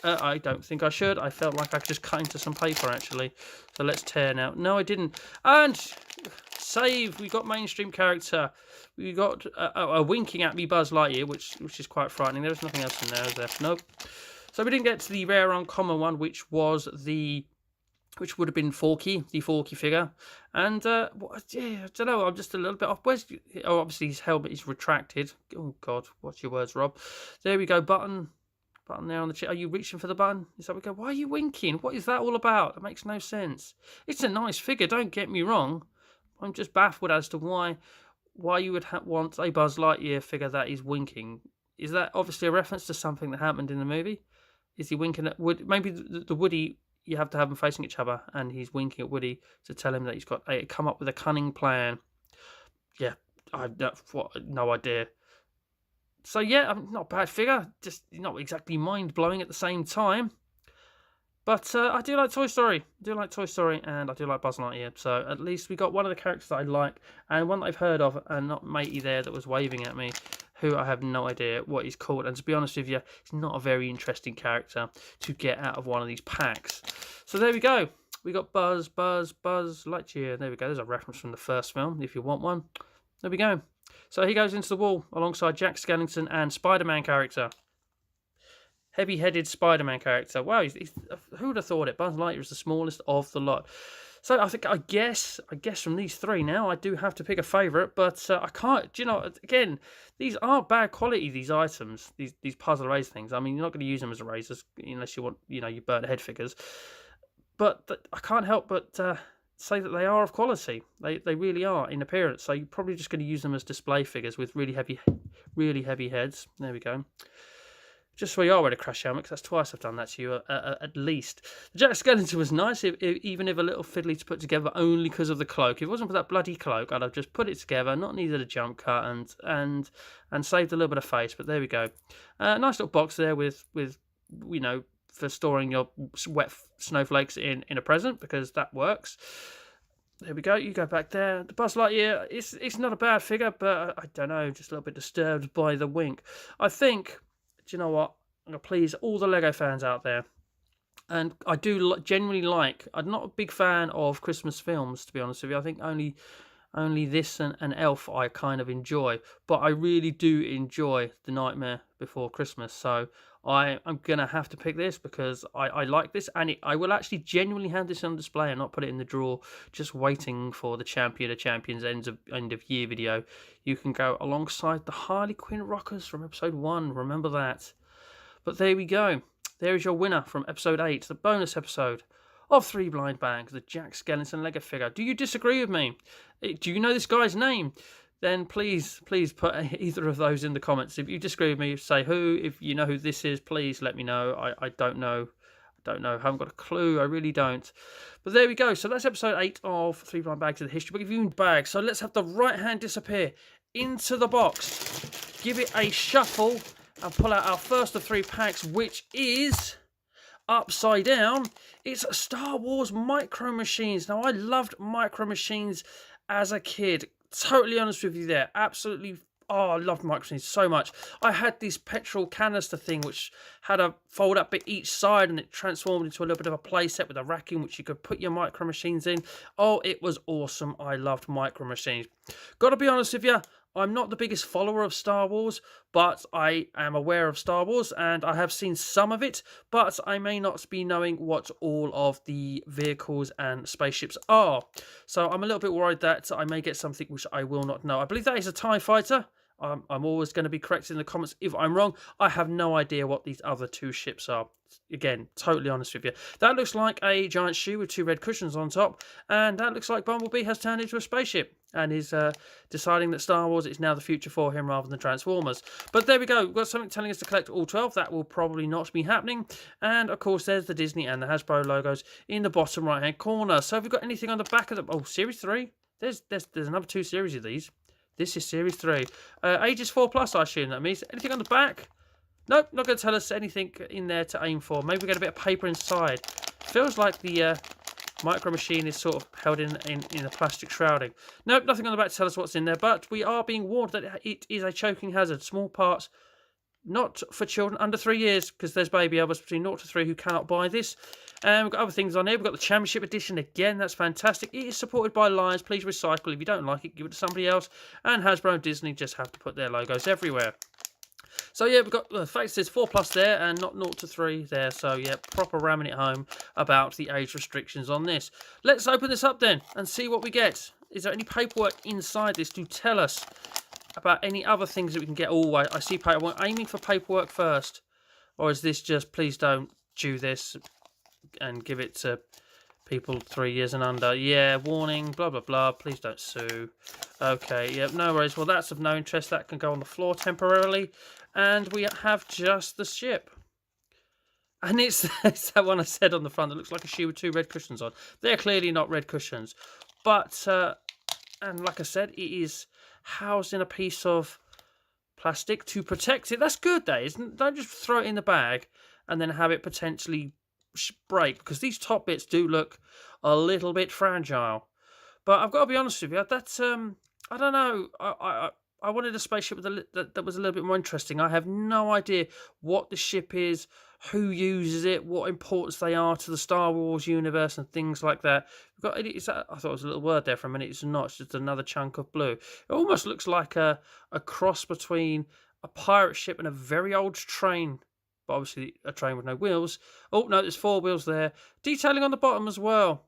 I don't think I should. I felt like I could just cut into some paper, actually. So let's tear now. No, I didn't. And save. We got mainstream character. We got a winking at me Buzz Lightyear, which is quite frightening. There's nothing else in there, is there? Nope. So we didn't get to the rare uncommon one, which would have been Forky, the Forky figure. And, yeah, I don't know, I'm just a little bit off. Obviously his helmet is retracted. Oh, God, watch your words, Rob. There we go, button there on the chair. Are you reaching for the button? Is that we go? Why are you winking? What is that all about? That makes no sense. It's a nice figure, don't get me wrong. I'm just baffled as to why you would want a Buzz Lightyear figure that is winking. Is that obviously a reference to something that happened in the movie? Is he winking at Woody? Maybe the Woody, you have to have them facing each other, and he's winking at Woody to tell him that he's got come up with a cunning plan. Yeah, I've no idea. So yeah, not a bad figure, just not exactly mind-blowing at the same time. But I do like Toy Story. I do like Toy Story, and I do like Buzz Lightyear. So at least we got one of the characters that I like, and one that I've heard of, and not matey there that was waving at me, who I have no idea what he's called. And to be honest with you, he's not a very interesting character to get out of one of these packs. So there we go. We got Buzz Lightyear. There we go. There's a reference from the first film, if you want one. There we go. So he goes into the wall alongside Jack Skellington and Spider-Man character. Heavy-headed Spider-Man character. Wow, who would have thought it? Buzz Lightyear is the smallest of the lot. So I guess from these three now, I do have to pick a favourite, but I can't. Do you know? Again, these are bad quality. These items, these puzzle eraser things. I mean, you're not going to use them as erasers unless you want, you burnt head figures. But I can't help but say that they are of quality. They really are in appearance. So you're probably just going to use them as display figures with really heavy heads. There we go. Just so you are wearing a crash helmet, because that's twice I've done that to you, at least. The Jack Skellington was nice, even if a little fiddly to put together, only because of the cloak. If it wasn't for that bloody cloak, I'd have just put it together, not needed a jump cut, and saved a little bit of face. But there we go. Nice little box there with for storing your wet snowflakes in a present, because that works. There we go. You go back there. The Buzz Lightyear, it's not a bad figure, but I don't know, just a little bit disturbed by the wink. I think. Do you know what? I'm going to please all the Lego fans out there. And I do genuinely like... I'm not a big fan of Christmas films, to be honest with you. I think only this and Elf I kind of enjoy. But I really do enjoy The Nightmare Before Christmas. So I'm going to have to pick this because I like this. And I will actually genuinely have this on display and not put it in the drawer, just waiting for the Champion of Champions end of year video. You can go alongside the Harley Quinn rockers from episode 1. Remember that. But there we go. There is your winner from episode 8, the bonus episode of 3 Blind Bags, the Jack Skellington Lego figure. Do you disagree with me? Do you know this guy's name? Then please put either of those in the comments. If you disagree with me, say who. If you know who this is, please let me know. I don't know. I haven't got a clue. I really don't. But there we go. So that's episode 8 of 3 Blind Bags of the History Book of Viewing Bags. So let's have the right hand disappear into the box. Give it a shuffle and pull out our first of 3 packs, which is upside down. It's Star Wars Micro Machines. Now, I loved Micro Machines as a kid. Totally honest with you there. Absolutely. Oh, I loved Micro Machines so much. I had this petrol canister thing which had a fold up bit each side, and it transformed into a little bit of a play set with a rack in which you could put your Micro Machines in. Oh, it was awesome. I loved Micro Machines. Gotta be honest with you, I'm not the biggest follower of Star Wars, but I am aware of Star Wars and I have seen some of it, but I may not be knowing what all of the vehicles and spaceships are. So I'm a little bit worried that I may get something which I will not know. I believe that is a TIE fighter. I'm always going to be corrected in the comments if I'm wrong. I have no idea what these other 2 ships are. Again, totally honest with you. That looks like a giant shoe with 2 red cushions on top. And that looks like Bumblebee has turned into a spaceship and is deciding that Star Wars is now the future for him rather than Transformers. But there we go. We've got something telling us to collect all 12. That will probably not be happening. And, of course, there's the Disney and the Hasbro logos in the bottom right-hand corner. So have we got anything on the back of the... Oh, Series 3? There's another 2 series of these. This is Series 3. Ages 4+, I assume that means. Anything on the back? Nope, not going to tell us anything in there to aim for. Maybe we get a bit of paper inside. Feels like the Micro Machine is sort of held in a plastic shrouding. Nope, nothing on the back to tell us what's in there. But we are being warned that it is a choking hazard. Small parts, not for children under 3 years, because there's baby elbows between 0 to 3 who cannot buy this. And we've got other things on here. We've got the Championship Edition again. That's fantastic. It is supported by Lions. Please recycle. If you don't like it, give it to somebody else. And Hasbro and Disney just have to put their logos everywhere. So yeah, we've got the fact says 4+ there and not 0 to 3 there. So yeah, proper ramming it home about the age restrictions on this. Let's open this up then and see what we get. Is there any paperwork inside this to tell us about any other things that we can get? Oh, I see paperwork. I'm aiming for paperwork first. Or is this just, please don't do this and give it to people 3 years and under? Yeah, warning, blah, blah, blah. Please don't sue. Okay, yeah, no worries. Well, that's of no interest. That can go on the floor temporarily. And we have just the ship. And it's that one I said on the front that looks like a shoe with 2 red cushions on. They're clearly not red cushions. But, and like I said, it is housed in a piece of plastic to protect it. That's good, that isn't. Don't just throw it in the bag and then have it potentially break, because these top bits do look a little bit fragile. But I've got to be honest with you, that's I don't know. I wanted a spaceship that was a little bit more interesting. I have no idea what the ship is, who uses it, what importance they are to the Star Wars universe, and things like that. We've got, I thought it was a little word there for a minute. It's not. It's just another chunk of blue. It almost looks like a cross between a pirate ship and a very old train. But obviously a train with no wheels. Oh, no, there's 4 wheels there. Detailing on the bottom as well.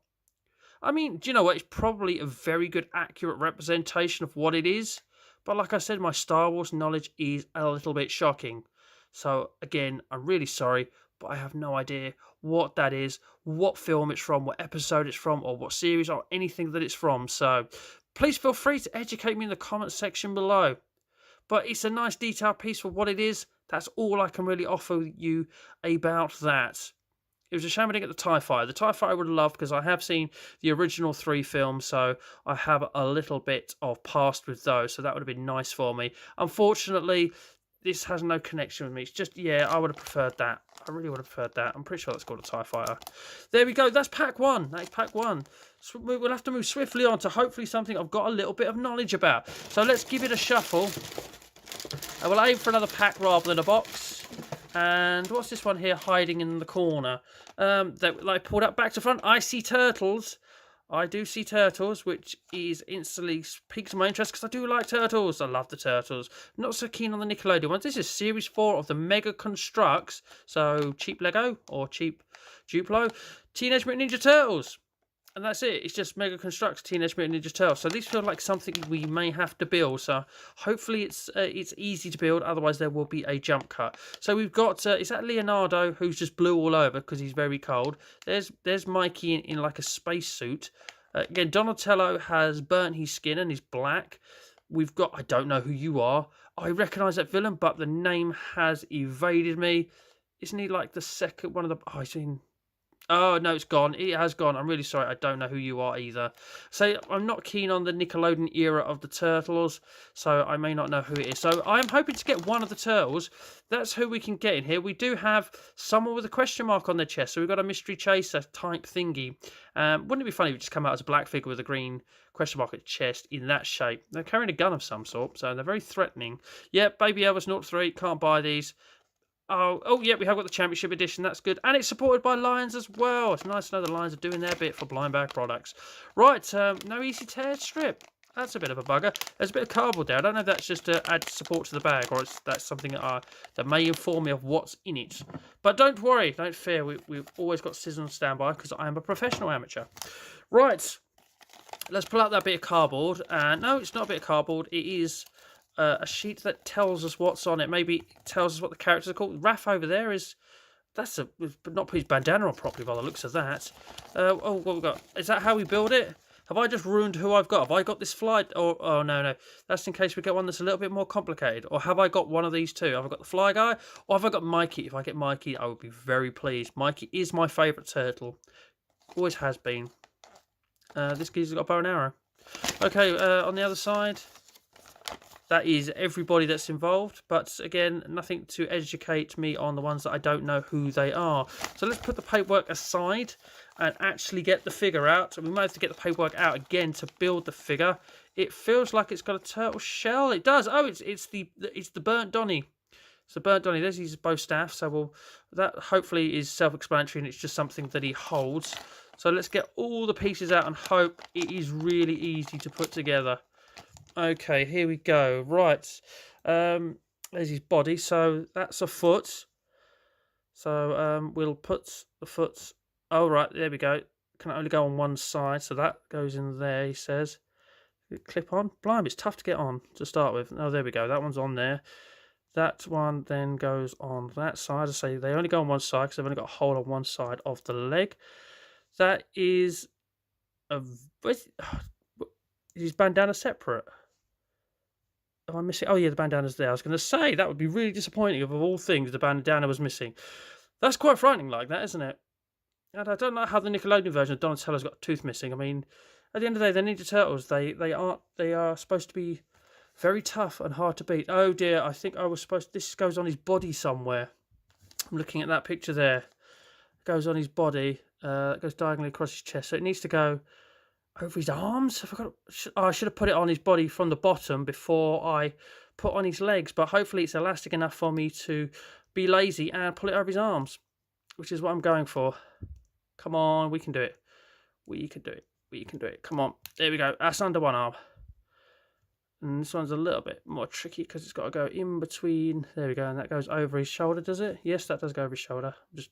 I mean, do you know what? It's probably a very good, accurate representation of what it is. But like I said, my Star Wars knowledge is a little bit shocking. So again, I'm really sorry, but I have no idea what that is, what film it's from, what episode it's from, or what series, or anything that it's from. So please feel free to educate me in the comments section below. But it's a nice detailed piece for what it is. That's all I can really offer you about that. It was a shame I didn't get the TIE Fighter. The TIE Fighter I would have loved, because I have seen the original 3 films, so I have a little bit of past with those, so that would have been nice for me. Unfortunately, this has no connection with me. It's just, yeah, I would have preferred that. I really would have preferred that. I'm pretty sure that's called a TIE Fighter. There we go. That's pack 1. That is pack 1. So we'll have to move swiftly on to hopefully something I've got a little bit of knowledge about. So let's give it a shuffle. I will aim for another pack rather than a box. And what's this one here hiding in the corner? That like pulled up back to front. I see turtles. I do see turtles, which is instantly piques my interest because I do like turtles. I love the turtles. Not so keen on the Nickelodeon ones. This is Series 4 of the Mega Constructs. So cheap Lego or cheap Duplo. Teenage Mutant Ninja Turtles. And that's it. It's just Mega Constructs Teenage Mutant Ninja Turtles. So these feel like something we may have to build. So hopefully it's easy to build. Otherwise there will be a jump cut. So we've got, is that Leonardo, who's just blue all over because he's very cold. There's Mikey in like a spacesuit. Again, Donatello has burnt his skin and he's black. We've got, I don't know who you are. I recognise that villain, but the name has evaded me. Isn't he like the second one of the... Oh, I've seen... Oh, no, it's gone. It has gone. I'm really sorry. I don't know who you are either. So I'm not keen on the Nickelodeon era of the Turtles, so I may not know who it is. So I'm hoping to get one of the Turtles. That's who we can get in here. We do have someone with a question mark on their chest, so we've got a Mystery Chaser type thingy. Wouldn't it be funny if it just come out as a black figure with a green question mark at the chest in that shape? They're carrying a gun of some sort, so they're very threatening. Yep, Baby Elvis 03, can't buy these. Oh, yeah, we have got the Championship Edition. That's good. And it's supported by Lions as well. It's nice to know the Lions are doing their bit for blind bag products. Right, no easy tear strip. That's a bit of a bugger. There's a bit of cardboard there. I don't know if that's just to add support to the bag or that's something that may inform me of what's in it. But don't worry, don't fear. We've always got scissors on standby because I am a professional amateur. Right, let's pull out that bit of cardboard. No, it's not a bit of cardboard. It is... a sheet that tells us what's on it. Maybe tells us what the characters are called. Raph over there is... That's not put his bandana on properly by the looks of that. Oh, what we got? Is that how we build it? Have I just ruined who I've got? Have I got this fly... Oh, no. That's in case we get one that's a little bit more complicated. Or have I got one of these two? Have I got the fly guy? Or have I got Mikey? If I get Mikey, I would be very pleased. Mikey is my favourite turtle. Always has been. This geezer's got a bow and arrow. Okay, on the other side... That is everybody that's involved, but again, nothing to educate me on the ones that I don't know who they are. So let's put the paperwork aside and actually get the figure out. And we might have to get the paperwork out again to build the figure. It feels like it's got a turtle shell. It does. Oh, it's the burnt Donny. It's the burnt Donny. There's his bow staff. So that hopefully is self-explanatory, and it's just something that he holds. So let's get all the pieces out and hope it is really easy to put together. Okay, here we go. Right, there's his body. So that's a foot. So we'll put the foot. Oh, right, there we go. Can only go on one side, so that goes in there. He says, clip on. Blimey, it's tough to get on to start with. Oh, there we go. That one's on there. That one then goes on that side. I say they only go on one side because they've only got a hole on one side of the leg. That is a. Is his bandana separate? Am I missing? Oh, yeah, the bandana's there. I was going to say, that would be really disappointing if, of all things, the bandana was missing. That's quite frightening like that, isn't it? And I don't know how the Nickelodeon version of Donatello's got a tooth missing. I mean, at the end of the day, they're Ninja Turtles. They are supposed to be very tough and hard to beat. Oh, dear, I think I was supposed to... This goes on his body somewhere. I'm looking at that picture there. goes on his body, that goes diagonally across his chest. So it needs to go over his arms. I should have put it on his body from the bottom before I put on his legs. But hopefully it's elastic enough for me to be lazy and pull it over his arms, which is what I'm going for. Come on, we can do it. We can do it. We can do it. Come on. There we go. That's under one arm. And this one's a little bit more tricky because it's got to go in between. There we go. And that goes over his shoulder, does it? Yes, that does go over his shoulder. Just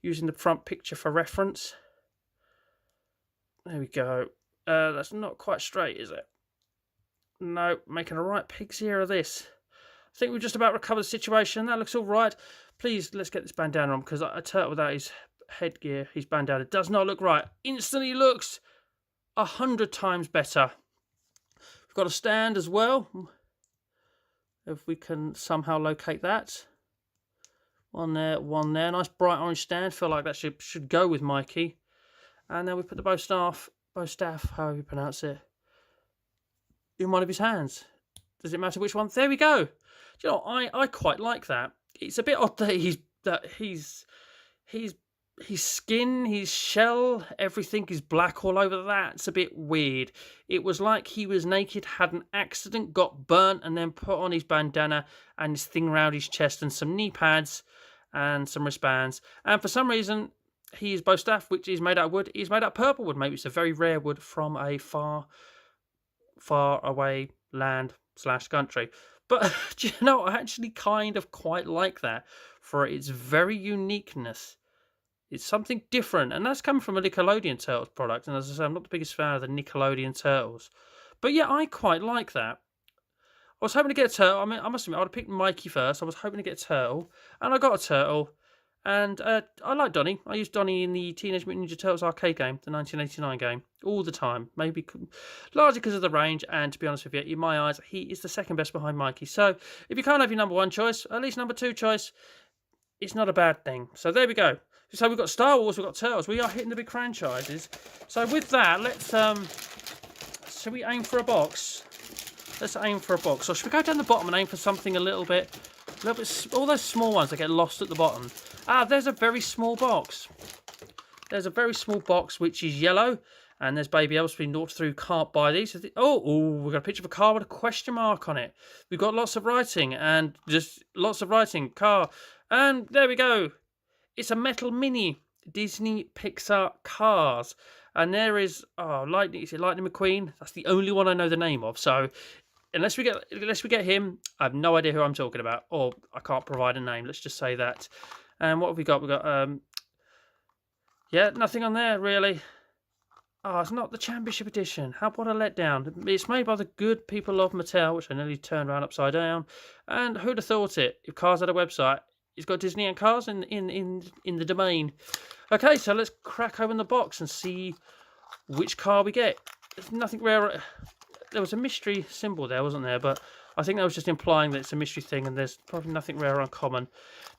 using the front picture for reference. There we go. That's not quite straight, is it? No, making a right pig's ear of this. I think we've just about recovered the situation. That looks all right. Please, let's get this bandana on, because a turtle without his headgear, his bandana, does not look right. Instantly looks 100 times better. We've got a stand as well. If we can somehow locate that. One there, one there. Nice bright orange stand. Feel like that should go with Mikey. And then we put the bow staff, however you pronounce it, in one of his hands. Does it matter which one? There we go. Do you know, I quite like that. It's a bit odd that his skin, his shell, everything is black all over that. It's a bit weird. It was like he was naked, had an accident, got burnt, and then put on his bandana and his thing around his chest and some knee pads and some wristbands. And for some reason, his bow staff, which is made out of wood, is made out of purple wood. Maybe it's a very rare wood from a far away land / country. But do you know, I actually kind of quite like that for its very uniqueness. It's something different, and that's coming from a Nickelodeon Turtles product. And as I say, I'm not the biggest fan of the Nickelodeon Turtles, but yeah, I quite like that. I was hoping to get a turtle. I mean, I must admit, I would have picked Mikey first. I was hoping to get a turtle, and I got a turtle. And I like Donnie. I used Donnie in the Teenage Mutant Ninja Turtles arcade game, the 1989 game, all the time. Maybe largely because of the range, and to be honest with you, in my eyes, he is the second best behind Mikey. So if you can't have your number one choice, at least number two choice, it's not a bad thing. So there we go. So we've got Star Wars, we've got Turtles. We are hitting the big franchises. So with that, let's should we aim for a box? Let's aim for a box. Or should we go down the bottom and aim for something a little bit, all those small ones that get lost at the bottom. Ah, there's a very small box. There's a very small box which is yellow, and there's Baby Elves being naught through. Can't buy these. Oh, we've got a picture of a car with a question mark on it. We've got lots of writing, and just lots of writing. Car, and there we go. It's a metal mini Disney Pixar Cars, and there is Lightning. Is it Lightning McQueen? That's the only one I know the name of. So unless we get him, I have no idea who I'm talking about, or I can't provide a name. Let's just say that. And what have we got? We've got yeah, nothing on there really. Oh, it's not the Championship Edition. What a letdown. It's made by the good people of Mattel, which I nearly turned around upside down. And who'd have thought it? If Cars had a website, it's got Disney and Cars in the domain. Okay, so let's crack open the box and see which car we get. There's nothing rare. There was a mystery symbol there, wasn't there? But I think that was just implying that it's a mystery thing, and there's probably nothing rare or uncommon.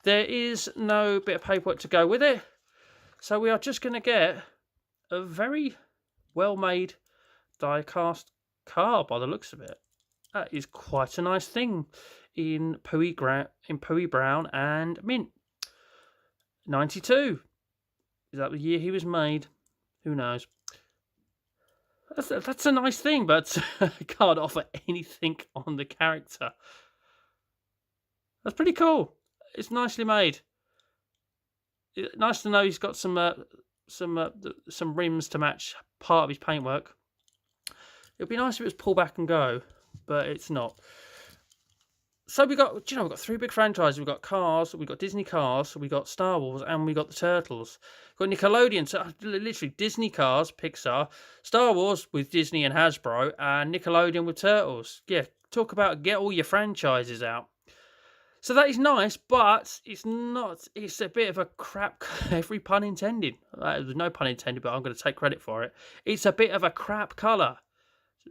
There is no bit of paperwork to go with it. So we are just going to get a very well-made die-cast car by the looks of it. That is quite a nice thing in Pooey Brown and Mint. 92. Is that the year he was made? Who knows? That's a nice thing, but I can't offer anything on the character. That's pretty cool. It's nicely made. Nice to know he's got some rims to match part of his paintwork. It'd be nice if it was pull back and go, but it's not. So we've got three big franchises. We've got Cars, we've got Disney Cars, we've got Star Wars, and we've got the Turtles. We've got Nickelodeon, so literally Disney Cars, Pixar, Star Wars with Disney and Hasbro, and Nickelodeon with Turtles. Yeah, talk about get all your franchises out. So that is nice, but it's not. It's a bit of a crap. Every pun intended. There's no pun intended, but I'm going to take credit for it. It's a bit of a crap colour.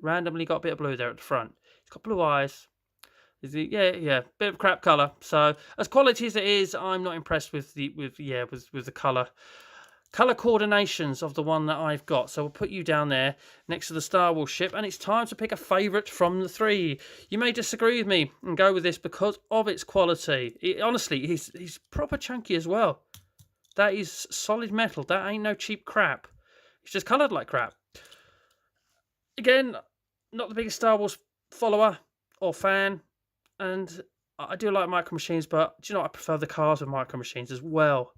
Randomly got a bit of blue there at the front. It's got blue eyes. Yeah, bit of crap colour. So as quality as it is, I'm not impressed with the colour coordinations of the one that I've got. So we'll put you down there next to the Star Wars ship, and it's time to pick a favourite from the three. You may disagree with me and go with this because of its quality. Honestly, he's proper chunky as well. That is solid metal. That ain't no cheap crap. It's just coloured like crap. Again, not the biggest Star Wars follower or fan, and I do like Micro Machines, but do you know what? I prefer the cars with Micro Machines as well.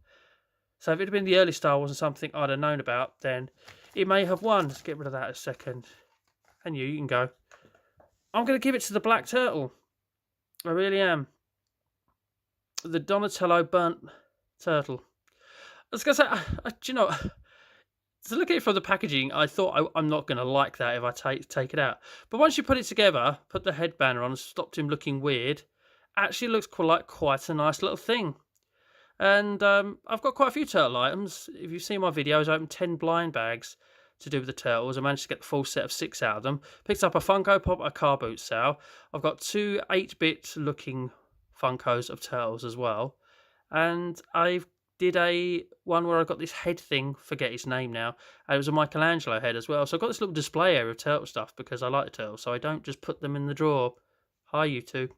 So if it had been the early Star Wars and something I'd have known about, then it may have won. Let's get rid of that a second. And you can go. I'm going to give it to the Black Turtle. I really am. The Donatello burnt turtle. I was going to say, do you know, to look at it from the packaging, I thought I'm not going to like that if I take it out. But once you put it together, put the headband on, and stopped him looking weird, actually looks quite a nice little thing. And I've got quite a few turtle items. If you've seen my videos, I opened 10 blind bags to do with the turtles. I managed to get the full set of 6 out of them. Picked up a Funko Pop, a car boot sale. I've got 2 8-bit looking Funkos of turtles as well. And I've did a one where I got this head thing, forget his name now, and it was a Michelangelo head as well. So I've got this little display area of turtle stuff because I like the turtles, so I don't just put them in the drawer. Hi, you two.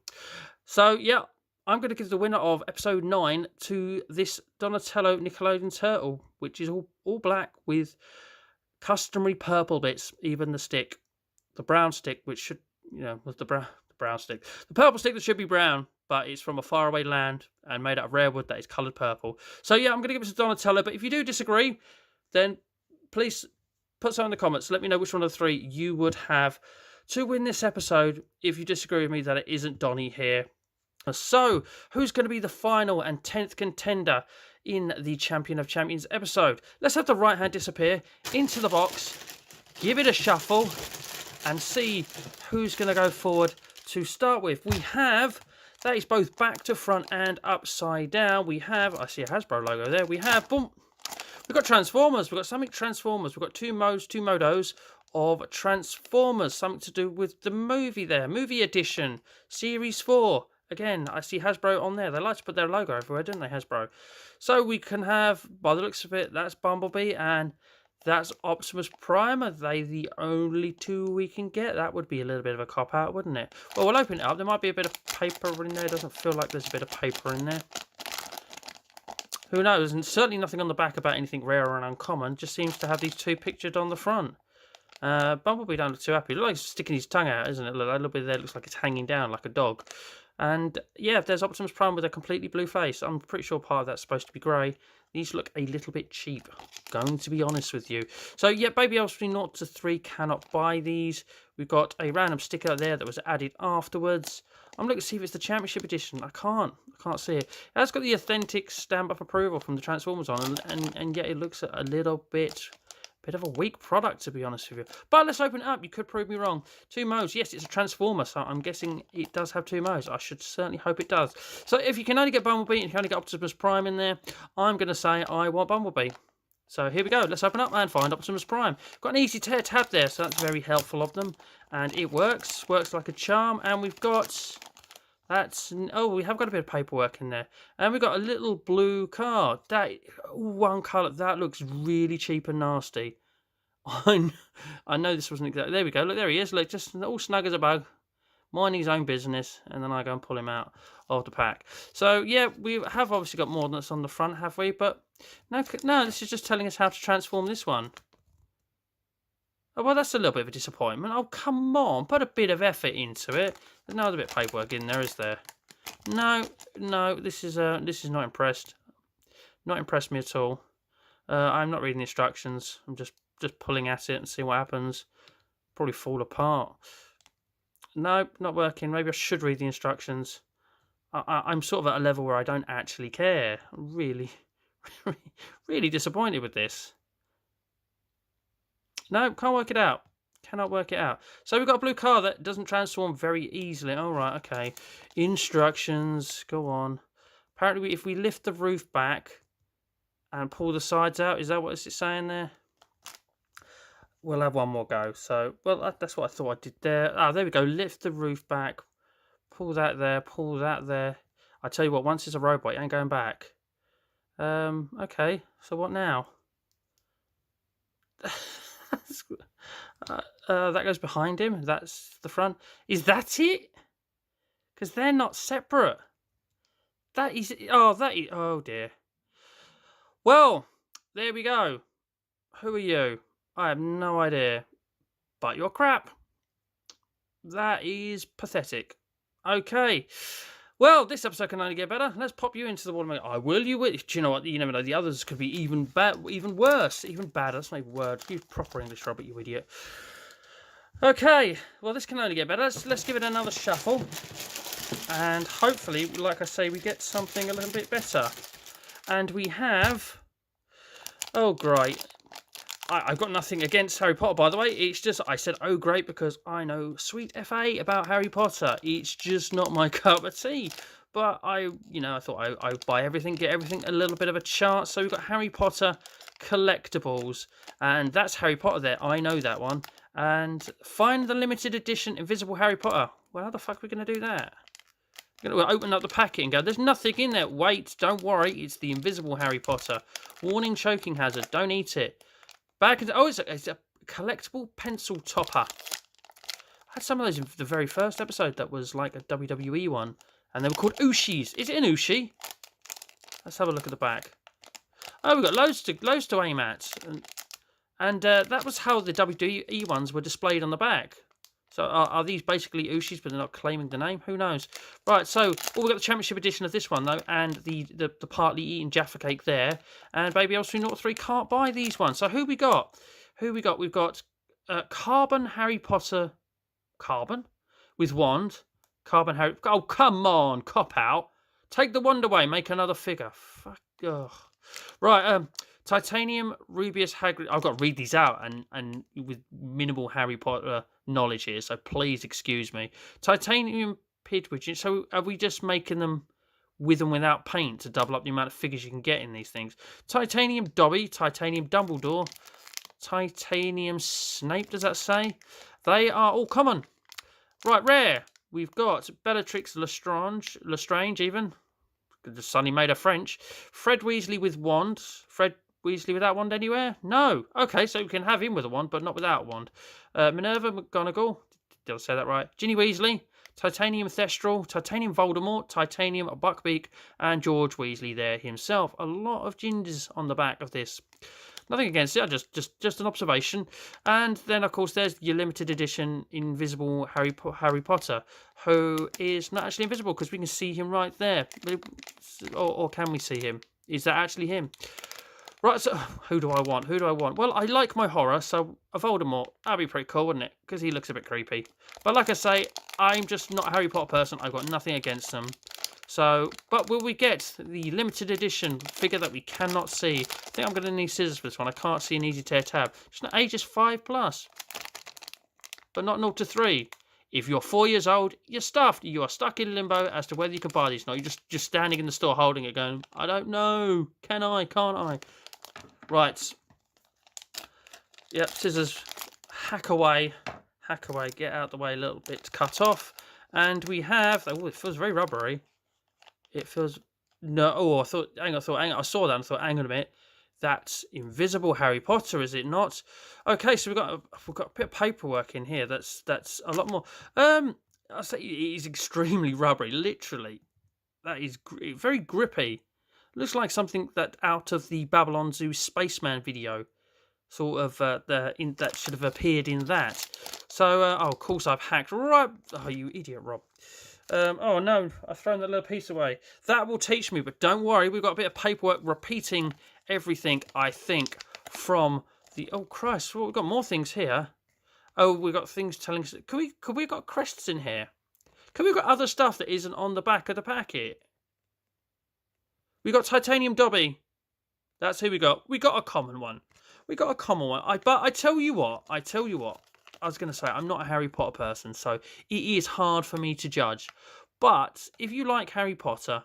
So, yeah, I'm going to give the winner of episode 9 to this Donatello Nickelodeon turtle, which is all black with customary purple bits, even the stick. The brown stick, which should, was the brown stick. The purple stick that should be brown, but it's from a faraway land and made out of rare wood that is coloured purple. So, yeah, I'm going to give it to Donatello, but if you do disagree, then please put something in the comments. Let me know which one of the 3 you would have to win this episode if you disagree with me that it isn't Donnie here. So, who's going to be the final and 10th contender in the Champion of Champions episode? Let's have the right hand disappear into the box, give it a shuffle, and see who's going to go forward to start with. We have, that is both back to front and upside down. We have, I see a Hasbro logo there. We have, boom, we've got Transformers. We've got something Transformers. We've got 2 modos of Transformers. Something to do with the movie there. Movie edition, Series 4. Again, I see Hasbro on there. They like to put their logo everywhere, don't they, Hasbro? So we can have, by the looks of it, that's Bumblebee and that's Optimus Prime. Are they the only 2 we can get? That would be a little bit of a cop-out, wouldn't it? Well, we'll open it up. There might be a bit of paper in there. It doesn't feel like there's a bit of paper in there. Who knows? And certainly nothing on the back about anything rare or uncommon. Just seems to have these 2 pictured on the front. Bumblebee don't look too happy. It looks like he's sticking his tongue out, isn't it? Look, a little bit there looks like it's hanging down like a dog. And yeah, there's Optimus Prime with a completely blue face. I'm pretty sure part of that's supposed to be grey. These look a little bit cheap, going to be honest with you. So yeah, Baby Elves 0 to 3 cannot buy these. We've got a random sticker there that was added afterwards. I'm looking to see if it's the Championship Edition. I can't see it. It has got the authentic stamp of approval from the Transformers on, and yet it looks a little bit of a weak product, to be honest with you. But let's open it up. You could prove me wrong. 2 modes. Yes, it's a Transformer, so I'm guessing it does have 2 modes. I should certainly hope it does. So if you can only get Bumblebee and you can only get Optimus Prime in there, I'm going to say I want Bumblebee. So here we go. Let's open up and find Optimus Prime. Got an easy tear tab there, so that's very helpful of them. And it works. Works like a charm. And we've got... we have got a bit of paperwork in there. And we've got a little blue card. That one colour, that looks really cheap and nasty. I know this wasn't exactly... There we go. Look, there he is. Look, just all snug as a bug. Minding his own business. And then I go and pull him out of the pack. So, yeah, we have obviously got more than that's on the front, have we? But, no, this is just telling us how to transform this one. Oh, well, that's a little bit of a disappointment. Oh, come on. Put a bit of effort into it. There's no other bit of paperwork in there, is there? No, this is not impressed. Not impressed me at all. I'm not reading the instructions. I'm just pulling at it and see what happens. Probably fall apart. No, not working. Maybe I should read the instructions. I'm sort of at a level where I don't actually care. I'm really, really disappointed with this. No, can't work it out. Cannot work it out. So we've got a blue car that doesn't transform very easily. All right, okay. Instructions. Go on. Apparently, if we lift the roof back and pull the sides out, is that what it's saying there? We'll have one more go. So, well, that's what I thought I did there. Ah, there we go. Lift the roof back. Pull that there. Pull that there. I tell you what, once it's a robot, it ain't going back. Okay. So what now? That goes behind him. That's the front. Is that it? Because they're not separate. That is... Oh, that is... Oh, dear. Well, there we go. Who are you? I have no idea. But you're crap. That is pathetic. Okay. Well, this episode can only get better. Let's pop you into the watermelon. I will. You will. Do you know what? You never know. The others could be even bad, even worse, even badder. That's my word. Use proper English, Robert. You idiot. Okay. Well, this can only get better. Let's give it another shuffle, and hopefully, like I say, we get something a little bit better. And we have. Oh, great. I've got nothing against Harry Potter, by the way. It's just, I said, oh, great, because I know sweet FA about Harry Potter. It's just not my cup of tea. But I thought I would buy everything, get everything a little bit of a chance. So we've got Harry Potter collectibles. And that's Harry Potter there. I know that one. And find the limited edition Invisible Harry Potter. Well, how the fuck are we going to do that? We're going to open up the packet and go, there's nothing in there. Wait, don't worry. It's the Invisible Harry Potter. Warning, choking hazard. Don't eat it. Oh, it's a collectible pencil topper. I had some of those in the very first episode that was like a WWE one. And they were called Ushis. Is it an Ushi? Let's have a look at the back. Oh, we've got loads to aim at. And that was how the WWE ones were displayed on the back. So are these basically Ushis, but they're not claiming the name? Who knows? Right, so we've got the Championship Edition of this one, though, and the partly eaten Jaffa Cake there. And Baby Elsie 03 can't buy these ones. So who we got? We've got Carbon Harry Potter. Carbon? With wand. Carbon Harry... Oh, come on, cop out. Take the wand away, make another figure. Fuck, ugh. Right, Titanium Rubius Hagrid. I've got to read these out and with minimal Harry Potter knowledge here, so please excuse me. Titanium Pidwidge. So are we just making them with and without paint to double up the amount of figures you can get in these things? Titanium Dobby, Titanium Dumbledore, Titanium Snape, does that say? They are all common. Right, rare. We've got Bellatrix Lestrange even. Just suddenly made her French. Fred Weasley with wand. Fred Weasley without wand anywhere? No. Okay, so we can have him with a wand, but not without wand. Minerva McGonagall. Did I say that right? Ginny Weasley. Titanium Thestral. Titanium Voldemort. Titanium Buckbeak. And George Weasley there himself. A lot of gingers on the back of this. Nothing against it, just an observation. And then, of course, there's your limited edition Invisible Harry Potter, who is not actually invisible because we can see him right there. Or can we see him? Is that actually him? Right, so who do I want? Well, I like my horror, so a Voldemort. That'd be pretty cool, wouldn't it? Because he looks a bit creepy. But like I say, I'm just not a Harry Potter person. I've got nothing against them. So, but will we get the limited edition figure that we cannot see? I think I'm going to need scissors for this one. I can't see an easy tear tab. Just not ages 5+. But not 0 to 3. If you're 4 years old, you're stuffed. You are stuck in limbo as to whether you can buy these or not. You're just standing in the store holding it going, I don't know. Can I? Can't I? Right. Yep, scissors. Hack away. Get out the way a little bit to cut off. And we have... Oh, it feels very rubbery. It feels... No, oh, I thought... Hang on, I saw that and thought, hang on a minute. That's Invisible Harry Potter, is it not? Okay, so we've got a bit of paperwork in here. That's a lot more. I say it is extremely rubbery, literally. That is very grippy. Looks like something that out of the Babylon Zoo Spaceman video, sort of that should have appeared in that. So, oh, of course I've hacked right. Oh, you idiot, Rob. Oh no, I've thrown that little piece away. That will teach me, but don't worry, we've got a bit of paperwork repeating everything, I think, from the... Oh, Christ, well, we've got more things here. Oh, we've got things telling us... Could we got crests in here? Could we got other stuff that isn't on the back of the packet? We got Titanium Dobby. That's who we got. We got a common one. But I tell you what. I was going to say, I'm not a Harry Potter person, so it is hard for me to judge. But if you like Harry Potter,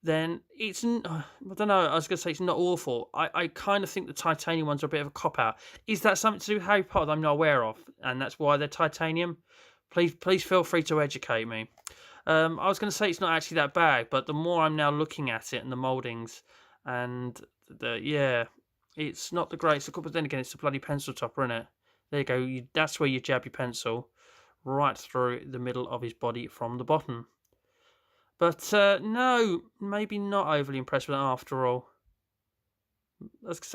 then it's... I don't know, I was going to say it's not awful. I kind of think the titanium ones are a bit of a cop-out. Is that something to do with Harry Potter that I'm not aware of? And that's why they're titanium? Please feel free to educate me. I was going to say it's not actually that bad, but the more I'm now looking at it and the mouldings and it's not the greatest. But then again, it's a bloody pencil topper, isn't it? There you go. That's where you jab your pencil right through the middle of his body from the bottom. But no, maybe not overly impressed with it after all.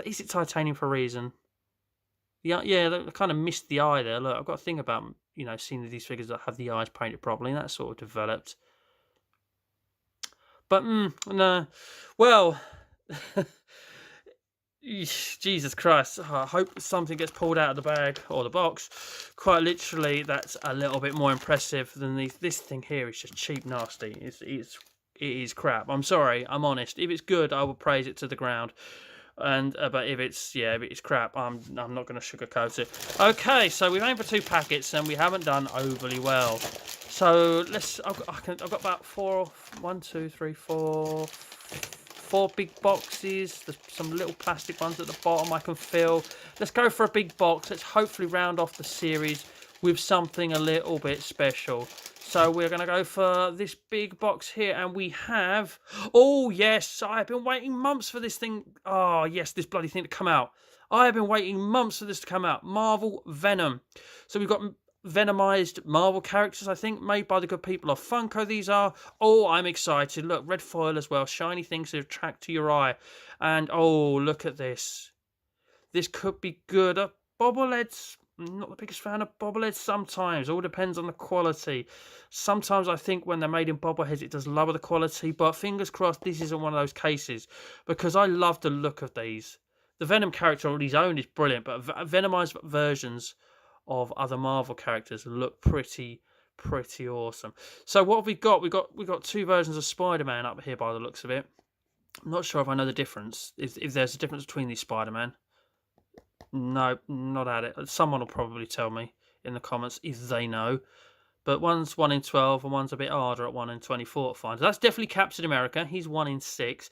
Is it titanium for a reason? Yeah, I kind of missed the eye there. Look, I've got to think about, you know, seeing these figures that have the eyes painted properly. And that sort of developed. But, no. Well, Jesus Christ. I hope something gets pulled out of the bag or the box. Quite literally, that's a little bit more impressive than these. This thing here is just cheap nasty. It is crap. I'm sorry. I'm honest. If it's good, I will praise it to the ground. And but if it's crap, I'm not going to sugarcoat it. Okay, so we've aimed for 2 packets and we haven't done overly well. So let's. I've got about 4 big boxes. There's some little plastic ones at the bottom I can fill. Let's go for a big box. Let's hopefully round off the series with something a little bit special. So we're going to go for this big box here, and we have... Oh, yes, I've been waiting months for this thing. Oh, yes, this bloody thing to come out. I have been waiting months for this to come out. Marvel Venom. So we've got Venomized Marvel characters, I think, made by the good people of Funko. These are... Oh, I'm excited. Look, red foil as well. Shiny things that attract to your eye. And, oh, look at this. This could be good. Bobbleheads... Not the biggest fan of bobbleheads sometimes. All depends on the quality. Sometimes I think when they're made in bobbleheads, it does lower the quality. But fingers crossed this isn't one of those cases. Because I love the look of these. The Venom character on his own is brilliant. But Venomized versions of other Marvel characters look pretty awesome. So what have we got? We've got 2 versions of Spider-Man up here by the looks of it. I'm not sure if I know the difference. If there's a difference between these Spider-Man. No, not at it. Someone will probably tell me in the comments if they know. But one's 1 in 12 and one's a bit harder at 1 in 24 to find. So that's definitely Captain America. He's 1 in 6.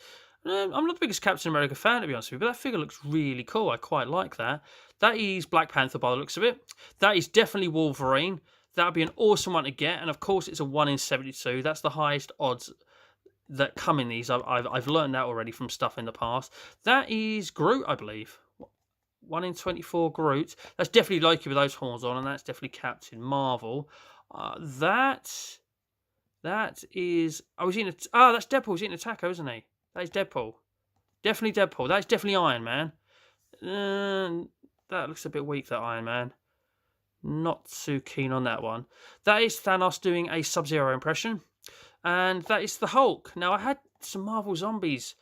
I'm not the biggest Captain America fan, to be honest with you, but that figure looks really cool. I quite like that. That is Black Panther by the looks of it. That is definitely Wolverine. That would be an awesome one to get. And of course, it's a 1 in 72. That's the highest odds that come in these. I've learned that already from stuff in the past. That is Groot, I believe. 1 in 24 Groot. That's definitely Loki with those horns on, and that's definitely Captain Marvel. That is... Oh, that's Deadpool. He's eating a taco, isn't he? That is Deadpool. Definitely Deadpool. That's definitely Iron Man. That looks a bit weak, that Iron Man. Not too keen on that one. That is Thanos doing a Sub-Zero impression. And that is the Hulk. Now, I had some Marvel Zombies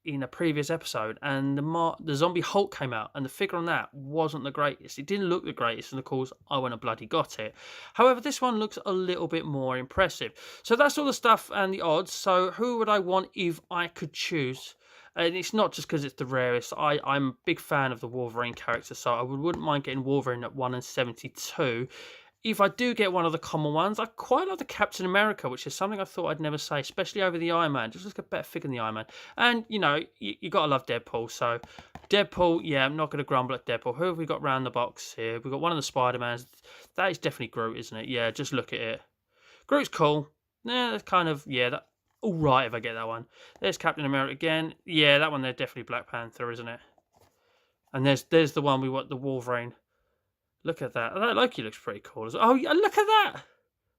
in a previous episode, and the zombie Hulk came out, and the figure on that wasn't the greatest. It didn't look the greatest, and of course I went and bloody got it. However, this one looks a little bit more impressive. So that's all the stuff and the odds. So who would I want if I could choose? And it's not just because it's the rarest. I'm a big fan of the Wolverine character, so I wouldn't mind getting Wolverine at 1 in 72. If I do get one of the common ones, I quite like the Captain America, which is something I thought I'd never say, especially over the Iron Man. Just look at a better figure than the Iron Man. And, you know, you got to love Deadpool. So, Deadpool, yeah, I'm not going to grumble at Deadpool. Who have we got round the box here? We've got one of the Spider-Mans. That is definitely Groot, isn't it? Yeah, just look at it. Groot's cool. Yeah, that's kind of, yeah, that all right if I get that one. There's Captain America again. Yeah, that one there, definitely Black Panther, isn't it? And there's the one we want, the Wolverine. Look at that. That Loki looks pretty cool. Oh, yeah, look at that.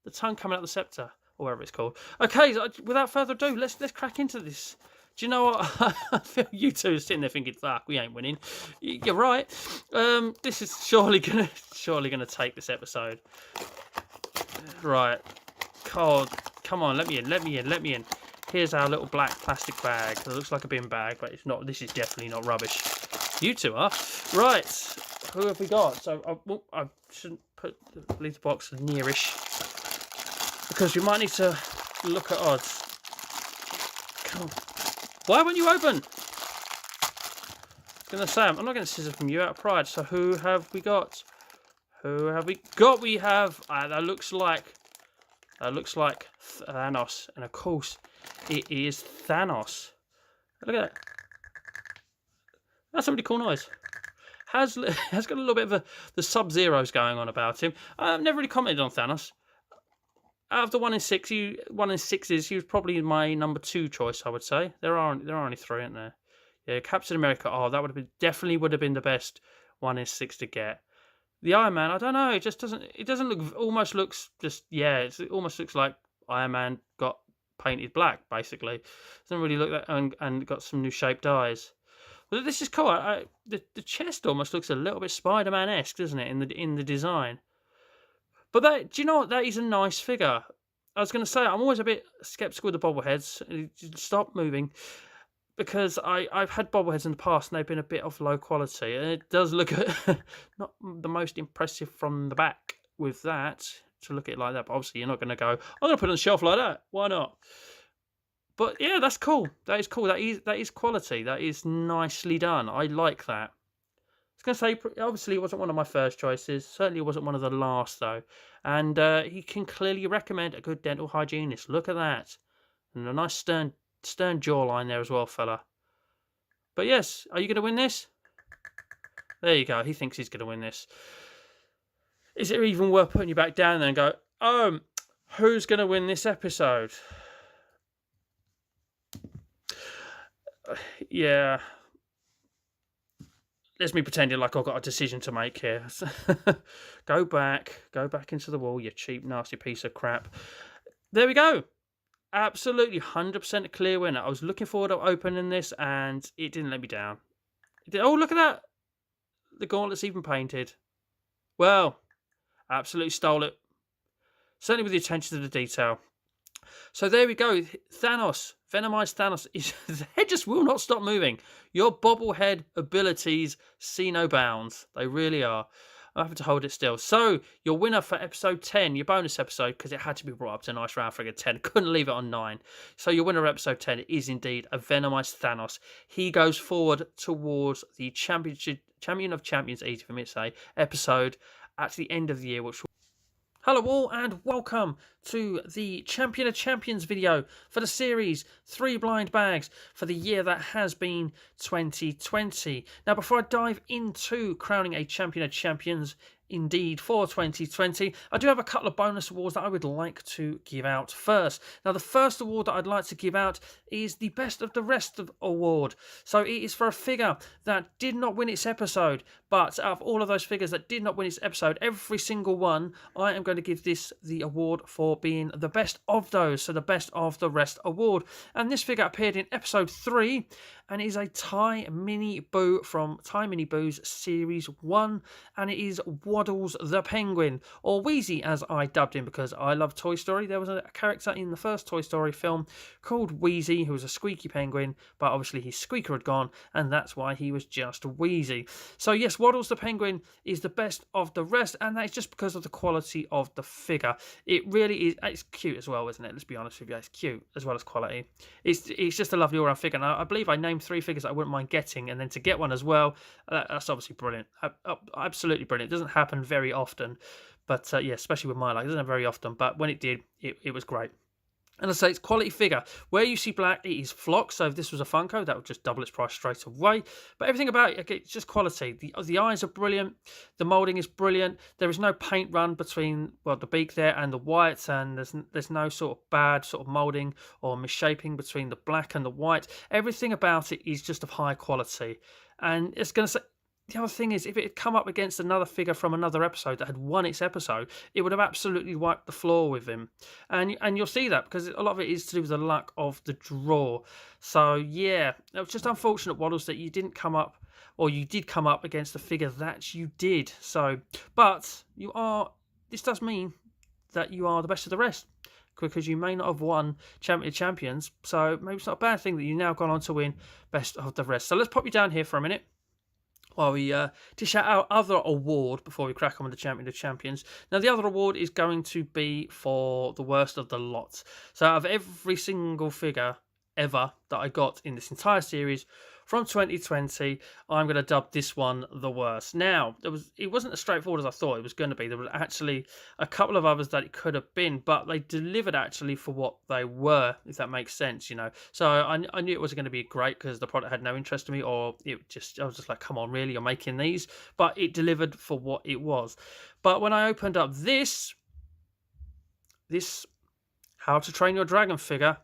The tongue coming out the scepter, or whatever it's called. Okay, so without further ado, let's crack into this. Do you know what? I feel you two are sitting there thinking, fuck, we ain't winning. You're right. This is surely gonna take this episode. Right. God, come on, let me in. Here's our little black plastic bag. It looks like a bin bag, but it's not. This is definitely not rubbish. You two are. Right. Who have we got? So I shouldn't leave the box nearish, because we might need to look at odds. Come on. Why won't you open? I was going to say, I'm not going to scissor from you out of pride. So who have we got? Who have we got? We have... that looks like Thanos. And of course, it is Thanos. Look at that. That's a really cool noise. Has got a little bit of the Sub-Zeros going on about him. I've never really commented on Thanos. Out of the 1 in 6, 1 in 6s, he was probably my number 2 choice, I would say. There are only 3, aren't there? Yeah, Captain America. Oh, that definitely would have been the best 1 in 6 to get. The Iron Man, I don't know. It just doesn't. It doesn't look. Almost looks just. Yeah, it almost looks like Iron Man got painted black. Basically, doesn't really look that, and got some new shaped eyes. Well, this is cool. The chest almost looks a little bit Spider-Man-esque, doesn't it, in the design? But that, do you know what? That is a nice figure. I was going to say, I'm always a bit skeptical with the bobbleheads. Stop moving. Because I've had bobbleheads in the past and they've been a bit of low quality. And it does look not the most impressive from the back with that, to look at it like that. But obviously you're not going to go, I'm going to put it on the shelf like that. Why not? But yeah, that's cool. That is cool. That is quality. That is nicely done. I like that. I was going to say, obviously it wasn't one of my first choices. Certainly wasn't one of the last, though. And he can clearly recommend a good dental hygienist. Look at that. And a nice stern jawline there as well, fella. But yes, are you going to win this? There you go. He thinks he's going to win this. Is it even worth putting you back down there and go, who's going to win this episode? Yeah. There's me pretending like I've got a decision to make here. Go back into the wall, you cheap, nasty piece of crap. There we go. Absolutely 100% a clear winner. I was looking forward to opening this and it didn't let me down. Oh, look at that. The gauntlet's even painted. Well, absolutely stole it. Certainly with the attention to the detail. So there we go. Thanos, Venomized Thanos. His head just will not stop moving. Your bobblehead abilities see no bounds. They really are. I'm having to hold it still. So your winner for episode 10, your bonus episode, because it had to be brought up to a nice round figure 10. Couldn't leave it on 9. So your winner of episode 10 is indeed a Venomized Thanos. He goes forward towards the Champion of Champions, easy for me to say, episode at the end of the year, which will... Hello all and welcome to the Champion of Champions video for the series 3 blind bags for the year that has been 2020. Now before I dive into crowning a Champion of Champions indeed for 2020, I do have a couple of bonus awards that I would like to give out first. Now the first award that I'd like to give out is the Best of the Rest of award. So it is for a figure that did not win its episode, but out of all of those figures that did not win its episode, every single one, I am going to give this the award for being the best of those, so the Best of the Rest award. And this figure appeared in episode 3 and is a Ty Mini Boo from Ty Mini Boo's Series 1, and it is Waddles the Penguin, or Wheezy as I dubbed him because I love Toy Story. There was a character in the first Toy Story film called Wheezy who was a squeaky penguin, but obviously his squeaker had gone and that's why he was just Wheezy. So yes, Waddles the Penguin is the best of the rest, and that is just because of the quality of the figure. It really is. It's cute as well, isn't it? Let's be honest with you, it's cute as well as quality. It's just a lovely all-round figure, and I believe I named 3 figures that I wouldn't mind getting, and then to get one as well, that's obviously brilliant. Absolutely brilliant. It doesn't happen very often, but yeah, especially with my luck, it doesn't happen very often, but when it did, it was great. And I say it's quality figure. Where you see black, it is flock. So if this was a Funko, that would just double its price straight away. But everything about it, okay, it's just quality. The eyes are brilliant. The moulding is brilliant. There is no paint run between, well, the beak there and the white, and there's no sort of bad sort of moulding or misshaping between the black and the white. Everything about it is just of high quality. And it's going to say, the other thing is, if it had come up against another figure from another episode that had won its episode, it would have absolutely wiped the floor with him. And you'll see that because a lot of it is to do with the luck of the draw. So yeah, it was just unfortunate, Waddles, that you didn't come up, or you did come up against the figure that you did. So, but this does mean that you are the best of the rest, because you may not have won Champion of Champions. So maybe it's not a bad thing that you've now gone on to win Best of the Rest. So let's pop you down here for a minute while we dish out our other award before we crack on with the Champion of Champions. Now, the other award is going to be for the worst of the lot. So out of every single figure ever that I got in this entire series from 2020, I'm going to dub this one the worst. Now, it wasn't as straightforward as I thought it was going to be. There was actually a couple of others that it could have been, but they delivered actually for what they were, if that makes sense, you know. So I knew it wasn't going to be great because the product had no interest to me, or I was just like, come on, really, you're making these? But it delivered for what it was. But when I opened up this How to Train Your Dragon figure,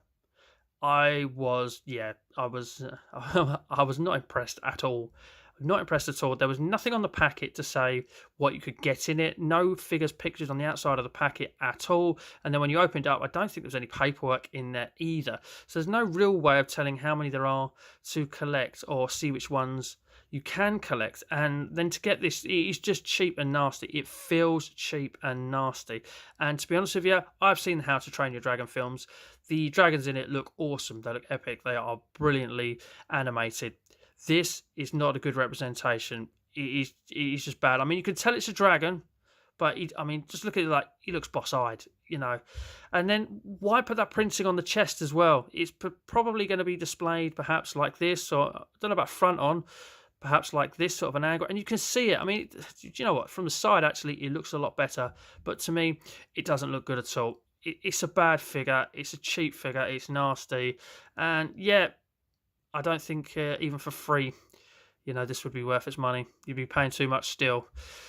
I was not impressed at all. Not impressed at all. There was nothing on the packet to say what you could get in it. No figures, pictures on the outside of the packet at all. And then when you opened it up, I don't think there's any paperwork in there either. So there's no real way of telling how many there are to collect or see which ones you can collect. And then to get this, it's just cheap and nasty. It feels cheap and nasty. And to be honest with you, I've seen the How to Train Your Dragon films. The dragons in it look awesome. They look epic. They are brilliantly animated. This is not a good representation. It is just bad. I mean, you can tell it's a dragon, but just look at it, like, he looks boss-eyed, you know. And then why put that printing on the chest as well? It's probably going to be displayed perhaps like this, or I don't know about front on, perhaps like this sort of an angle, and you can see it. I mean, do you know what? From the side, actually, it looks a lot better, but to me, it doesn't look good at all. It's a bad figure. It's a cheap figure. It's nasty, and yeah, I don't think even for free, you know, this would be worth its money. You'd be paying too much still.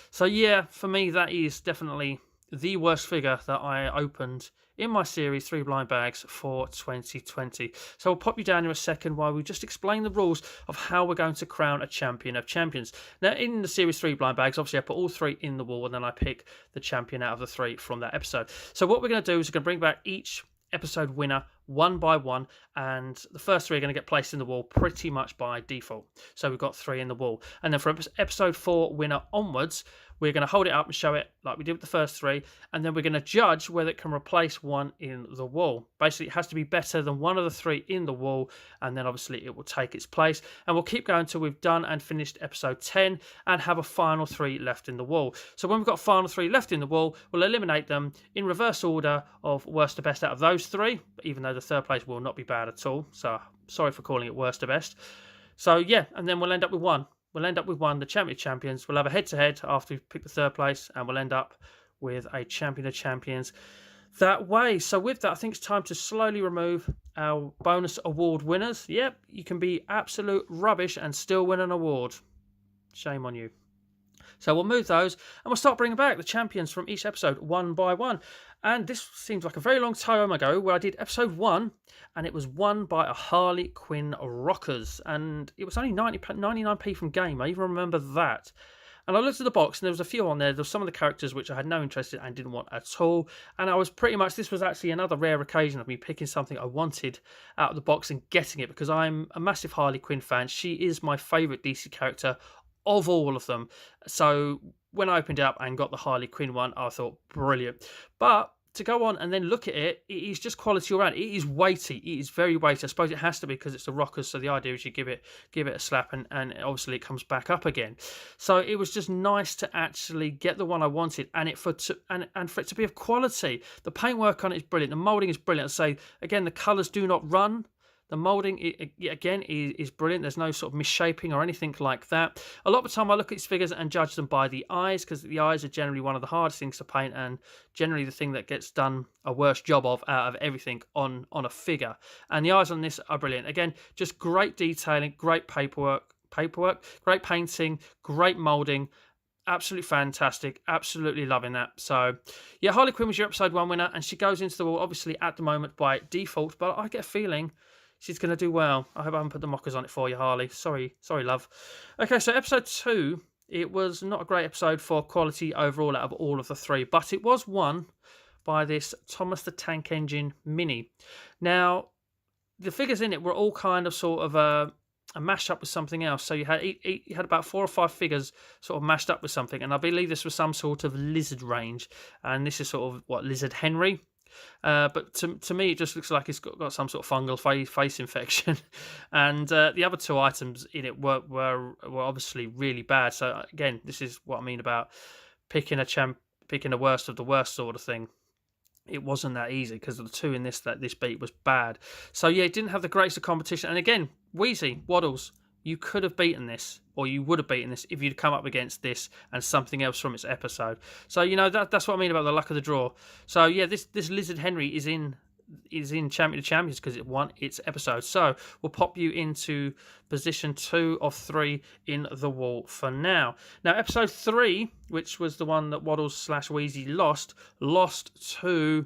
So yeah, for me, that is definitely the worst figure that I opened in my series 3 blind bags for 2020. So I'll pop you down in a second while we just explain the rules of how we're going to crown a champion of champions. Now, in the series 3 blind bags, obviously I put all 3 in the wall, and then I pick the champion out of the 3 from that episode. So what we're going to do is we're going to bring back each episode winner one by one, and the first 3 are going to get placed in the wall pretty much by default. So we've got 3 in the wall, and then for episode 4 winner onwards, we're going to hold it up and show it like we did with the first 3, and then we're going to judge whether it can replace one in the wall. Basically, it has to be better than one of the 3 in the wall, and then obviously it will take its place. And we'll keep going until we've done and finished episode 10 and have a final 3 left in the wall. So when we've got final 3 left in the wall, we'll eliminate them in reverse order of worst to best out of those 3, even though the third place will not be bad at all. So sorry for calling it worst to best. So yeah, and then we'll end up with one. We'll end up with one, the champion of champions. We'll have a head-to-head after we pick the third place, and we'll end up with a champion of champions that way. So with that, I think it's time to slowly remove our bonus award winners. Yep, you can be absolute rubbish and still win an award. Shame on you. So we'll move those, and we'll start bringing back the champions from each episode one by one. And this seems like a very long time ago where I did episode 1, and it was won by a Harley Quinn Rockers, and it was only 99p from game. I even remember that. And I looked at the box, and there was a few on there. There were some of the characters which I had no interest in and didn't want at all. And I was pretty much, this was actually another rare occasion of me picking something I wanted out of the box and getting it, because I'm a massive Harley Quinn fan. She is my favourite DC character of all of them. So when I opened it up and got the Harley Quinn one, I thought, brilliant. But to go on and then look at it, it is just quality all around. It is weighty. It is very weighty. I suppose it has to be because it's the Rockers. So the idea is you give it a slap, and obviously it comes back up again. So it was just nice to actually get the one I wanted, and for it to be of quality. The paintwork on it is brilliant. The moulding is brilliant. I say again, the colours do not run. The moulding, again, is brilliant. There's no sort of misshaping or anything like that. A lot of the time I look at these figures and judge them by the eyes, because the eyes are generally one of the hardest things to paint, and generally the thing that gets done a worse job of out of everything on a figure. And the eyes on this are brilliant. Again, just great detailing, great paperwork, great painting, great moulding. Absolutely fantastic. Absolutely loving that. So, yeah, Harley Quinn was your episode 1 winner, and she goes into the wall, obviously, at the moment by default, but I get a feeling she's going to do well. I hope I haven't put the mockers on it for you, Harley. Sorry, love. Okay, so episode 2, it was not a great episode for quality overall out of all of the 3, but it was won by this Thomas the Tank Engine Mini. Now, the figures in it were all kind of sort of a mashed up with something else. So you had about 4 or 5 figures sort of mashed up with something, and I believe this was some sort of lizard range, and this is sort of Lizard Henry. But to me, it just looks like it's got some sort of fungal face infection, and the other 2 items in it were obviously really bad. So again, this is what I mean about picking the worst of the worst sort of thing. It wasn't that easy, because the 2 in this beat was bad. So yeah, it didn't have the greatest of competition. And again, Wheezy, Waddles, you could have beaten this, or you would have beaten this if you'd come up against this and something else from its episode. So, you know, that's what I mean about the luck of the draw. So, yeah, this Lizard Henry is in Champion of Champions because it won its episode. So, we'll pop you into position 2 of 3 in the wall for now. Now, episode 3, which was the one that Waddles / Wheezy lost to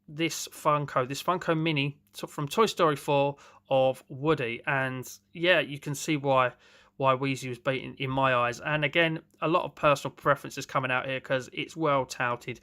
this Funko Mini from Toy Story 4 of Woody, and yeah, you can see why why Weezy was beaten in my eyes. And again, a lot of personal preferences coming out here because it's well touted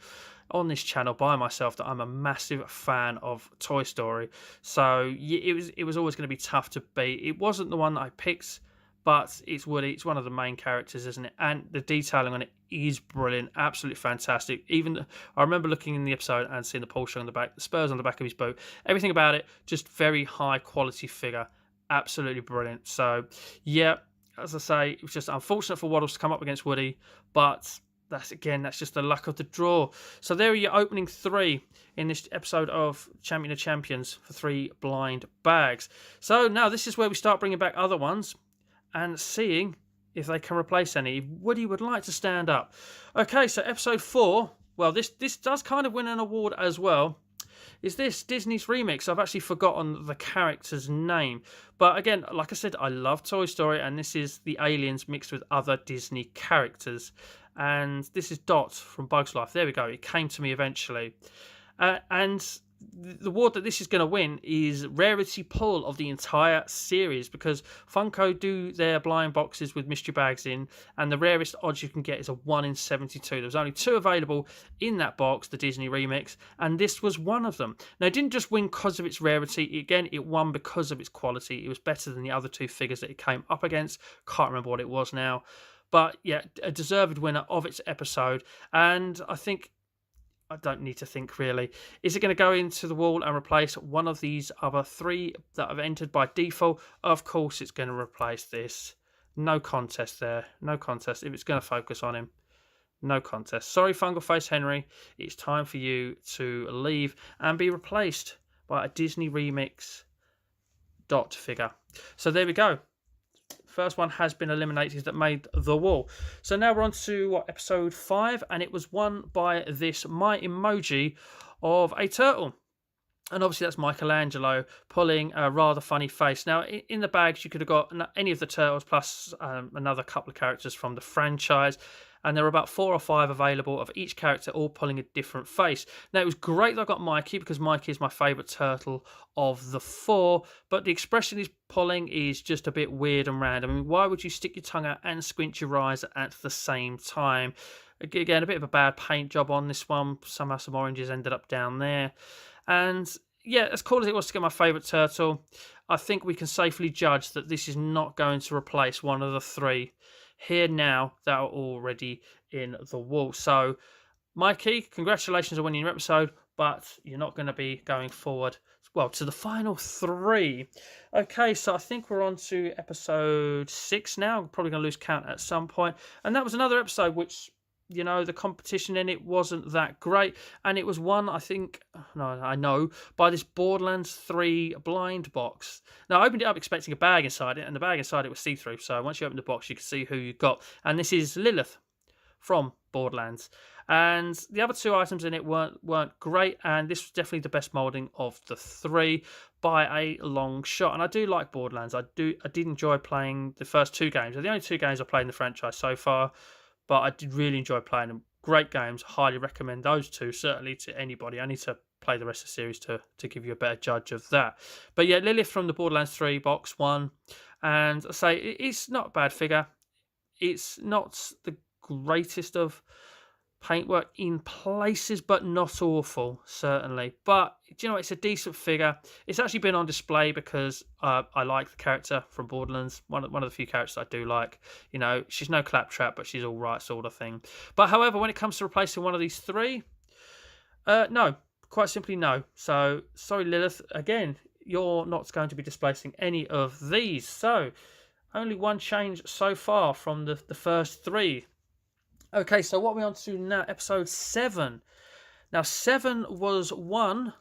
on this channel by myself that I'm a massive fan of Toy Story. So yeah, it was always going to be tough to beat. It wasn't the one that I picked, but it's Woody. It's one of the main characters, isn't it? And the detailing on it is brilliant, absolutely fantastic. I remember looking in the episode and seeing the Porsche on the back, the spurs on the back of his boot. Everything about it, just very high quality figure, absolutely brilliant. So yeah, as I say, it was just unfortunate for Waddles to come up against Woody, but that's just the luck of the draw. So there are your opening 3 in this episode of Champion of Champions for 3 blind bags. So now this is where we start bringing back other ones and seeing if they can replace any. Woody would like to stand up. Okay, so episode 4, well, this does kind of win an award as well. Is this Disney's remix? I've actually forgotten the character's name. But again, like I said, I love Toy Story, and this is the aliens mixed with other Disney characters. And this is Dot from Bug's Life. There we go. It came to me eventually. And the award that this is going to win is rarity pull of the entire series, because Funko do their blind boxes with mystery bags in, and the rarest odds you can get is a 1 in 72. There was only 2 available in that box, the Disney remix, and this was one of them. Now, it didn't just win because of its rarity. Again, it won because of its quality. It was better than the other 2 figures that it came up against. Can't remember what it was now. But yeah, a deserved winner of its episode. And I don't need to think really. Is it going to go into the wall and replace one of these other 3 that have entered by default? Of course it's going to replace this. No contest there. No contest. If it's going to focus on him. No contest. Sorry, Fungal Face Henry. It's time for you to leave and be replaced by a Disney Remix Dot figure. So there we go. First one has been eliminated that made the wall. So now we're on to episode 5, and it was won by this My Emoji of a turtle. And obviously that's Michelangelo pulling a rather funny face. Now, in the bags, you could have got any of the turtles plus another couple of characters from the franchise. And there were about 4 or 5 available of each character, all pulling a different face. Now, it was great that I got Mikey, because Mikey is my favourite turtle of the 4. But the expression he's pulling is just a bit weird and random. I mean, why would you stick your tongue out and squint your eyes at the same time? Again, a bit of a bad paint job on this one. Somehow some oranges ended up down there. And yeah, as cool as it was to get my favourite turtle, I think we can safely judge that this is not going to replace one of the 3 here now that are already in the wall. So, Mikey, congratulations on winning your episode, but you're not going to be going forward, well, to the final 3. Okay, so I think we're on to episode 6 now. I'm probably going to lose count at some point. And that was another episode which, you know, the competition in it wasn't that great. And it was won, I know, by this Borderlands 3 blind box. Now, I opened it up expecting a bag inside it, and the bag inside it was see-through. So once you open the box, you can see who you got. And this is Lilith from Borderlands. And the other 2 items in it weren't great, and this was definitely the best moulding of the 3 by a long shot. And I do like Borderlands. I did enjoy playing the first 2 games. They're the only 2 games I've played in the franchise so far, but I did really enjoy playing them. Great games. Highly recommend those 2, certainly, to anybody. I need to play the rest of the series to give you a better judge of that. But yeah, Lilith from the Borderlands 3 box 1. And I say, it's not a bad figure. It's not the greatest of paintwork in places, but not awful, certainly. But do you know, it's a decent figure. It's actually been on display because I like the character from Borderlands. One of the few characters I do like. You know, she's no claptrap, but she's all right, sort of thing. But however, when it comes to replacing one of these 3, no, quite simply no. So sorry, Lilith. Again, you're not going to be displacing any of these. So only 1 change so far from the first 3. Okay, so what are we on to now? Episode 7. Now, 7 was won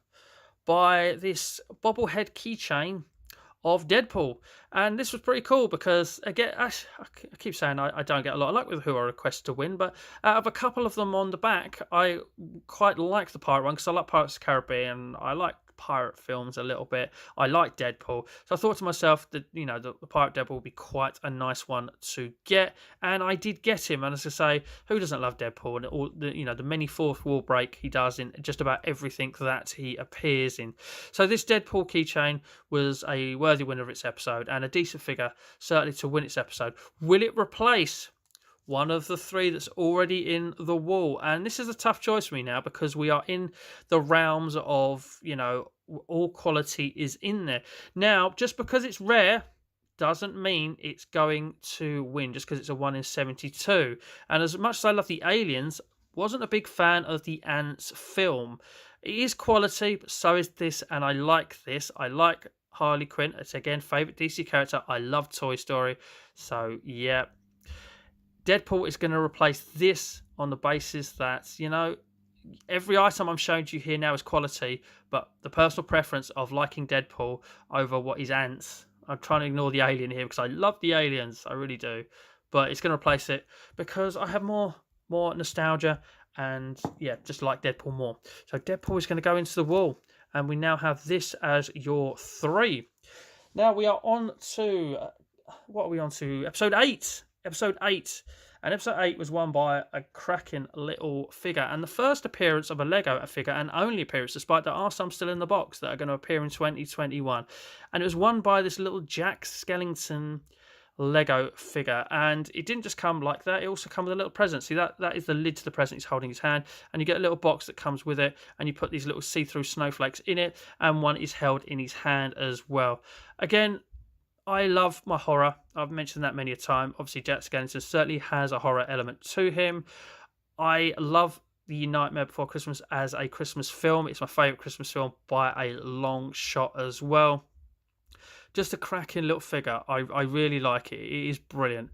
by this bobblehead keychain of Deadpool. And this was pretty cool because, again, I keep saying I don't get a lot of luck with who I request to win, but out of a couple of them on the back, I quite like the pirate one because I like Pirates of the Caribbean. I like pirate films a little bit. I like Deadpool. So I thought to myself that, the Pirate Deadpool would be quite a nice one to get. And I did get him. And as I say, who doesn't love Deadpool? And all the many fourth wall break he does in just about everything that he appears in. So this Deadpool keychain was a worthy winner of its episode and a decent figure, certainly to win its episode. Will it replace one of the three that's already in the wall? And this is a tough choice for me now, because we are in the realms of, all quality is in there. Now, just because it's rare doesn't mean it's going to win, just because it's a 1 in 72. And as much as I love the aliens, wasn't a big fan of the Ants film. It is quality, but so is this, and I like this. I like Harley Quinn. It's, again, favourite DC character. I love Toy Story. So, yeah. Deadpool is going to replace this on the basis that, every item I'm showing you here now is quality, but the personal preference of liking Deadpool over what is Ants. I'm trying to ignore the alien here because I love the aliens. I really do. But it's going to replace it because I have more nostalgia and, just like Deadpool more. So Deadpool is going to go into the wall. And we now have this as your 3. Now we are on to, what are we on to? Episode 8. Episode 8. And episode 8 was won by a cracking little figure. And the first appearance of a Lego figure, and only appearance, despite there are some still in the box that are going to appear in 2021. And it was won by this little Jack Skellington Lego figure. And it didn't just come like that, it also comes with a little present. See, that is the lid to the present he's holding in his hand. And you get a little box that comes with it, and you put these little see-through snowflakes in it, and one is held in his hand as well. Again, I love my horror. I've mentioned that many a time. Obviously, Jack Skellington certainly has a horror element to him. I love The Nightmare Before Christmas as a Christmas film. It's my favourite Christmas film by a long shot as well. Just a cracking little figure. I really like it. It is brilliant.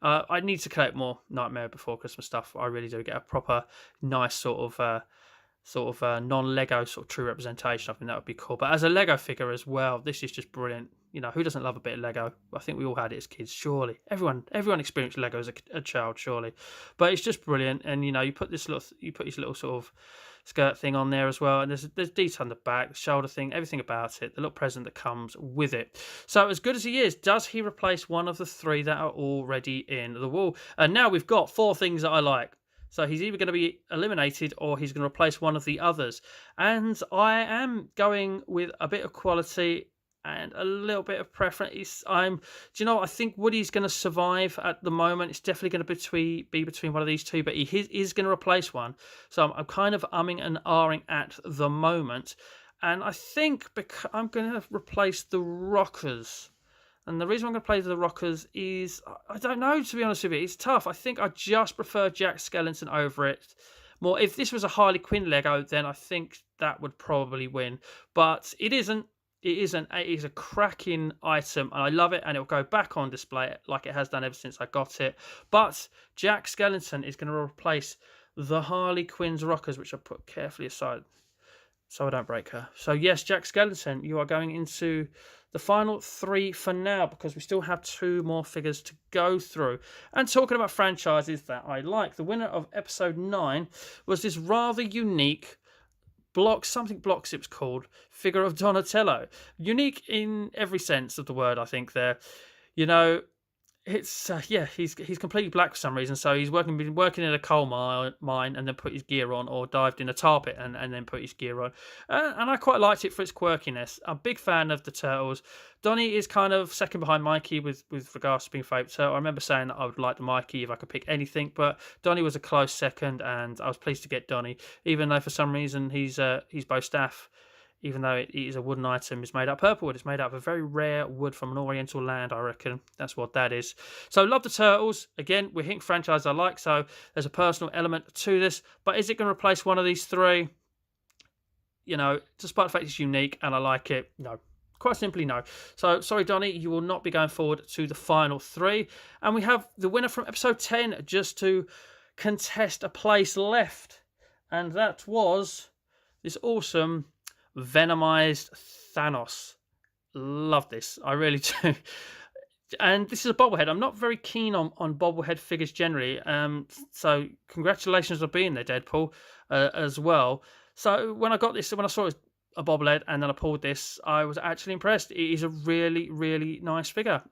I need to collect more Nightmare Before Christmas stuff. I really do. Get a proper, nice sort of non-Lego sort of true representation. I think that would be cool. But as a Lego figure as well, this is just brilliant. Who doesn't love a bit of Lego? I think we all had it as kids, surely. Everyone experienced Lego as a child, surely. But it's just brilliant. And you put his little sort of skirt thing on there as well. And there's detail on the back, the shoulder thing, everything about it, the little present that comes with it. So as good as he is, does he replace one of the 3 that are already in the wall? And now we've got 4 things that I like. So he's either going to be eliminated or he's going to replace one of the others. And I am going with a bit of quality and a little bit of preference. I think Woody's going to survive at the moment. It's definitely going to be between one of these 2, but he is going to replace one. So I'm kind of umming and ahhing at the moment. And I think I'm going to replace the Rockers. And the reason I'm going to play the Rockers is, I don't know, to be honest with you. It's tough. I think I just prefer Jack Skellington over it more. If this was a Harley Quinn Lego, then I think that would probably win. But it isn't. It is a cracking item, and I love it, and it'll go back on display like it has done ever since I got it. But Jack Skellington is going to replace the Harley Quinn's Rockers, which I put carefully aside so I don't break her. So yes, Jack Skellington, you are going into the final 3 for now, because we still have 2 more figures to go through. And talking about franchises that I like, the winner of episode 9 was this rather unique Blocks it was called, figure of Donatello. Unique in every sense of the word, I think there. It's he's completely black for some reason. So he's been working in a coal mine and then put his gear on, or dived in a tar pit and then put his gear on. And I quite liked it for its quirkiness. I'm a big fan of the Turtles. Donnie is kind of second behind Mikey with regards to being favourite turtle. I remember saying that I would like the Mikey if I could pick anything, but Donnie was a close second, and I was pleased to get Donnie, even though for some reason he's both staff. Even though it is a wooden item, it's made out of purple wood. It's made out of a very rare wood from an oriental land, I reckon. That's what that is. So, love the Turtles. Again, we're hitting franchise I like, so there's a personal element to this. But is it going to replace one of these 3? Despite the fact it's unique and I like it, no. Quite simply, no. So, sorry, Donnie, you will not be going forward to the final 3. And we have the winner from episode 10 just to contest a place left. And that was this awesome Venomized Thanos. Love this. I really do. And this is a bobblehead. I'm not very keen on bobblehead figures generally. So congratulations on being there, Deadpool, as well. So when I got this, when I saw it was a bobblehead and then I pulled this, I was actually impressed. It is a really, really nice figure.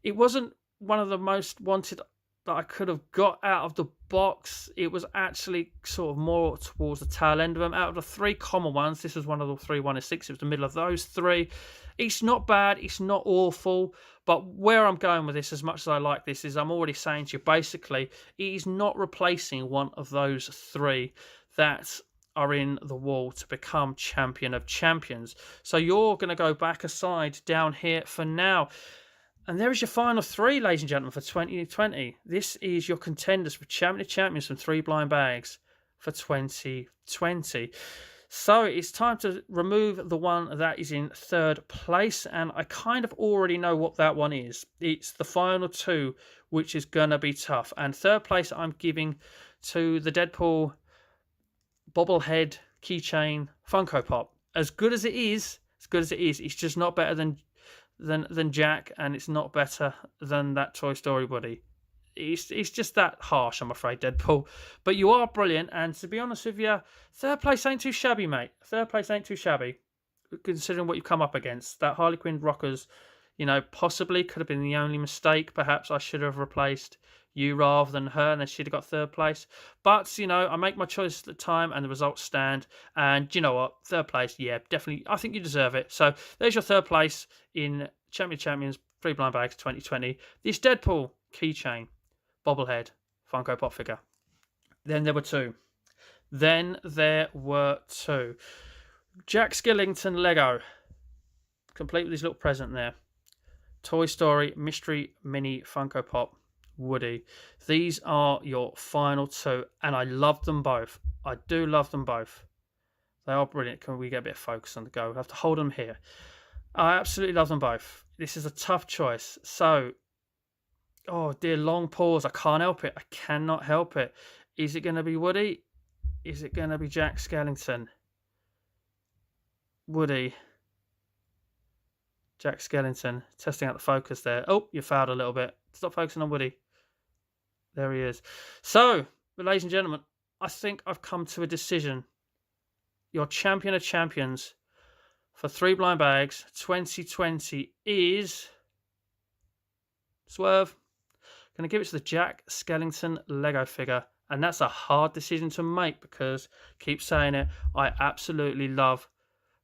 It wasn't one of the most wanted that I could have got out of the box. It was actually sort of more towards the tail end of them. Out of the 3 common ones, this was one of the 3 1 in 6. It was the middle of those 3. It's not bad. It's not awful. But where I'm going with this, as much as I like this, is I'm already saying to you, basically, it is not replacing one of those 3 that are in the wall to become champion of champions. So you're going to go back aside down here for now. And there is your final 3, ladies and gentlemen, for 2020. This is your contenders for Champion of Champions from 3 blind bags for 2020. So it's time to remove the one that is in 3rd place. And I kind of already know what that one is. It's the final 2, which is going to be tough. And 3rd place I'm giving to the Deadpool bobblehead keychain Funko Pop. As good as it is, it's just not better than Jack, and it's not better than that Toy Story Woody. It's just that harsh, I'm afraid, Deadpool. But you are brilliant, and to be honest with you, 3rd place ain't too shabby, mate. 3rd place ain't too shabby, considering what you've come up against. That Harley Quinn Rockers, possibly could have been the only mistake. Perhaps I should have replaced you rather than her, and then she'd have got 3rd place. But, I make my choice at the time, and the results stand. And you know what? 3rd place, yeah, definitely. I think you deserve it. So there's your 3rd place in Champion of Champions 3 blind bags 2020. This Deadpool keychain bobblehead Funko Pop figure. Then there were 2. Jack Skellington Lego, complete with his little present there. Toy Story Mystery Mini Funko Pop Woody. These are your final 2, and I love them both. I do love them both. They are brilliant. Can we get a bit of focus on the go? I have to hold them here. I absolutely love them both. This is a tough choice. So, oh dear, long pause. I can't help it. I cannot help it. Is it going to be Woody? Is it going to be Jack Skellington? Woody. Jack Skellington. Testing out the focus there. Oh, you fouled a little bit. Stop focusing on Woody. There he is. So, ladies and gentlemen, I think I've come to a decision. Your champion of champions for 3 blind bags 2020 is Swerve. Going to give it to the Jack Skellington Lego figure. And that's a hard decision to make because, keep saying it, I absolutely love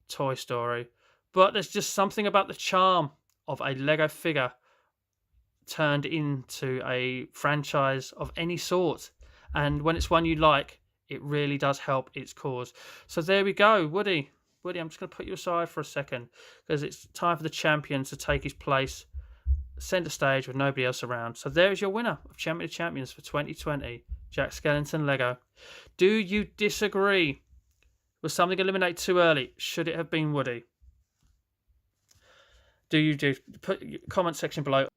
Toy Story. But there's just something about the charm of a Lego figure turned into a franchise of any sort. And when it's one you like, it really does help its cause. So there we go, Woody. Woody, I'm just going to put you aside for a second because it's time for the champion to take his place centre stage with nobody else around. So there is your winner of Champion of Champions for 2020, Jack Skellington Lego. Do you disagree? Was something eliminated too early? Should it have been Woody? Put your comment section below.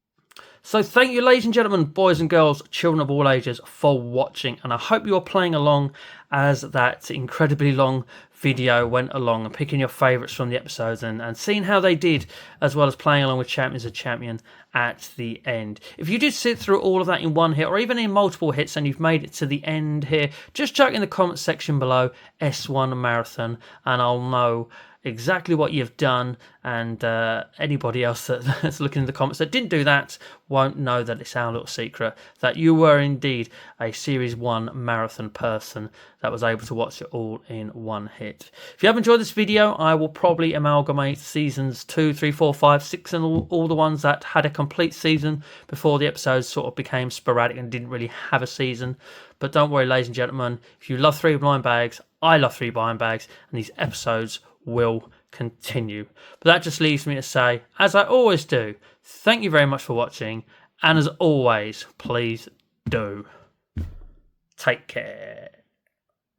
So thank you, ladies and gentlemen, boys and girls, children of all ages, for watching. And I hope you're playing along as that incredibly long video went along and picking your favourites from the episodes and seeing how they did, as well as playing along with Champions of Champion at the end. If you did sit through all of that in one hit or even in multiple hits and you've made it to the end here, just chuck in the comment section below S1 Marathon and I'll know exactly what you've done, and anybody else that's looking in the comments that didn't do that won't know that it's our little secret that you were indeed a Series 1 marathon person that was able to watch it all in one hit. If you have enjoyed this video, I will probably amalgamate seasons 2, 3, 4, 5, 6 and all the ones that had a complete season before the episodes sort of became sporadic and didn't really have a season. But don't worry, ladies and gentlemen, if you love 3 blind bags, I love 3 blind bags, and these episodes will continue. But that just leaves me to say, as I always do, thank you very much for watching, and as always, please do take care.